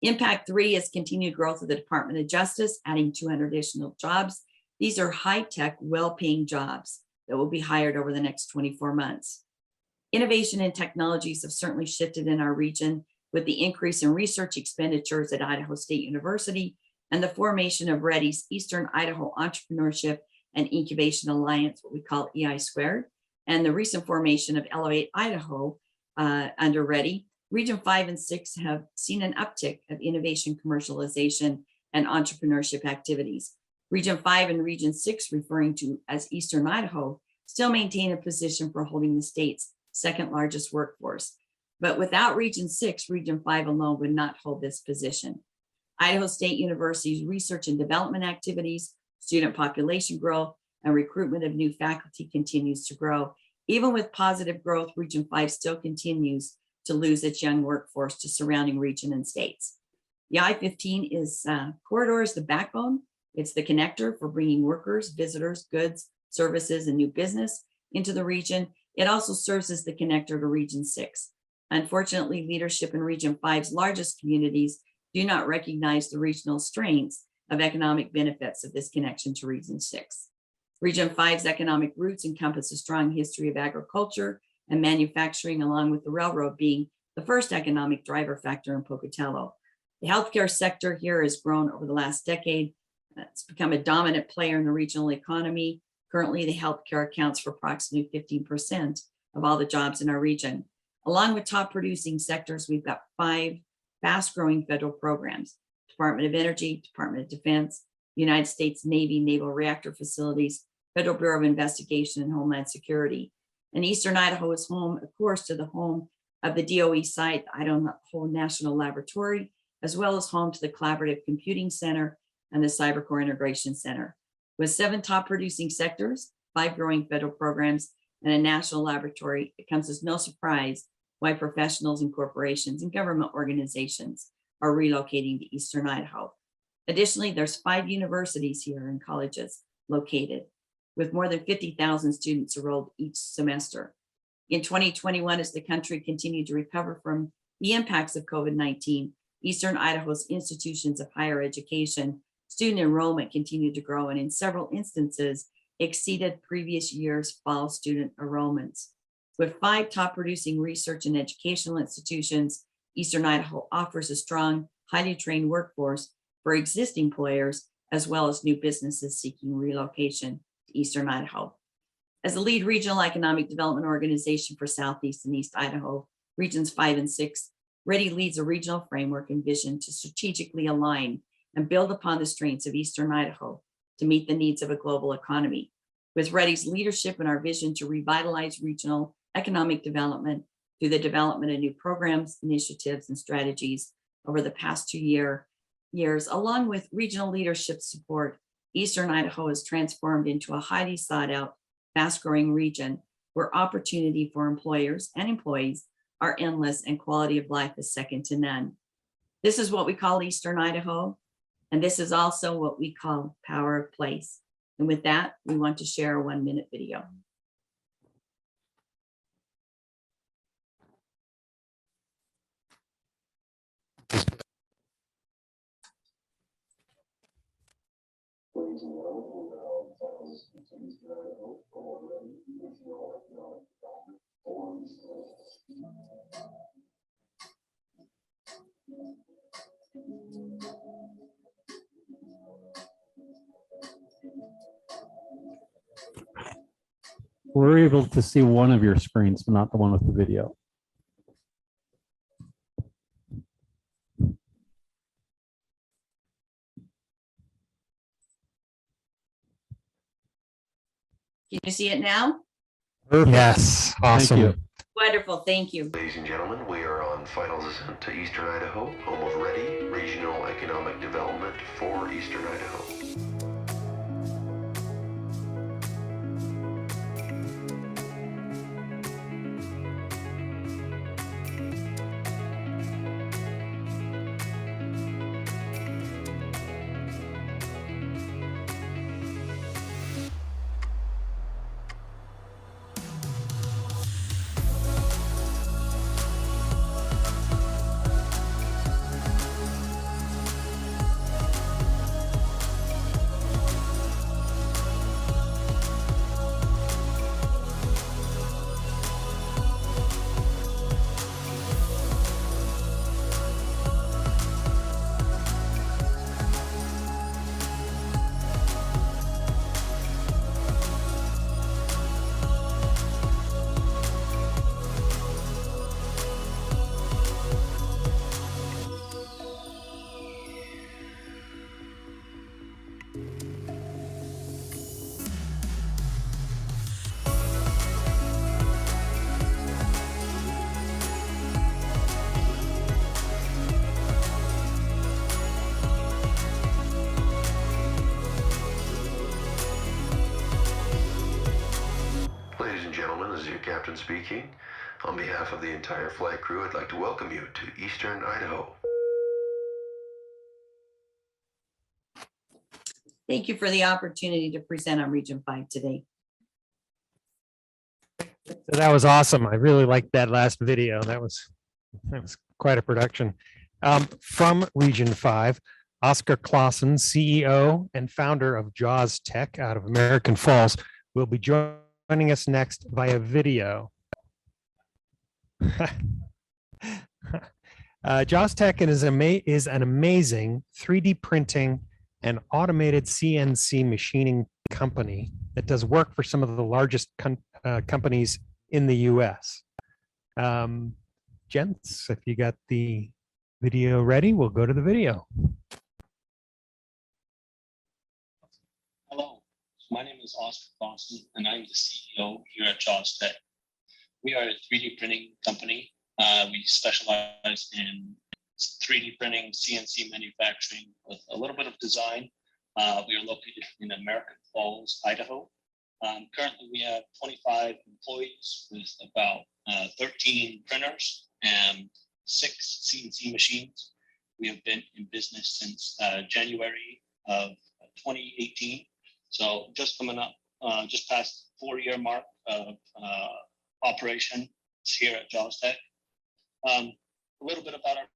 Impact 3 is continued growth of the Department of Justice, adding 200 additional jobs. These are high-tech, well-paying jobs that will be hired over the next 24 months. Innovation and technologies have certainly shifted in our region with the increase in research expenditures at Idaho State University and the formation of READY's Eastern Idaho Entrepreneurship and Incubation Alliance, what we call EI Squared, and the recent formation of Elevate Idaho under READY. Region 5 and 6 have seen an uptick of innovation, commercialization, and entrepreneurship activities. Region 5 and Region 6, referring to as Eastern Idaho, still maintain a position for holding the state's second largest workforce. But without Region 6, Region 5 alone would not hold this position. Idaho State University's research and development activities, student population growth, and recruitment of new faculty continues to grow. Even with positive growth, Region 5 still continues to lose its young workforce to surrounding region and states. The I-15 corridor is the backbone. It's the connector for bringing workers, visitors, goods, services, and new business into the region. It also serves as the connector to Region 6. Unfortunately, leadership in Region 5's largest communities do not recognize the regional strengths of economic benefits of this connection to Region 6. Region 5's economic roots encompass a strong history of agriculture and manufacturing, along with the railroad being the first economic driver factor in Pocatello. The healthcare sector here has grown over the last decade. It's become a dominant player in the regional economy. Currently, the healthcare accounts for approximately 15% of all the jobs in our region. Along with top producing sectors, we've got 5 fast-growing federal programs: Department of Energy, Department of Defense, United States Navy Naval Reactor Facilities, Federal Bureau of Investigation, and Homeland Security. And Eastern Idaho is home, of course, to the home of the DOE site, the Idaho National Laboratory, as well as home to the Collaborative Computing Center and the CyberCore Integration Center. With 7 top producing sectors, 5 growing federal programs, and a national laboratory, it comes as no surprise why professionals and corporations and government organizations are relocating to Eastern Idaho. Additionally, there's 5 universities here and colleges located, with more than 50,000 students enrolled each semester. In 2021, as the country continued to recover from the impacts of COVID-19, Eastern Idaho's institutions of higher education, student enrollment continued to grow, and in several instances exceeded previous year's fall student enrollments. With 5 top producing research and educational institutions, Eastern Idaho offers a strong, highly trained workforce for existing players, as well as new businesses seeking relocation to Eastern Idaho. As the lead regional economic development organization for Southeast and East Idaho, Regions 5 and 6, READY leads a regional framework and vision to strategically align and build upon the strengths of Eastern Idaho to meet the needs of a global economy. With READY's leadership and our vision to revitalize regional economic development, through the development of new programs, initiatives, and strategies over the past 2 years, along with regional leadership support. Eastern Idaho is transformed into a highly sought out, fast-growing region where opportunity for employers and employees are endless and quality of life is second to none. This is what we call Eastern Idaho, and this is also what we call power of place. And with that, we want to share a 1-minute video. We're able to see one of your screens, but not the one with the video. Can you see it now? Yes, awesome. Thank you. Wonderful, thank you. Ladies and gentlemen, we are on final descent to Eastern Idaho, home of Ready Regional Economic Development for Eastern Idaho. Ladies and gentlemen, this is your captain speaking. On behalf of the entire flight crew, I'd like to welcome you to Eastern Idaho. Thank you for the opportunity to present on Region 5 today. So that was awesome. I really liked that last video. That was quite a production. From Region 5, Oscar Clausen, CEO and founder of JAWS Tech out of American Falls, will be joining us next via video. JAWS Tech is an amazing 3D printing and automated CNC machining company that does work for some of the largest companies in the US. Gents, if you got the video ready, we'll go to the video. Hello, my name is Oscar Clausen, and I'm the CEO here at JAWS Tech. We are a 3D printing company. We specialize in 3D printing, CNC manufacturing with a little bit of design. We are located in American Falls, Idaho. Currently, we have 25 employees with about 13 printers and 6 CNC machines. We have been in business since January of 2018. So just coming up, just past 4-year mark of operation here at JAWS Tech. A little bit about our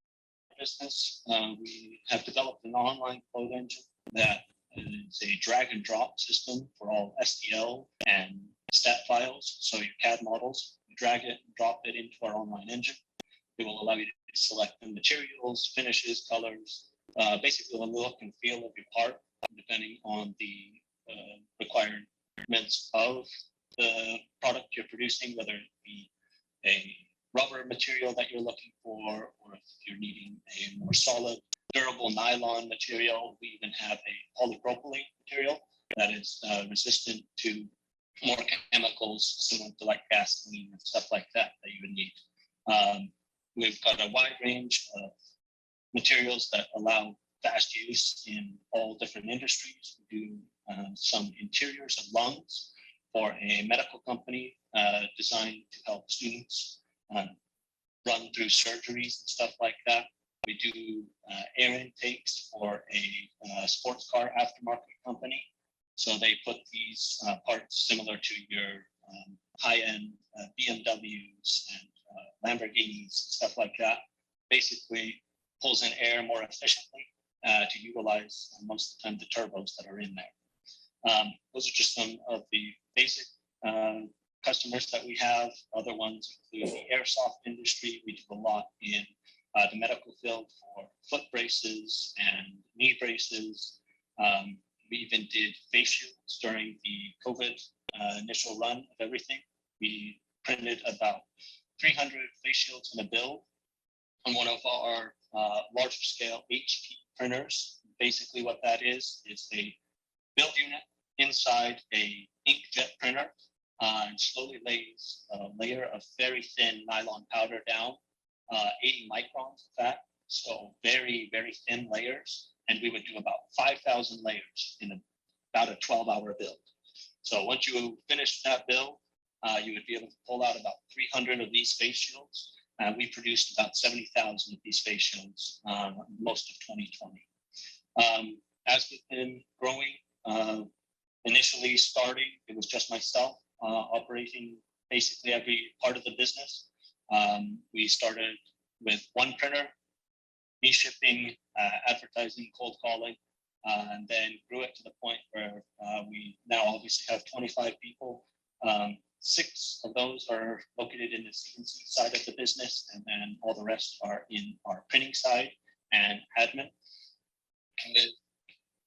business. We have developed an online code engine that is a drag and drop system for all STL and stat files. So your CAD models, you drag it and drop it into our online engine. It will allow you to select the materials, finishes, colors, basically the look and feel of your part, depending on the requirements of the product you're producing, whether it be a rubber material that you're looking for, or if you're needing a more solid, durable nylon material. We even have a polypropylene material that is resistant to more chemicals, similar to like gasoline and stuff like that, that you would need. We've got a wide range of materials that allow fast use in all different industries. We do some interiors of lungs for a medical company designed to help students run through surgeries and stuff like that. We do air intakes for a sports car aftermarket company. So they put these parts similar to your high-end BMWs and Lamborghinis, stuff like that. Basically pulls in air more efficiently to utilize most of the time the turbos that are in there. Those are just some of the basic customers that we have. Other ones include the airsoft industry. We do a lot in the medical field for foot braces and knee braces. We even did face shields during the COVID initial run of everything. We printed about 300 face shields in a build on one of our larger scale HP printers. Basically what that is a build unit inside a inkjet printer and slowly lays a layer of very thin nylon powder down, 80 microns of that. So very, very thin layers. And we would do about 5,000 layers in about a 12-hour build. So once you finish that build, you would be able to pull out about 300 of these face shields. We produced about 70,000 of these face shields most of 2020. As we've been growing, initially starting, it was just myself operating basically every part of the business. We started with one printer, me shipping, advertising, cold calling, and then grew it to the point where we now obviously have 25 people. 6 of those are located in the CNC side of the business, and then all the rest are in our printing side and admin. And it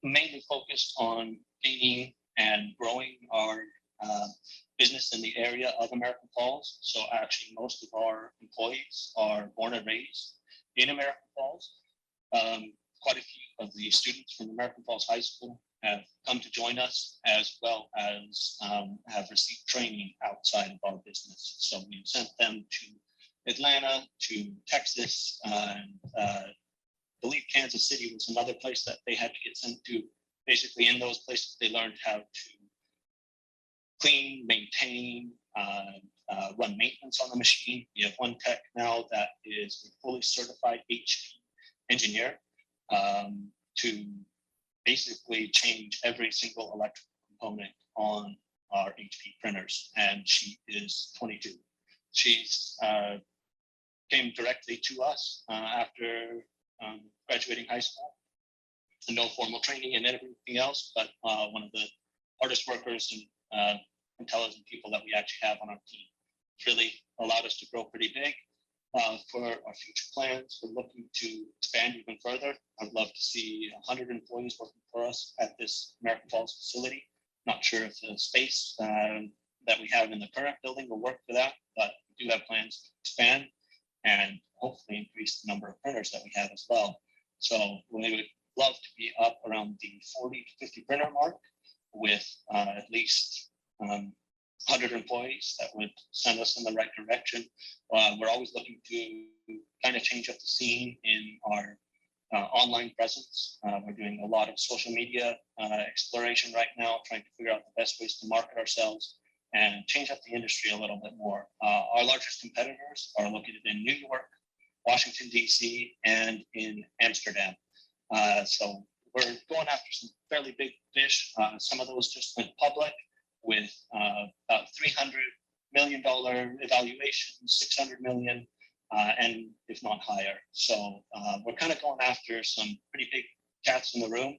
mainly focused on gaining and growing our business in the area of American Falls. So actually most of our employees are born and raised in American Falls. Quite a few of the students from American Falls High School have come to join us, as well as have received training outside of our business. So we've sent them to Atlanta, to Texas, and I believe Kansas City was another place that they had to get sent to. Basically in those places, they learned how to clean, maintain, run maintenance on the machine. We have one tech now that is a fully certified HP engineer to basically change every single electrical component on our HP printers, and she is 22. She's came directly to us after graduating high school. No formal training and everything else, but one of the hardest workers and intelligent people that we actually have on our team. It's really allowed us to grow pretty big. For our future plans, we're looking to expand even further. I'd love to see 100 employees working for us at this American Falls facility. Not sure if the space that we have in the current building will work for that, but we do have plans to expand and hopefully increase the number of printers that we have as well. So we would love to be up around the 40 to 50 printer mark with at least 100 employees that would send us in the right direction. We're always looking to kind of change up the scene in our online presence. We're doing a lot of social media exploration right now, trying to figure out the best ways to market ourselves and change up the industry a little bit more. Our largest competitors are located in New York, Washington, D.C., and in Amsterdam. So we're going after some fairly big fish. Some of those just went public with about $300 million evaluation, $600 million, and if not higher. So we're kind of going after some pretty big cats in the room.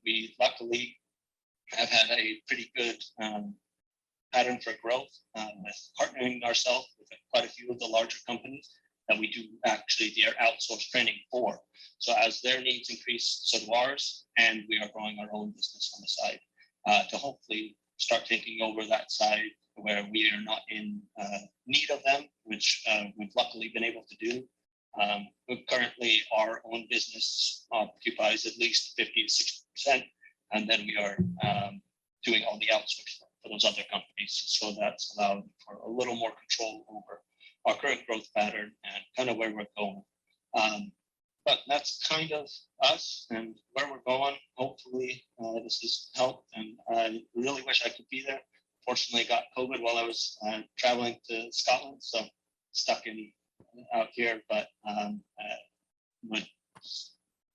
We luckily have had a pretty good pattern for growth with partnering ourselves with quite a few of the larger companies that we do actually their outsourced training for. So as their needs increase, so do ours, and we are growing our own business on the side. To hopefully start taking over that side where we are not in need of them, which we've luckily been able to do. Currently, our own business occupies at least 50 to 60%, and then we are doing all the outsourcing for those other companies. So that's allowed for a little more control over our current growth pattern and kind of where we're going. But that's kind of us and where we're going. Hopefully this has helped, and I really wish I could be there. Fortunately, I got COVID while I was traveling to Scotland, so stuck out here, but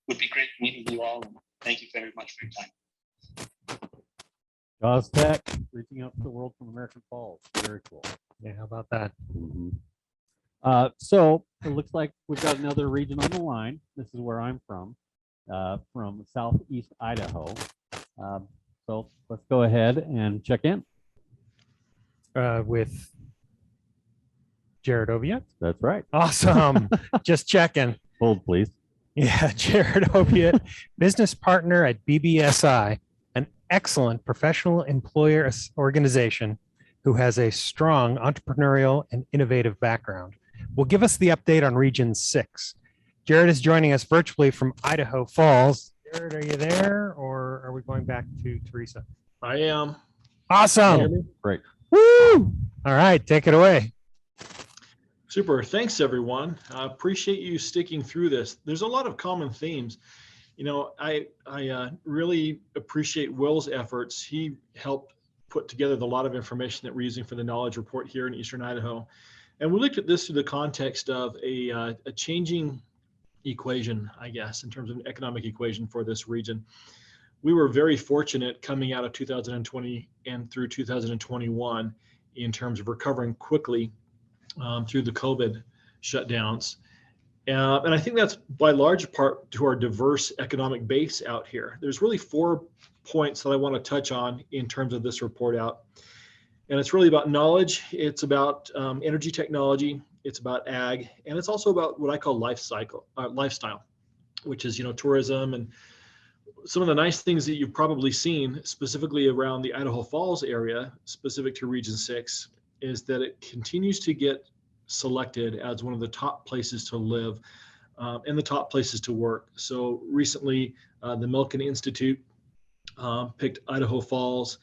would be great meeting you all, and thank you very much for your time. Jaws Tech, reaching out to the world from American Falls. Very cool. Yeah, how about that? So it looks like we've got another region on the line. This is where I'm from southeast Idaho. So let's go ahead and check in. With Jared Oviatt. That's right. Awesome. Just checking. Hold, please. Yeah, Jared Oviatt, business partner at BBSI, an excellent professional employer organization who has a strong entrepreneurial and innovative background. Will give us the update on Region 6. Jared is joining us virtually from Idaho Falls. Jared, are you there, or are we going back to Teresa? I am. Awesome. Great. Woo! All right, take it away. Super. Thanks, everyone. I appreciate you sticking through this. There's a lot of common themes. You know, I really appreciate Will's efforts. He helped put together a lot of information that we're using for the knowledge report here in Eastern Idaho. And we looked at this through the context of a changing equation, I guess, in terms of an economic equation for this region. We were very fortunate coming out of 2020 and through 2021 in terms of recovering quickly through the COVID shutdowns. And I think that's by large part to our diverse economic base out here. There's really 4 points that I want to touch on in terms of this report out. And it's really about knowledge, it's about energy technology, it's about ag, and it's also about what I call lifestyle, which is, you know, tourism. And some of the nice things that you've probably seen specifically around the Idaho Falls area, specific to Region 6, is that it continues to get selected as one of the top places to live and the top places to work. So recently, the Milken Institute picked Idaho Falls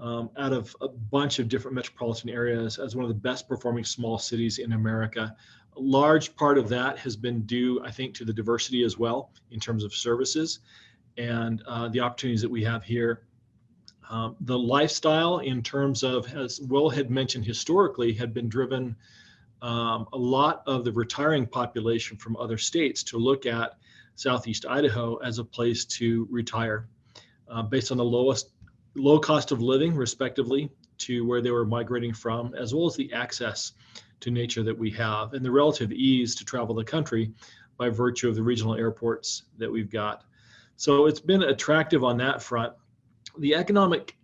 out of a bunch of different metropolitan areas as one of the best performing small cities in America. A large part of that has been due, I think, to the diversity as well in terms of services and the opportunities that we have here. The lifestyle in terms of, as Will had mentioned historically, had been driven a lot of the retiring population from other states to look at Southeast Idaho as a place to retire based on the low cost of living, respectively, to where they were migrating from, as well as the access to nature that we have and the relative ease to travel the country by virtue of the regional airports that we've got. So it's been attractive on that front. The economic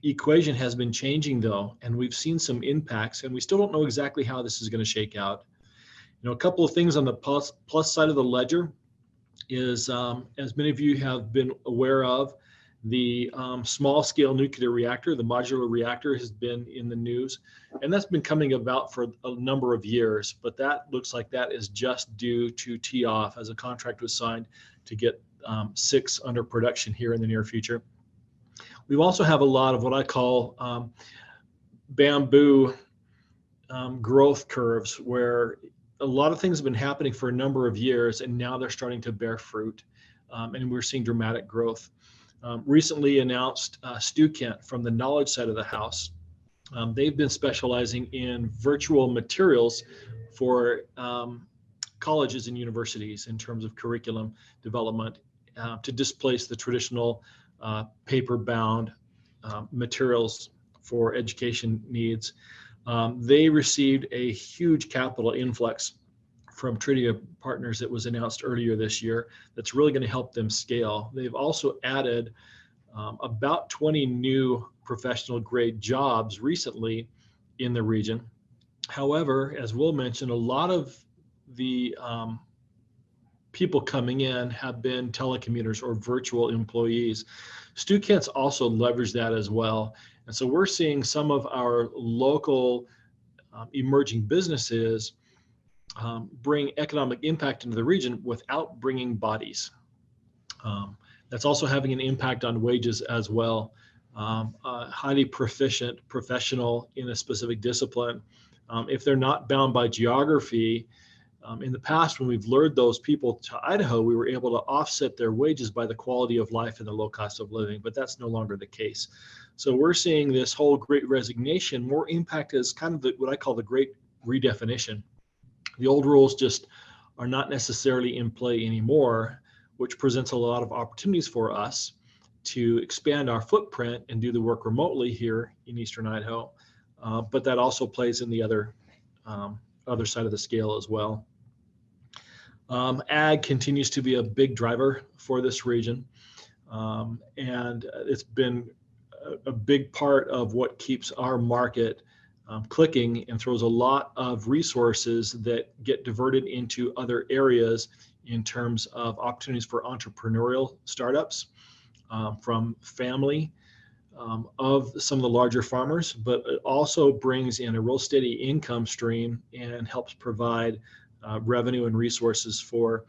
equation has been changing, though, and we've seen some impacts, and we still don't know exactly how this is going to shake out. You know, a couple of things on the plus side of the ledger is, as many of you have been aware of, the small-scale nuclear reactor, the modular reactor, has been in the news, and that's been coming about for a number of years, but that looks like that is just due to tee off as a contract was signed to get 6 under production here in the near future. We also have a lot of what I call bamboo growth curves, where a lot of things have been happening for a number of years, and now they're starting to bear fruit, and we're seeing dramatic growth. Recently announced Stu Kent from the knowledge side of the house. They've been specializing in virtual materials for colleges and universities in terms of curriculum development to displace the traditional paper-bound materials for education needs. They received a huge capital influx from Trinity Partners that was announced earlier this year that's really going to help them scale. They've also added about 20 new professional grade jobs recently in the region. However, as Will mentioned, a lot of the people coming in have been telecommuters or virtual employees. Stu Kent's also leveraged that as well. And so we're seeing some of our local emerging businesses bring economic impact into the region without bringing bodies. That's also having an impact on wages as well. highly proficient professional in a specific discipline, if they're not bound by geography, in the past, when we've lured those people to Idaho, we were able to offset their wages by the quality of life and the low cost of living, but that's no longer the case. So we're seeing this whole great resignation more impact as kind of what I call the great redefinition. The old rules just are not necessarily in play anymore, which presents a lot of opportunities for us to expand our footprint and do the work remotely here in Eastern Idaho. But that also plays in the other side of the scale as well. Ag continues to be a big driver for this region, and it's been a big part of what keeps our market clicking and throws a lot of resources that get diverted into other areas in terms of opportunities for entrepreneurial startups from family of some of the larger farmers, but it also brings in a real steady income stream and helps provide revenue and resources for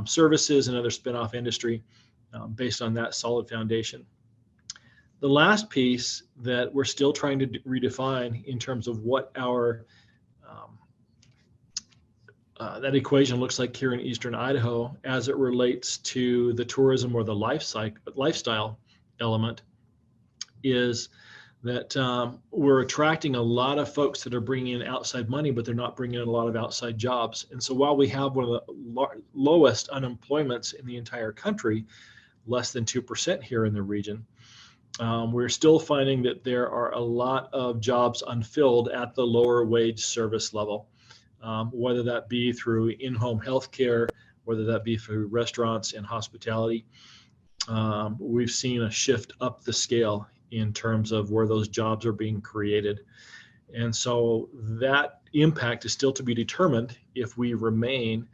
services and other spin-off industry based on that solid foundation. The last piece that we're still trying to redefine in terms of what our that equation looks like here in Eastern Idaho as it relates to the tourism or the lifestyle element is that we're attracting a lot of folks that are bringing in outside money, but they're not bringing in a lot of outside jobs. And so while we have one of the lowest unemployments in the entire country, less than 2% here in the region, we're still finding that there are a lot of jobs unfilled at the lower wage service level, whether that be through in-home healthcare, whether that be through restaurants and hospitality. We've seen a shift up the scale in terms of where those jobs are being created. And so that impact is still to be determined if we remain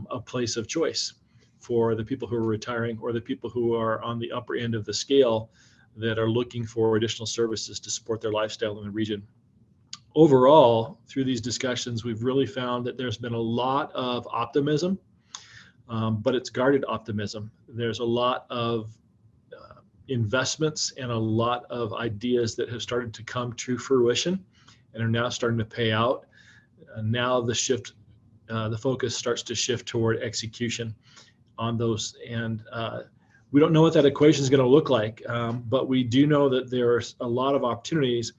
a place of choice for the people who are retiring or the people who are on the upper end of the scale that are looking for additional services to support their lifestyle in the region. Overall, through these discussions, we've really found that there's been a lot of optimism, but it's guarded optimism. There's a lot of investments and a lot of ideas that have started to come to fruition and are now starting to pay out. Now the focus starts to shift toward execution on those. And we don't know what that equation is going to look like, but we do know that there's a lot of opportunities.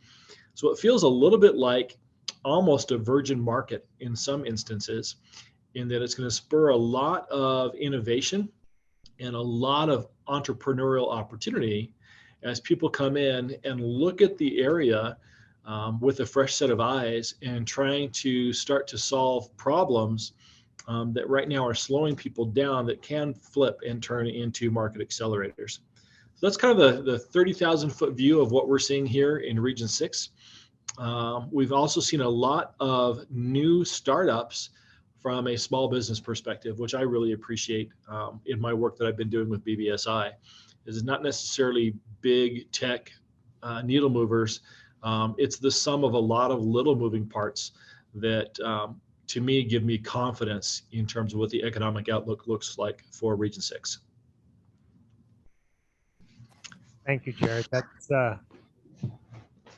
So it feels a little bit like almost a virgin market in some instances, in that it's going to spur a lot of innovation and a lot of entrepreneurial opportunity as people come in and look at the area with a fresh set of eyes and trying to start to solve problems that right now are slowing people down that can flip and turn into market accelerators. So that's kind of the 30,000 foot view of what we're seeing here in Region 6. We've also seen a lot of new startups from a small business perspective, which I really appreciate in my work that I've been doing with BBSI. This is not necessarily big tech needle movers. It's the sum of a lot of little moving parts that, to me, give me confidence in terms of what the economic outlook looks like for Region 6. Thank you, Jared. That's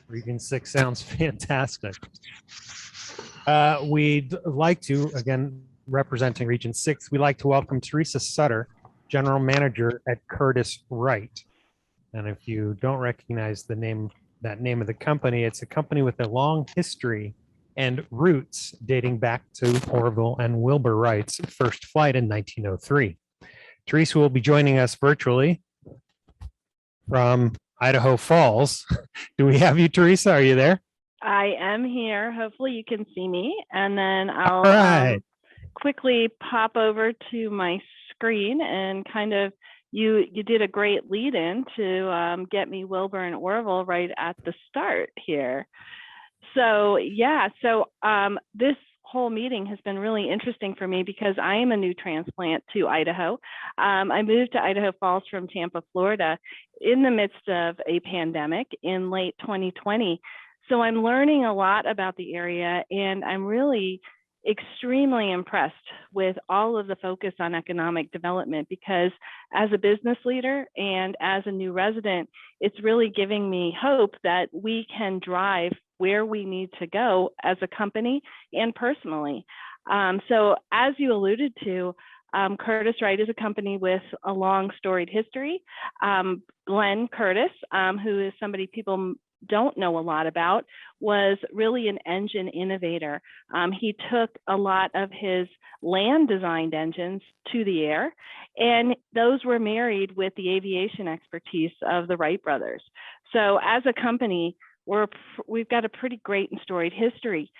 Region 6 sounds fantastic. We'd like to, again, representing Region 6, we'd like to welcome Teresa Sutter, General Manager at Curtis Wright. And if you don't recognize the name of the company, it's a company with a long history and roots dating back to Orville and Wilbur Wright's first flight in 1903. Teresa will be joining us virtually from Idaho Falls. Do we have you, Teresa? Are you there? I am here. Hopefully you can see me. And then I'll quickly pop over to my screen and kind of, you did a great lead in to get me Wilbur and Orville right at the start here. So yeah, this whole meeting has been really interesting for me because I am a new transplant to Idaho. I moved to Idaho Falls from Tampa, Florida in the midst of a pandemic in late 2020. So I'm learning a lot about the area, and I'm really extremely impressed with all of the focus on economic development, because as a business leader and as a new resident, it's really giving me hope that we can drive where we need to go as a company and personally. So as you alluded to, Curtis Wright is a company with a long storied history. Glenn Curtis, who is somebody people don't know a lot about, was really an engine innovator. He took a lot of his land designed engines to the air, and those were married with the aviation expertise of the Wright brothers. So as a company, we've got a pretty great and storied history.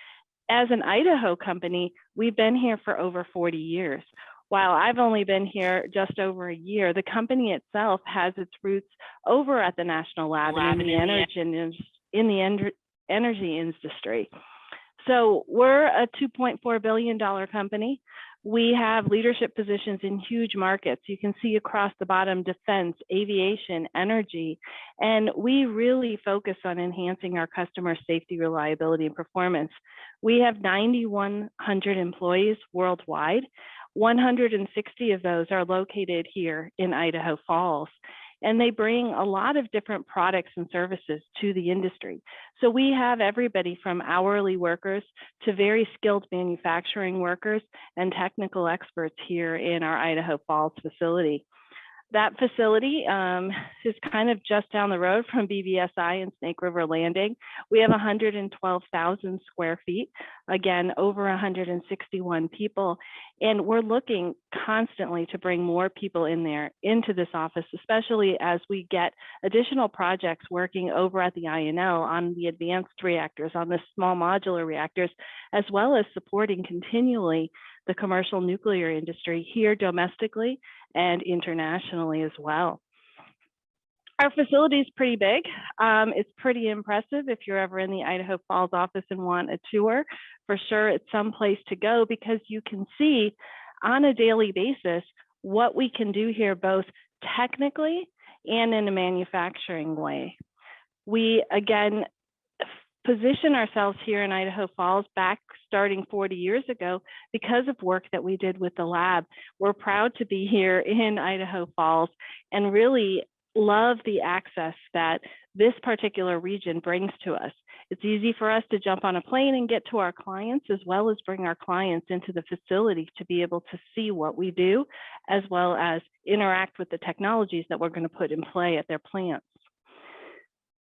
As an Idaho company, we've been here for over 40 years. While I've only been here just over a year, the company itself has its roots over at the National Lab and in the energy industry. So we're a $2.4 billion company. We have leadership positions in huge markets. You can see across the bottom: defense, aviation, energy, and we really focus on enhancing our customer safety, reliability, and performance. We have 9,100 employees worldwide. 160 of those are located here in Idaho Falls, and they bring a lot of different products and services to the industry. So we have everybody from hourly workers to very skilled manufacturing workers and technical experts here in our Idaho Falls facility. That facility is kind of just down the road from BVSI and Snake River Landing. We have 112,000 square feet, again, over 161 people. And we're looking constantly to bring more people in there into this office, especially as we get additional projects working over at the INL on the advanced reactors, on the small modular reactors, as well as supporting continually the commercial nuclear industry here domestically and internationally as well. Our facility is pretty big. It's pretty impressive. If you're ever in the Idaho Falls office and want a tour, for sure it's some place to go, because you can see on a daily basis what we can do here, both technically and in a manufacturing way. We, again, position ourselves here in Idaho Falls back starting 40 years ago because of work that we did with the lab. We're proud to be here in Idaho Falls and really love the access that this particular region brings to us. It's easy for us to jump on a plane and get to our clients, as well as bring our clients into the facility to be able to see what we do, as well as interact with the technologies that we're going to put in play at their plants.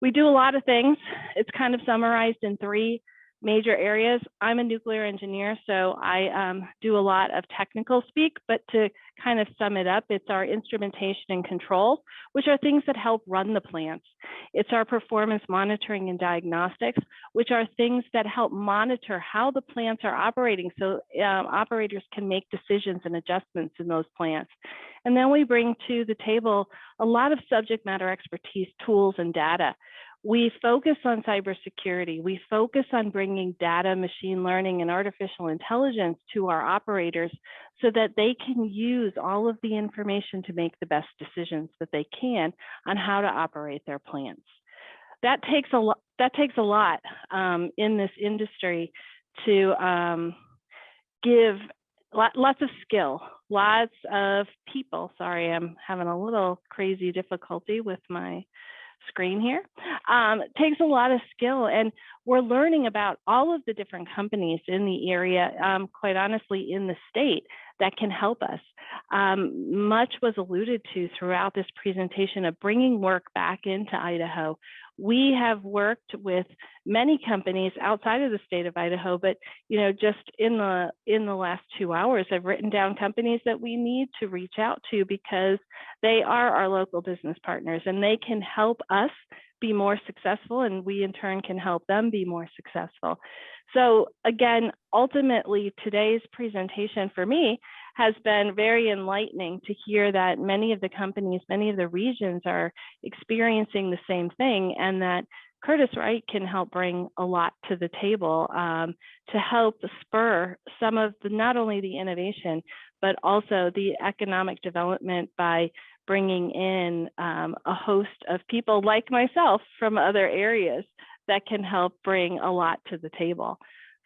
We do a lot of things. It's kind of summarized in 3 major areas. I'm a nuclear engineer, so I do a lot of technical speak, but to kind of sum it up, it's our instrumentation and control, which are things that help run the plants. It's our performance monitoring and diagnostics, which are things that help monitor how the plants are operating, so operators can make decisions and adjustments in those plants. And then we bring to the table a lot of subject matter expertise, tools, and data. We focus on cybersecurity. We focus on bringing data, machine learning, and artificial intelligence to our operators so that they can use all of the information to make the best decisions that they can on how to operate their plants. That takes a lot in this industry to give lots of skill, lots of people. Sorry, I'm having a little crazy difficulty with my screen here. It takes a lot of skill, and we're learning about all of the different companies in the area, quite honestly, in the state that can help us. Much was alluded to throughout this presentation of bringing work back into Idaho. We have worked with many companies outside of the state of Idaho, but just in the last 2 hours, I've written down companies that we need to reach out to because they are our local business partners and they can help us be more successful, and we in turn can help them be more successful. So again, ultimately, today's presentation for me has been very enlightening to hear that many of the companies, many of the regions are experiencing the same thing, and that Curtis Wright can help bring a lot to the table to help spur some of the, not only the innovation, but also the economic development by bringing in a host of people like myself from other areas that can help bring a lot to the table.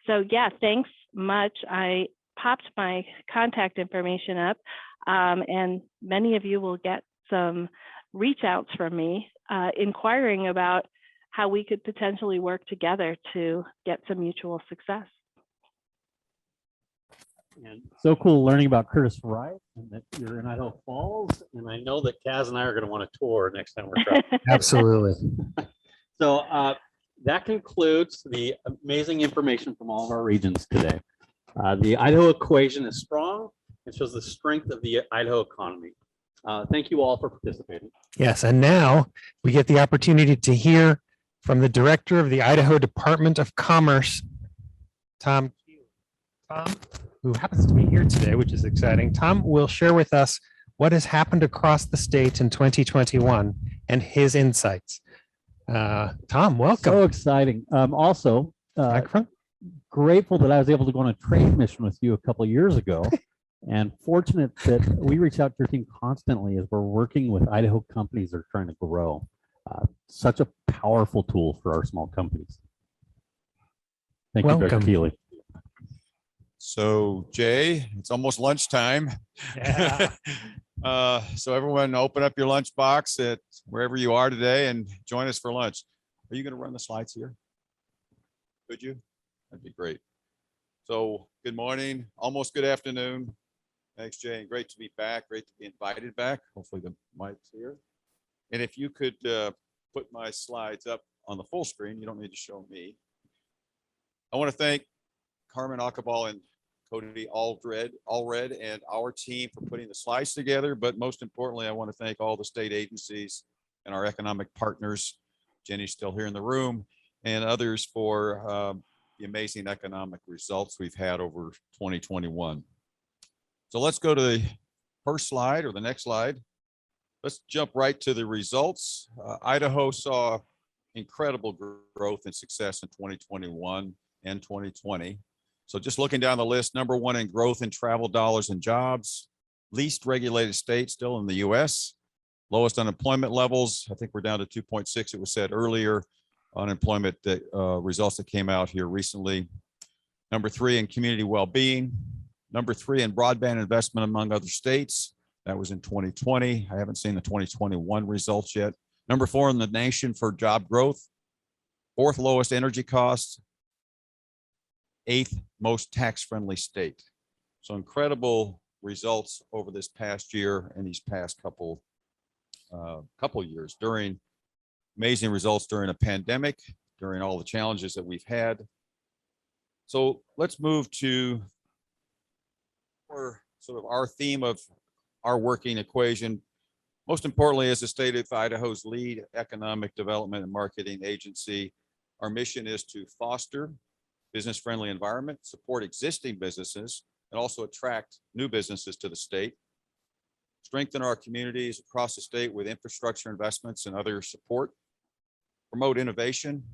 So yeah, thanks much, I popped my contact information up, and many of you will get some reach outs from me inquiring about how we could potentially work together to get some mutual success. And so cool learning about Curtis Wright and that you're in Idaho Falls. And I know that Kaz and I are going to want to tour next time we're traveling. Absolutely. So that concludes the amazing information from all of our regions today. The Idaho equation is strong and shows the strength of the Idaho economy. Thank you all for participating. Yes, and now we get the opportunity to hear from the director of the Idaho Department of Commerce, Tom, who happens to be here today, which is exciting. Tom will share with us what has happened across the state in 2021 and his insights. Tom, welcome. So exciting. Also, grateful that I was able to go on a trade mission with you a couple of years ago. And fortunate that we reach out to your team constantly as we're working with Idaho companies that are trying to grow. Such a powerful tool for our small companies. Thank you, Dr. Keeley. So Jay, it's almost lunchtime. Yeah. So everyone open up your lunch box at wherever you are today and join us for lunch. Are you going to run the slides here? Could you? That'd be great. So good morning, almost good afternoon. Thanks, Jay. And great to be back. Great to be invited back. Hopefully the mic's here. And if you could put my slides up on the full screen, you don't need to show me. I want to thank Carmen Acabal and Cody Allred and our team for putting the slides together. But most importantly, I want to thank all the state agencies and our economic partners. Jenny's still here in the room, and others for the amazing economic results we've had over 2021. So let's go to the first slide or the next slide. Let's jump right to the results. Idaho saw incredible growth and success in 2021 and 2020. So just looking down the list, number one in growth in travel dollars and jobs, least regulated state still in the US, lowest unemployment levels. I think we're down to 2.6. It was said earlier, unemployment results that came out here recently. Number three in community well-being. Number three in broadband investment among other states. That was in 2020. I haven't seen the 2021 results yet. Number four in the nation for job growth. Fourth lowest energy costs. Eighth most tax-friendly state. So incredible results over this past year and these past couple years, during amazing results during a pandemic, during all the challenges that we've had. So let's move to our theme of our working equation. Most importantly, as the state of Idaho's lead economic development and marketing agency, our mission is to foster business-friendly environment, support existing businesses, and also attract new businesses to the state, strengthen our communities across the state with infrastructure investments and other support, promote innovation,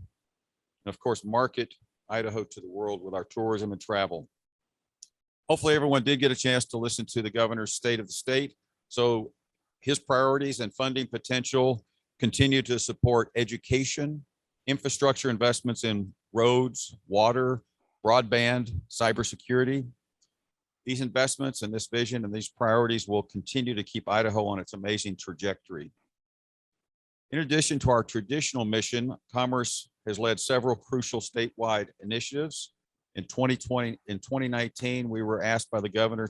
and of course, market Idaho to the world with our tourism and travel. Hopefully everyone did get a chance to listen to the governor's state of the state. So his priorities and funding potential continue to support education, infrastructure investments in roads, water, broadband, cybersecurity. These investments and this vision and these priorities will continue to keep Idaho on its amazing trajectory. In addition to our traditional mission, Commerce has led several crucial statewide initiatives. In 2019, we were asked by the governor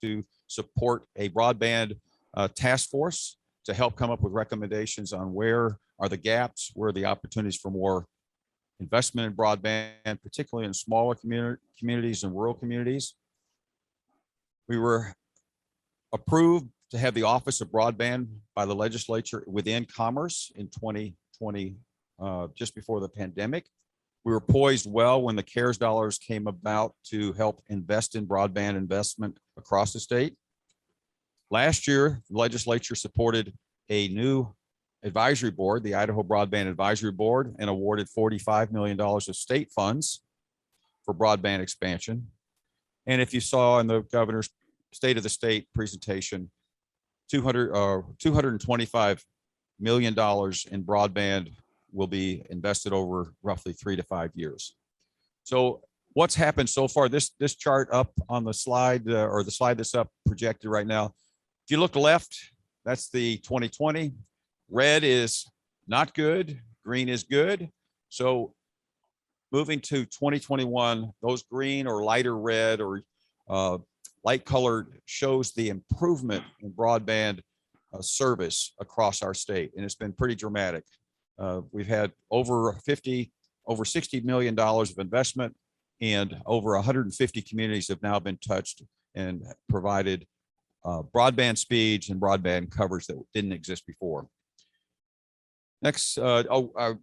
to support a broadband task force to help come up with recommendations on where are the gaps, where are the opportunities for more investment in broadband, particularly in smaller communities and rural communities. We were approved to have the Office of Broadband by the legislature within Commerce in 2020, just before the pandemic. We were poised well when the CARES dollars came about to help invest in broadband investment across the state. Last year, the legislature supported a new advisory board, the Idaho Broadband Advisory Board, and awarded $45 million of state funds for broadband expansion. And if you saw in the governor's State of the State presentation, $225 million in broadband will be invested over roughly 3 to 5 years. So what's happened so far. This chart up on the slide, or the slide that's up projected right now. If you look left, that's the 2020. Red is not good. Green is good. So moving to 2021, those green or lighter red or light colored shows the improvement in broadband service across our state, and it's been pretty dramatic. We've had over $60 million of investment, and over 150 communities have now been touched and provided broadband speeds and broadband coverage that didn't exist before. Next, I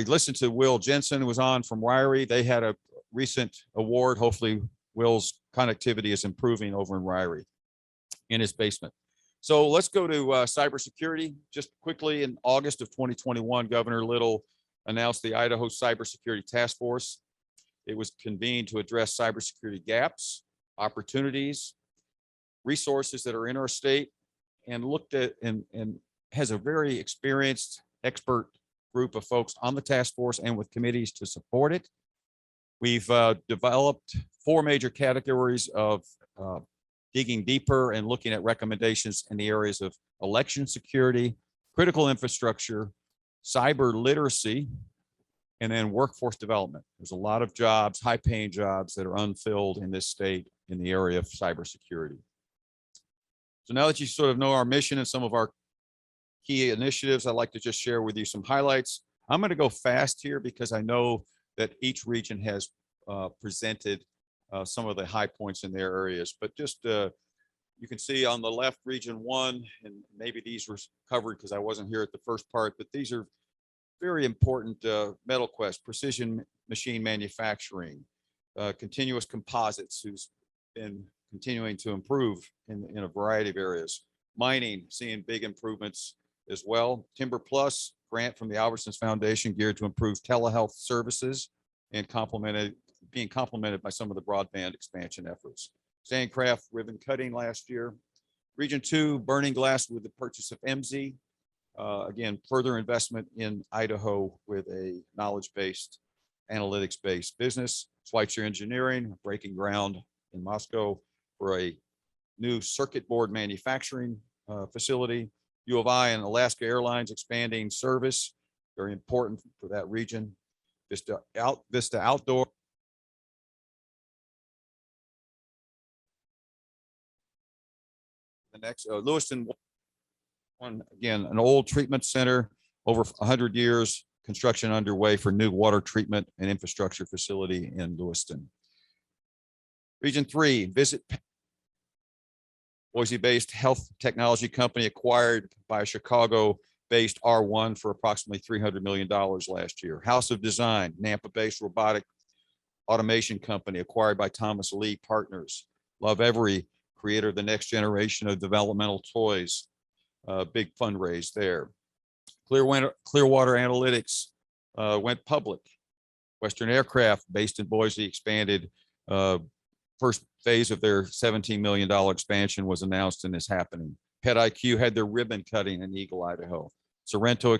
listened to Will Jensen, who was on from Ryrie. They had a recent award. Hopefully Will's connectivity is improving over in Ryrie in his basement. So let's go to cybersecurity. Just quickly, in August of 2021, Governor Little announced the Idaho Cybersecurity Task Force. It was convened to address cybersecurity gaps, opportunities, resources that are in our state, and looked at and has a very experienced expert group of folks on the task force and with committees to support it. We've developed 4 major categories of digging deeper and looking at recommendations in the areas of election security, critical infrastructure, cyber literacy, and then workforce development. There's a lot of jobs, high-paying jobs that are unfilled in this state in the area of cybersecurity. So now that you sort of know our mission and some of our key initiatives, I'd like to just share with you some highlights. I'm going to go fast here because I know that each region has presented some of the high points in their areas, but just you can see on the left, Region 1, and maybe these were covered because I wasn't here at the first part, but these are very important. Metal Quest, precision machine manufacturing, continuous composites, who's been continuing to improve in a variety of areas. Mining, seeing big improvements as well. Timber Plus, grant from the Albertsons Foundation geared to improve telehealth services and being complemented by some of the broadband expansion efforts. Sandcraft ribbon cutting last year. Region 2, burning glass with the purchase of MZ. Again, further investment in Idaho with a knowledge-based, analytics-based business. Schweitzer Engineering, breaking ground in Moscow for a new circuit board manufacturing facility. U of I and Alaska Airlines expanding service, very important for that region. Vista Outdoor. The next, Lewiston, again, an old treatment center, over 100 years, construction underway for new water treatment and infrastructure facility in Lewiston. Region 3, Visit Boise-based health technology company acquired by a Chicago-based R1 for approximately $300 million last year. House of Design, Nampa-based robotic automation company acquired by Thomas Lee Partners. Love Every, creator of the next generation of developmental toys. Big fundraise there. Clearwater Analytics went public. Western Aircraft, based in Boise, expanded. First phase of their $17 million expansion was announced and is happening. PetIQ had their ribbon cutting in Eagle, Idaho. Sorrento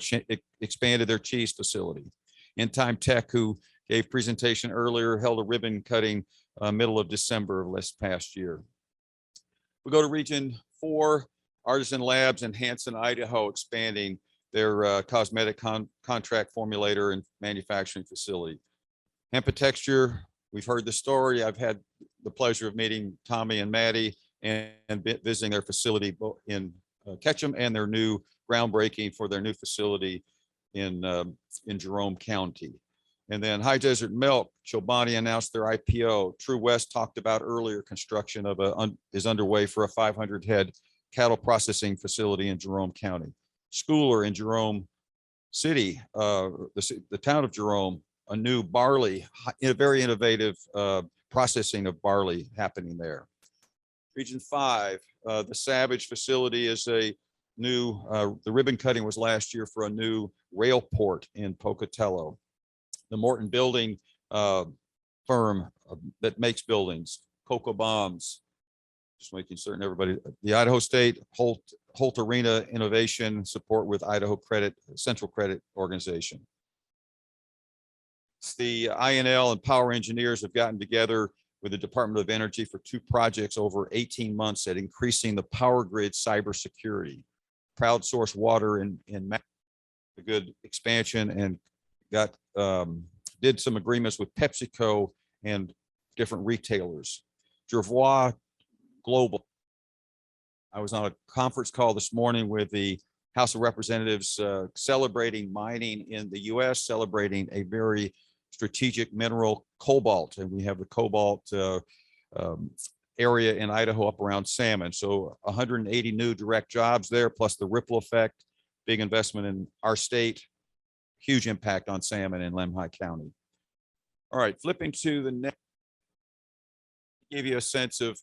expanded their cheese facility. In Time Tech, who gave presentation earlier, held a ribbon cutting middle of December of last past year. We go to Region 4, Artisan Labs in Hanson, Idaho, expanding their cosmetic contract formulator and manufacturing facility. Hempatexture, we've heard the story. I've had the pleasure of meeting Tommy and Maddie and visiting their facility in Ketchum and their new groundbreaking for their new facility in Jerome County. And then High Desert Milk, Chobani announced their IPO. True West talked about earlier, construction of is underway for a 500 head cattle processing facility in Jerome County. Schooler in Jerome City, the town of Jerome, a new barley, very innovative processing of barley happening there. Region 5, the Savage facility is a new, the ribbon cutting was last year for a new rail port in Pocatello. The Morton Building firm that makes buildings, Cocoa Bombs, just making certain everybody, the Idaho State Holt Arena Innovation Support with Idaho Credit, Central Credit Organization. The INL and power engineers have gotten together with the Department of Energy for 2 projects over 18 months at increasing the power grid cybersecurity. Proud Source Water in a good expansion, and got did some agreements with PepsiCo and different retailers. Jervois Global. I was on a conference call this morning with the House of Representatives celebrating mining in the US, celebrating a very strategic mineral, cobalt, and we have the cobalt area in Idaho up around salmon. So 180 new direct jobs there, plus the ripple effect, big investment in our state, huge impact on salmon in Lemhi County. All right, flipping to the next, give you a sense of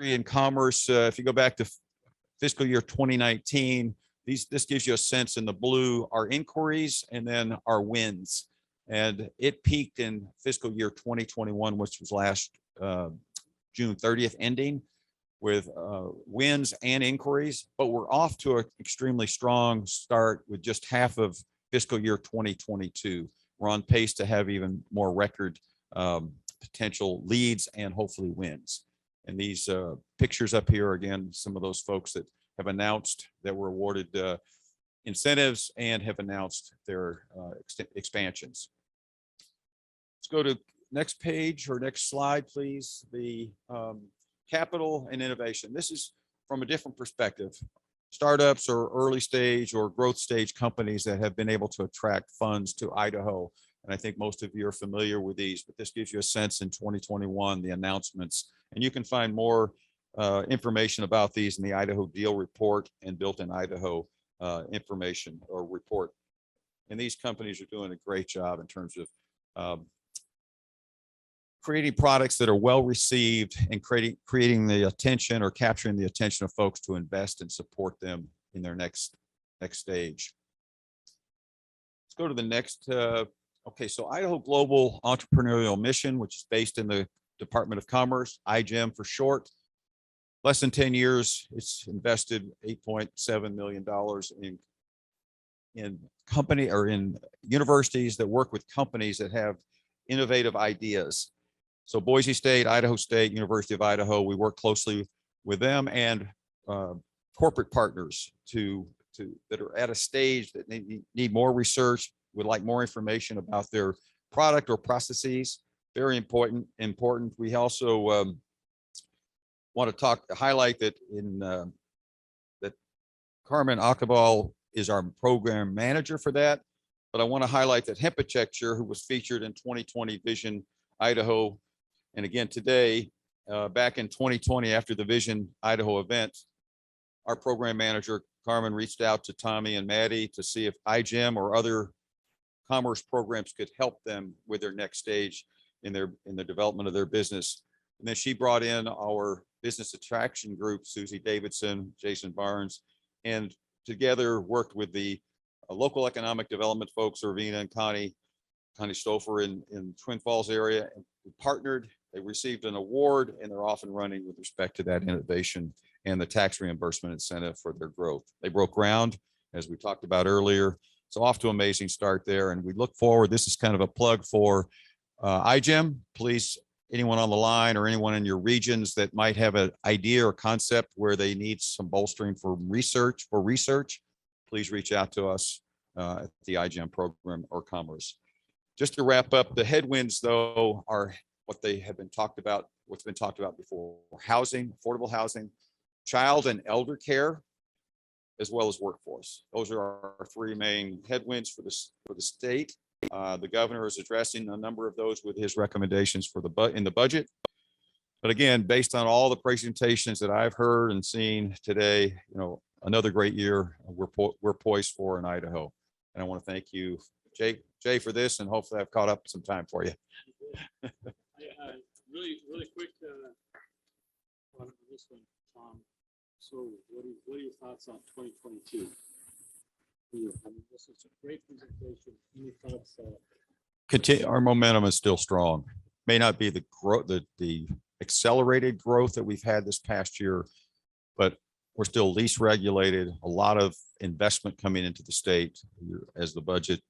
in commerce. If you go back to fiscal year 2019, this gives you a sense in the blue, our inquiries and then our wins. And it peaked in fiscal year 2021, which was last June 30th ending, with wins and inquiries, but we're off to an extremely strong start with just half of fiscal year 2022. We're on pace to have even more record potential leads and hopefully wins. And these pictures up here, again, some of those folks that have announced that were awarded incentives and have announced their expansions. Let's go to next page or next slide, please. The capital and innovation. This is from a different perspective. Startups or early stage or growth stage companies that have been able to attract funds to Idaho. And I think most of you are familiar with these, but this gives you a sense in 2021, the announcements. And you can find more information about these in the Idaho Deal Report and Built in Idaho information or report. And these companies are doing a great job in terms of creating products that are well received and creating the attention or capturing the attention of folks to invest and support them in their next stage. Let's go to the next. Okay, so Idaho Global Entrepreneurial Mission, which is based in the Department of Commerce, IGEM for short. Less than 10 years, it's invested $8.7 million in company or in universities that work with companies that have innovative ideas. So Boise State, Idaho State, University of Idaho, we work closely with them and corporate partners that are at a stage that need more research, would like more information about their product or processes. Very important. We also want to highlight that that Carmen Acabal is our program manager for that. But I want to highlight that Hempachecture, who was featured in 2020 Vision Idaho, and again today, back in 2020 after the Vision Idaho event, our program manager Carmen reached out to Tommy and Maddie to see if IGEM or other commerce programs could help them with their next stage in the development of their business. And then she brought in our business attraction group, Susie Davidson, Jason Barnes, and together worked with the local economic development folks, Irvina and Connie Stouffer in Twin Falls area. And we partnered, they received an award, and they're off and running with respect to that innovation and the tax reimbursement incentive for their growth. They broke ground, as we talked about earlier. So off to an amazing start there. And we look forward, this is kind of a plug for IGEM. Please, anyone on the line or anyone in your regions that might have an idea or concept where they need some bolstering for research, please reach out to us at the IGEM program or Commerce. Just to wrap up, the headwinds though are what they have been talked about, what's been talked about before: housing, affordable housing, child and elder care, as well as workforce. Those are our 3 main headwinds for the state. The governor is addressing a number of those with his recommendations for in the budget. But again, based on all the presentations that I've heard and seen today, another great year we're poised for in Idaho. And I want to thank you, Jay, for this, and hopefully I've caught up some time for you. Really quick on this one, Tom. So what are your thoughts on 2022? I mean, this is a great presentation. Any thoughts? Our momentum is still strong. May not be the growth, the accelerated growth that we've had this past year, but we're still least regulated. A lot of investment coming into the state as the budget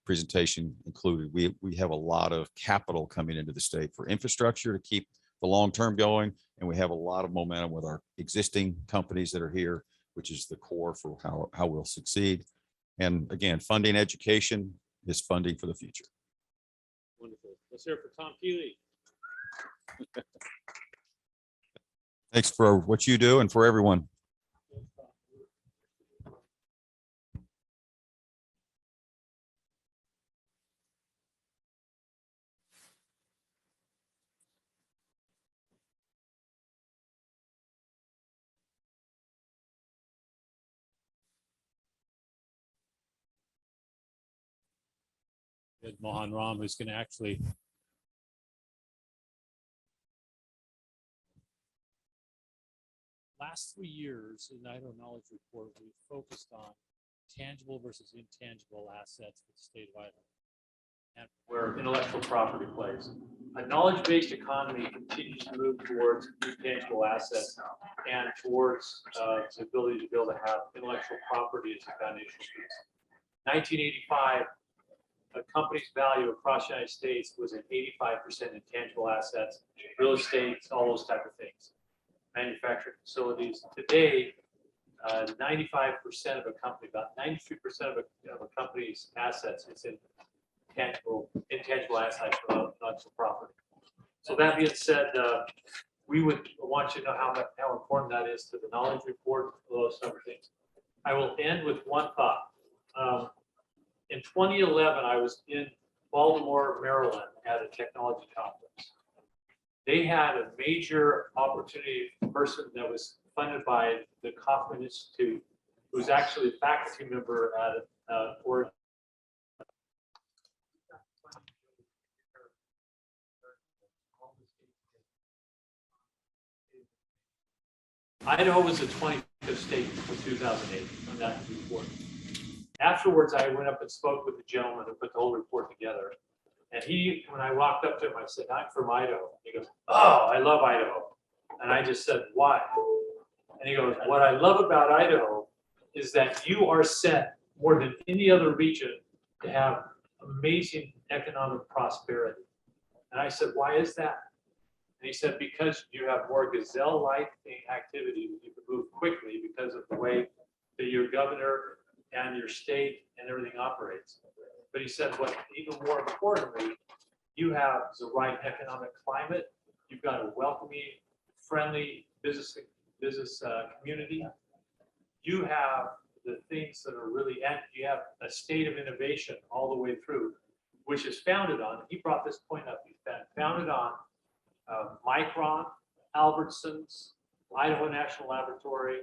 presentation included. We have a lot of capital coming into the state for infrastructure to keep the long term going, and we have a lot of momentum with our existing companies that are here, which is the core for how we'll succeed. And again, funding education is funding for the future. Wonderful. Let's hear it for Tom Keeley. Thanks for what you do and for everyone. Mohan Ram, who's going to actually last 3 years in the Idaho Knowledge Report, we've focused on tangible versus intangible assets for the state of Idaho, and where intellectual property plays. A knowledge-based economy continues to move towards intangible assets and towards the ability to be able to have intellectual property as a foundation piece. 1985, a company's value across the United States was at 85% intangible assets, real estate, all those type of things, manufacturing facilities. Today, 95% of a company, about 93% of a company's assets is in intangible assets for intellectual property. So that being said, we would want you to know how important that is to the knowledge report, those type of things. I will end with one thought. In 2011, I was in Baltimore, Maryland at a technology conference. They had a major opportunity person that was funded by the Kauffman Institute, who's actually a faculty member at Oregon. Idaho was the 25th state for 2008 on that report. Afterwards, I went up and spoke with the gentleman who put the whole report together. And when I walked up to him, I said, "I'm from Idaho." He goes, "Oh, I love Idaho." And I just said, "Why?" And he goes, "What I love about Idaho is that you are set more than any other region to have amazing economic prosperity." And I said, "Why is that?" And he said, "Because you have more gazelle-like activity. You can move quickly because of the way that your governor and your state and everything operates." But he said, what even more importantly, you have the right economic climate. You've got a welcoming, friendly business community. You have the things that are really, and you have a state of innovation all the way through, which is founded on, he brought this point up, he's founded on Micron, Albertsons, Idaho National Laboratory,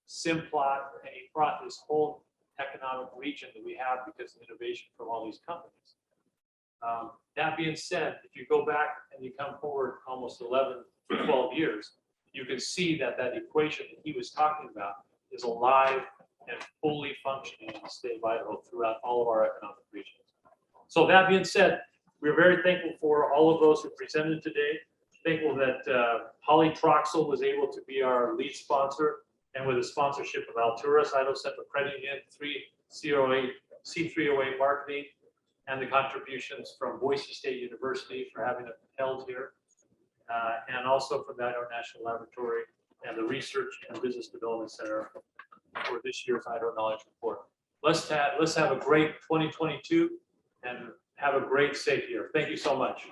Simplot, and he brought this whole economic region that we have because of innovation from all these companies. That being said, if you go back and you come forward almost 11 to 12 years, you can see that equation that he was talking about is alive and fully functioning in the state of Idaho throughout all of our economic regions. So that being said, we're very thankful for all of those who presented today. Thankful that Holly Troxel was able to be our lead sponsor, and with the sponsorship of Alturas, Idaho Central Credit Union, C308 Marketing, and the contributions from Boise State University for having it held here, and also from the Idaho National Laboratory and the Research and Business Development Center for this year's Idaho Knowledge Report. Let's have a great 2022 and have a great, safe year. Thank you so much.